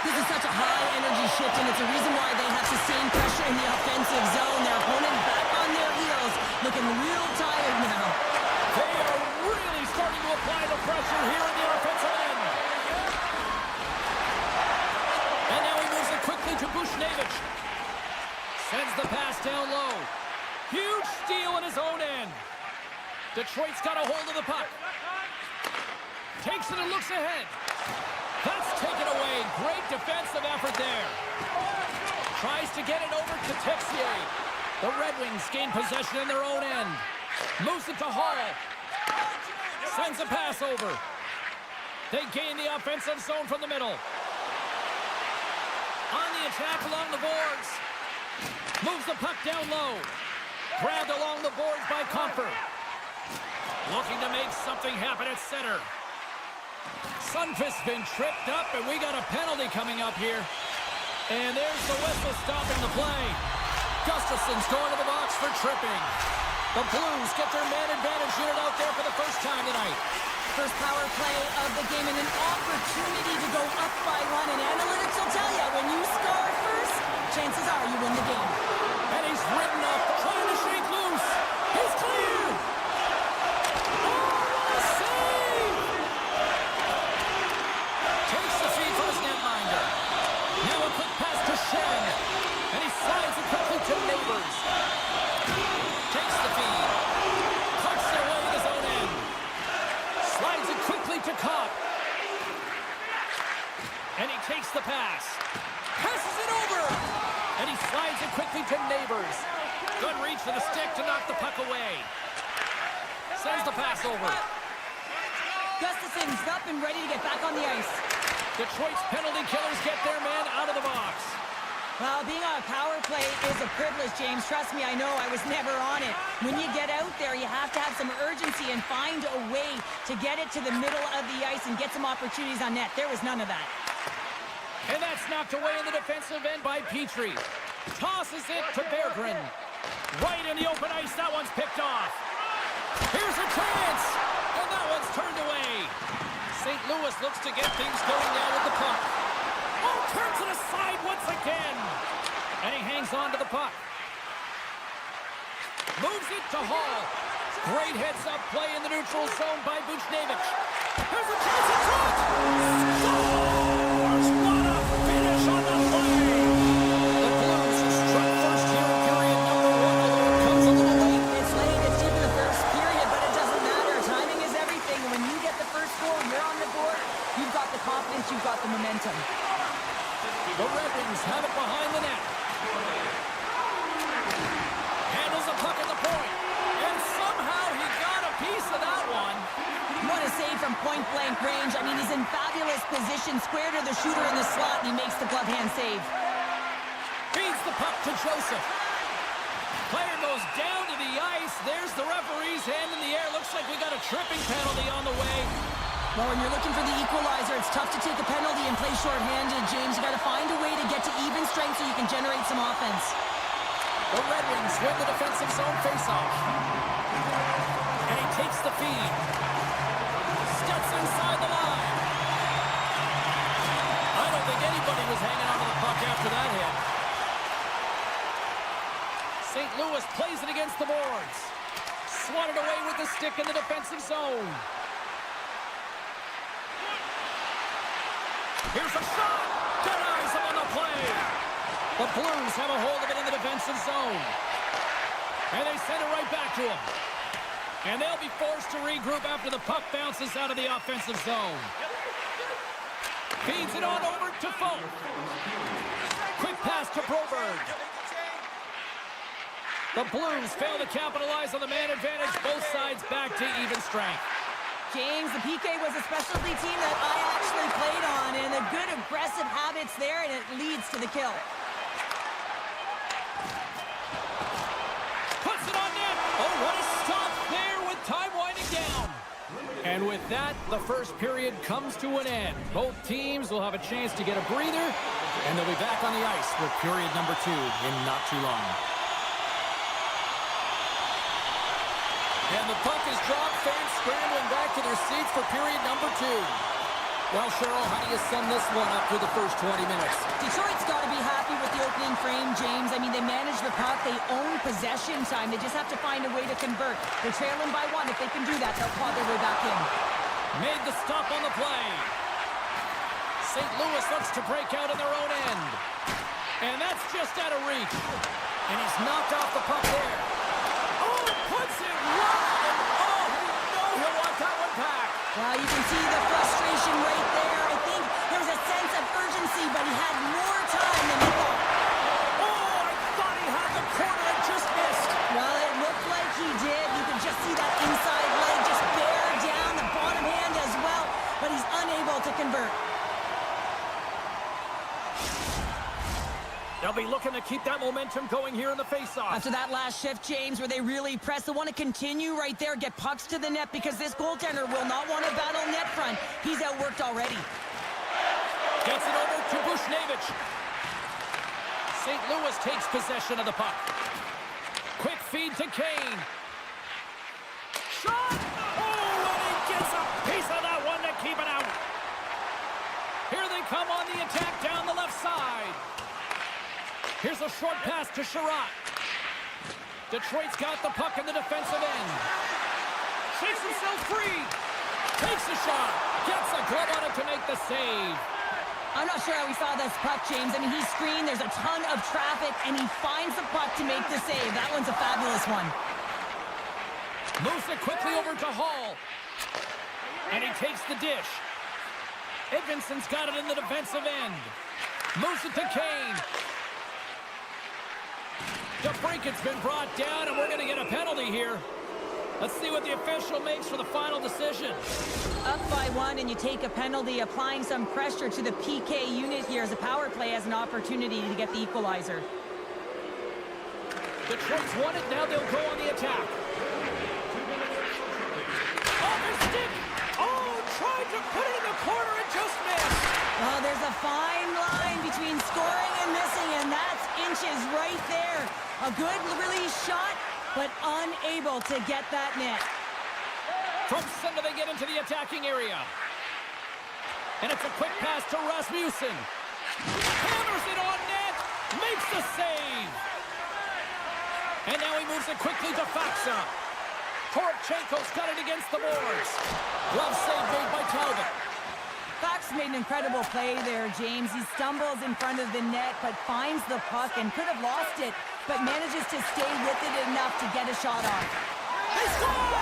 Speaker 2: This is such a high energy shift, and it's a reason why they have sustained pressure in the offensive zone. Their opponent back on their heels, looking real tired now.
Speaker 1: They are really starting to apply the pressure here in the offensive end. And now he moves it quickly to Bushnevich. Sends the pass down low. Huge steal in his own end. Detroit's got a hold of the puck. Takes it and looks ahead. That's taken away. Great defensive effort there. Tries to get it over to Texier. The Red Wings gain possession in their own end. Moves it to Hall. Sends a pass over. They gain the offensive zone from the middle. On the attack along the boards. Moves the puck down low. Grabbed along the boards by Comfort. Looking to make something happen at center. Sundqvist's been tripped up, and we got a penalty coming up here. And there's the whistle stopping the play. Gustafson's going to the box for tripping. The Blues get their man advantage unit out there for the first time tonight.
Speaker 2: First power play of the game and an opportunity to go up by one. And analytics will tell you, when you score first, chances are you win the game.
Speaker 1: And he's ridden up, trying to shake loose. He's clear. Oh, what a save! Takes the feed from his netminder. Now a quick pass to Shin. And he slides it quickly to Neighbors. Takes the feed. Cuts it away in his own end. Slides it quickly to Kopp. And he takes the pass. Passes it over. And he slides it quickly to Neighbors. Good reach for the stick to knock the puck away. Sends the pass over.
Speaker 2: Gustafson's up and ready to get back on the ice.
Speaker 1: Detroit's penalty killers get their man out of the box.
Speaker 2: Well, being on a power play is a privilege, James. Trust me, I know. I was never on it. When you get out there, you have to have some urgency and find a way to get it to the middle of the ice and get some opportunities on net. There was none of that.
Speaker 1: And that's knocked away in the defensive end by Petrie. Tosses it to Berggren. Right in the open ice, that one's picked off. Here's a chance, and that one's turned away. St. Louis looks to get things going now with the puck. Oh, turns it aside once again. And he hangs on to the puck. Moves it to Hall. Great heads-up play in the neutral zone by Bushnevich. There's a chance at front. Scores! What a finish on the play. The Blues struck first here in period number 1, although it comes a little late.
Speaker 2: It's late, it's deep in the first period, but it doesn't matter. Timing is everything. When you get the first goal, you're on the board. You've got the confidence, you've got the momentum.
Speaker 1: The Red Wings have it behind the net. Handles the puck at the point. And somehow he got a piece of that one.
Speaker 2: What a save from point-blank range. I mean, he's in fabulous position, square to the shooter in the slot, and he makes the glove hand save.
Speaker 1: Feeds the puck to Joseph. Player goes down to the ice. There's the referee's hand in the air. Looks like we got a tripping penalty on the way.
Speaker 2: Well, when you're looking for the equalizer, it's tough to take a penalty and play shorthanded, James. You got to find a way to get to even strength so you can generate some offense.
Speaker 1: The Red Wings win the defensive zone faceoff. And he takes the feed. Steps inside the line. I don't think anybody was hanging onto the puck after that hit. St. Louis plays it against the boards. Swatted away with the stick in the defensive zone. Here's a shot! Denies him on the play! The Blues have a hold of it in the defensive zone. And they send it right back to him. And they'll be forced to regroup after the puck bounces out of the offensive zone. Feeds it on over to Folk. Quick pass to Broberg. The Blues fail to capitalize on the man advantage. Both sides back to even strength.
Speaker 2: James, the PK was a specialty team that I actually played on, and the good aggressive habits there, and it leads to the kill.
Speaker 1: Puts it on net. Oh, what a stop there with time winding down. And with that, the first period comes to an end. Both teams will have a chance to get a breather, and they'll be back on the ice for period number 2 in not too long. And the puck is dropped. Fans scrambling back to their seats for period number 2. Well, Cheryl, how do you sum this one up through the first 20 minutes?
Speaker 2: Detroit's got to be happy with the opening frame, James. I mean, they manage the puck. They own possession time. They just have to find a way to convert. They're trailing by one. If they can do that, they'll claw their way back in.
Speaker 1: Made the stop on the play. St. Louis looks to break out in their own end. And that's just out of reach. And he's knocked off the puck there. Oh, puts it wide. Oh, you know he'll want that one back.
Speaker 2: Well, you can see the frustration right there. I think there was a sense of urgency, but he had more time than he thought.
Speaker 1: Oh, I thought he had the corner and just missed.
Speaker 2: Well, it looked like he did. You could just see that inside leg just bear down the bottom hand as well, but he's unable to convert.
Speaker 1: They'll be looking to keep that momentum going here in the faceoff.
Speaker 2: After that last shift, James, where they really press, they want to continue right there, get pucks to the net, because this goaltender will not want to battle net front. He's outworked already.
Speaker 1: Gets it over to Bushnevich. St. Louis takes possession of the puck. Quick feed to Kane. Shot! Oh, and he gets a piece of that one to keep it out. Here they come on the attack down the left side. Here's a short pass to Sherratt. Detroit's got the puck in the defensive end. Shakes himself free. Takes a shot. Gets a glove on it to make the save.
Speaker 2: I'm not sure how we saw this puck, James. I mean, he screened, there's a ton of traffic, and he finds the puck to make the save. That one's a fabulous one.
Speaker 1: Moves it quickly over to Hall. And he takes the dish. Edvinson's got it in the defensive end. Moves it to Kane. DeBrinket's been brought down, and we're going to get a penalty here. Let's see what the official makes for the final decision.
Speaker 2: Up by one, and you take a penalty, applying some pressure to the PK unit here as the power play has an opportunity to get the equalizer.
Speaker 1: Detroit's won it. Now they'll go on the attack. Off his stick. Oh, tried to put it in the corner and just missed.
Speaker 2: Well, there's a fine line between scoring and missing, and that's inches right there. A good release shot, but unable to get that net.
Speaker 1: From center, they get into the attacking area. And it's a quick pass to Rasmussen. Hammers it on net. Makes the save. And now he moves it quickly to Faksa. Toropchenko's got it against the boards. Glove save made by Talbot.
Speaker 2: Fox made an incredible play there, James. He stumbles in front of the net, but finds the puck and could have lost it, but manages to stay with it enough to get a shot off.
Speaker 1: They score!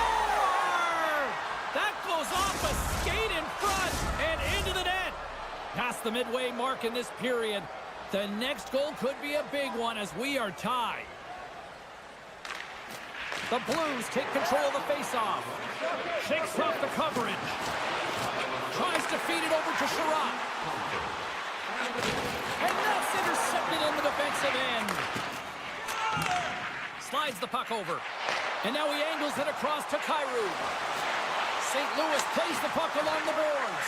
Speaker 1: That goes off a skate in front and into the net. Past the midway mark in this period. The next goal could be a big one as we are tied. The Blues take control of the faceoff. Shakes off the coverage. Tries to feed it over to Sherratt. And that's intercepted in the defensive end. Slides the puck over. And now he angles it across to Kyrou. St. Louis plays the puck along the boards.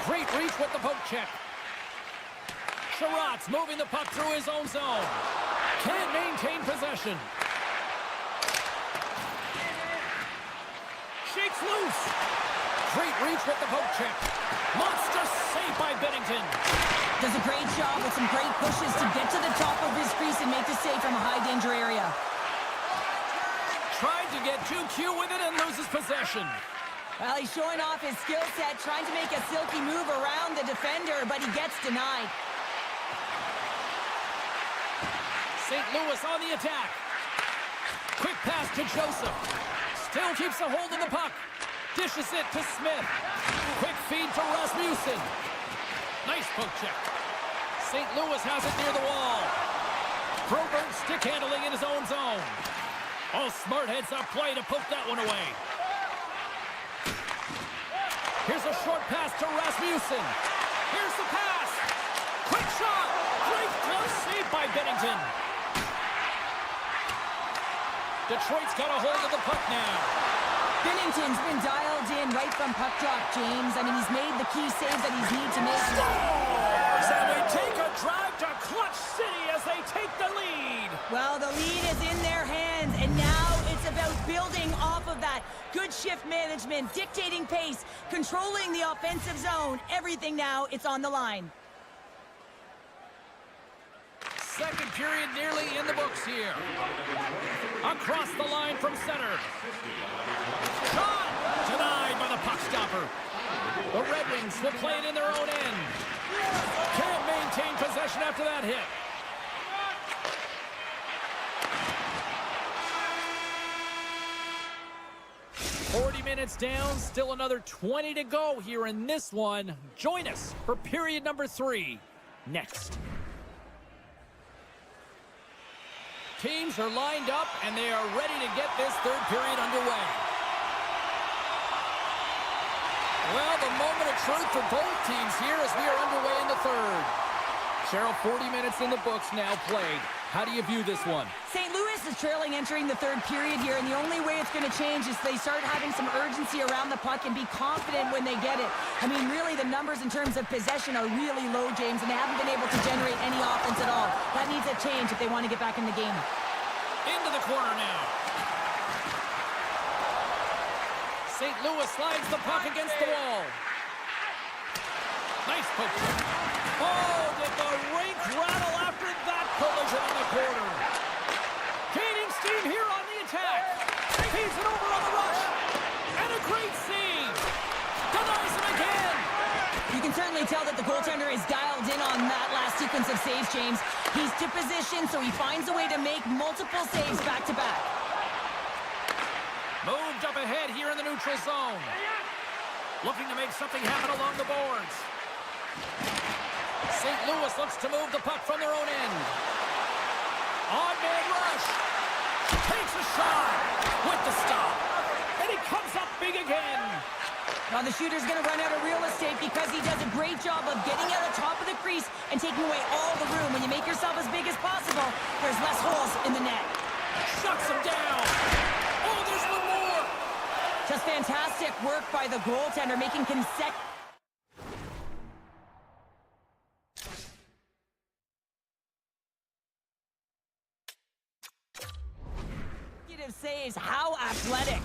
Speaker 1: Great reach with the poke check. Sherratt's moving the puck through his own zone. Can't maintain possession. Shakes loose. Great reach with the poke check. Monster save by Bennington.
Speaker 2: Does a great job with some great pushes to get to the top of his crease and make the save from a high-danger area.
Speaker 1: Tried to get too cute with it and loses possession.
Speaker 2: Well, he's showing off his skill set, trying to make a silky move around the defender, but he gets denied.
Speaker 1: St. Louis on the attack. Quick pass to Joseph. Still keeps a hold of the puck. Dishes it to Smith. Quick feed to Rasmussen. Nice poke check. St. Louis has it near the wall. Broberg stick handling in his own zone. Oh, smart heads up play to poke that one away. Here's a short pass to Rasmussen. Here's the pass. Quick shot. Great close save by Bennington. Detroit's got a hold of the puck now.
Speaker 2: Bennington's been dialed in right from puck drop, James. I mean, he's made the key saves that he's needed to make.
Speaker 1: Scores! And they take a drive to Clutch City as they take the lead.
Speaker 2: Well, the lead is in their hands, and now it's about building off of that, good shift management, dictating pace, controlling the offensive zone. Everything now, it's on the line.
Speaker 1: Second period nearly in the books here. Across the line from center. Shot! Denied by the puck stopper. The Red Wings will play it in their own end. Can't maintain possession after that hit. Minutes down, still another 20 to go here in this one. Join us for period number 3 next. Teams are lined up and they are ready to get this third period underway. Well, the moment of truth for both teams here as we are underway in the third. Cheryl, 40 minutes in the books now played. How do you view this one?
Speaker 2: St. Louis is trailing entering the third period here, and the only way it's going to change is they start having some urgency around the puck and be confident when they get it. I mean, really, the numbers in terms of possession are really low, James, and they haven't been able to generate any offense at all. That needs a change if they want to get back in the game.
Speaker 1: Into the corner now. St. Louis slides the puck against the wall. Nice poke. Oh, did the rink rattle after that collision in the corner. Gaining steam here on the attack. Feeds it over on the rush. And a great save. Denies him again.
Speaker 2: You can certainly tell that the goaltender is dialed in on that last sequence of saves, James. He's to position, so he finds a way to make multiple saves back-to-back.
Speaker 1: Moved up ahead here in the neutral zone. Looking to make something happen along the boards. St. Louis looks to move the puck from their own end. On-man rush. Takes a shot with the stop. And he comes up big again.
Speaker 2: Now the shooter's going to run out of real estate because he does a great job of getting out the top of the crease and taking away all the room. When you make yourself as big as possible, there's less holes in the net.
Speaker 1: Shuts him down. Oh, there's one more.
Speaker 2: Just fantastic work by the goaltender, making consecutive saves. How athletic.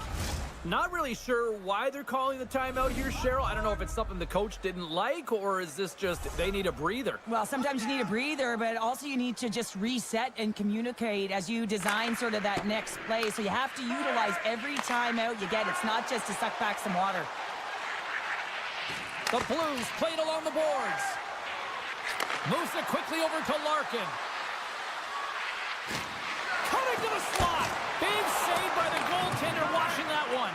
Speaker 1: Not really sure why they're calling the timeout here, Cheryl. I don't know if it's something the coach didn't like, or is this just they need a breather?
Speaker 2: Well, sometimes you need a breather, but also you need to just reset and communicate as you design sort of that next play. So you have to utilize every timeout you get. It's not just to suck back some water.
Speaker 1: The Blues played along the boards. Moves it quickly over to Larkin. Cutting to the slot. Big save by the goaltender watching that one.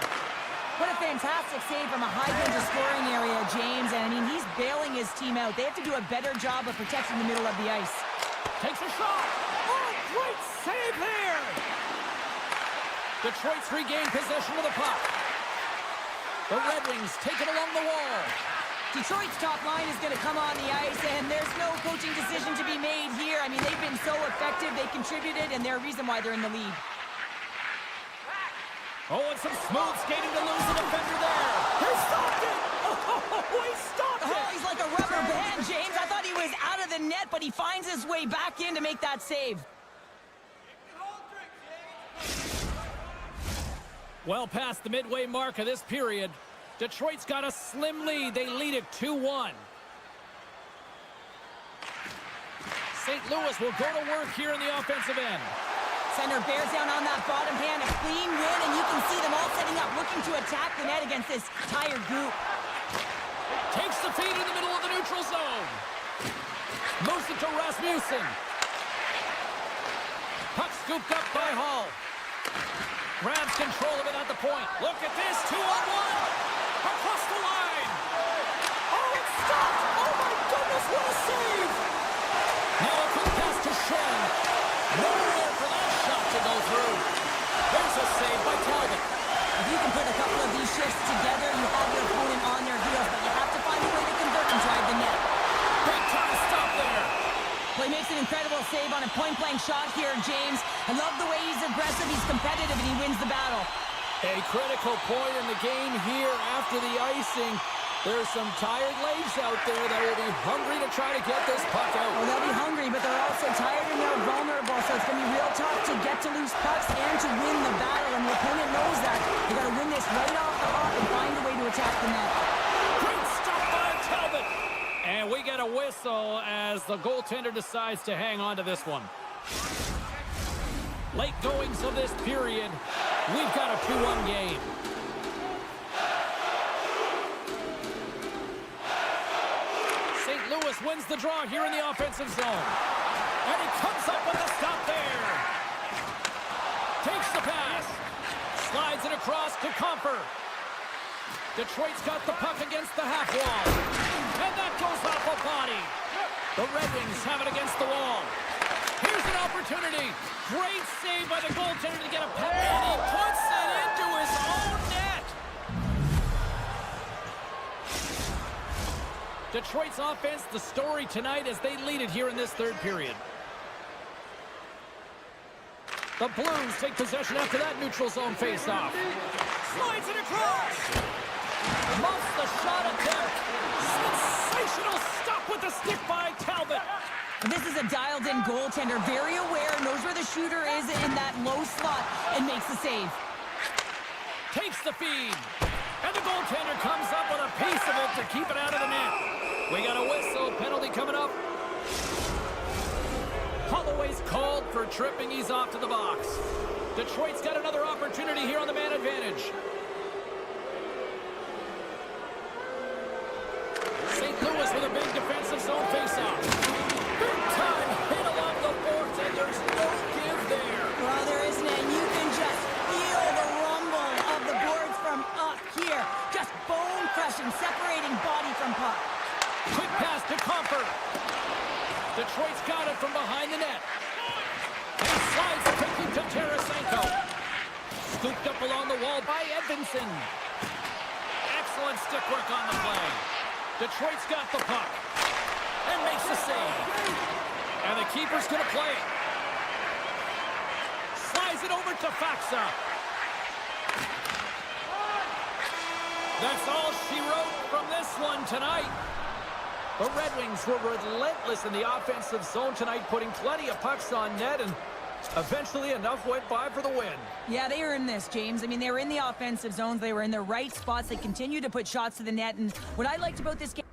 Speaker 2: What a fantastic save from a high-danger scoring area, James. And, I mean, he's bailing his team out. They have to do a better job of protecting the middle of the ice.
Speaker 1: Takes a shot. Oh, great save there. Detroit's regained possession of the puck. The Red Wings take it along the wall.
Speaker 2: Detroit's top line is going to come on the ice, and there's no coaching decision to be made here. I mean, they've been so effective. They contributed, and they're a reason why they're in the lead.
Speaker 1: Oh, and some smooth skating to lose the defender there. He stopped it! Oh, he stopped it!
Speaker 2: Oh, he's like a rubber band, James. I thought he was out of the net, but he finds his way back in to make that save.
Speaker 1: Well past the midway mark of this period, Detroit's got a slim lead. They lead it 2-1. St. Louis will go to work here in the offensive end.
Speaker 2: Center bears down on that bottom hand, a clean win, and you can see them all setting up, looking to attack the net against this tired group.
Speaker 1: Takes the feed in the middle of the neutral zone. Moves it to Rasmussen. Puck scooped up by Hall. Grabs control of it at the point. Look at this, 2-on-1. Across the line. Oh, it's stopped. Oh, my goodness, what a save. Now a quick pass to Shin. Nowhere for that shot to go through. There's a save by Talbot.
Speaker 2: If you can put a couple of these shifts together, you have your opponent on their heels, but you have to find a way to convert and drive the net.
Speaker 1: Big time stop there.
Speaker 2: Well, he makes an incredible save on a point-blank shot here, James. I love the way he's aggressive, he's competitive, and he wins the battle.
Speaker 1: A critical point in the game here after the icing. There's some tired legs out there that will be hungry to try to get this puck out.
Speaker 2: Well, they'll be hungry, but they're also tired and they're vulnerable, so it's going to be real tough to get to loose pucks and to win the battle, and the opponent knows that. You got to
Speaker 1: get a whistle as the goaltender decides to hang on to this one. Late goings of this period. We've got a 2-1 game. St. Louis wins the draw here in the offensive zone. And he comes up with a stop there. Takes the pass. Slides it across to Comfer. Detroit's got the puck against the half wall. And that goes off a body. The Red Wings have it against the wall. Here's an opportunity. Great save by the goaltender to get a puck, and he puts it into his own net. Detroit's offense, the story tonight as they lead it here in this third period. The Blues take possession after that neutral zone faceoff. Slides it across. Muffs the shot attempt. Sensational stop with the stick by Talbot.
Speaker 2: This is a dialed-in goaltender, very aware, knows where the shooter is in that low slot, and makes the save.
Speaker 1: Takes the feed. And the goaltender comes up with a piece of it to keep it out of the net. We got a whistle. Penalty coming up. Holloway's called for tripping. He's off to the box. Detroit's got another opportunity here on the man advantage. St. Louis with a big defensive zone faceoff. Big time hit along the boards, and there's no give there.
Speaker 2: Well, there isn't, and you can just feel the rumble of the boards from up here. Just bone-crushing, separating body from puck.
Speaker 1: Quick pass to Comfer. Detroit's got it from behind the net. And he slides it quickly to Tarasenko. Scooped up along the wall by Edvinsson. Excellent stick work on the play. Detroit's got the puck. And makes the save. And the keeper's going to play it. Slides it over to Faxa. That's all she wrote from this one tonight. The Red Wings were relentless in the offensive zone tonight, putting plenty of pucks on net, and eventually enough went by for the win.
Speaker 2: Yeah, they were in this, James. I mean, they were in the offensive zones. They were in the right spots. They continued to put shots to the net, and what I liked about this game...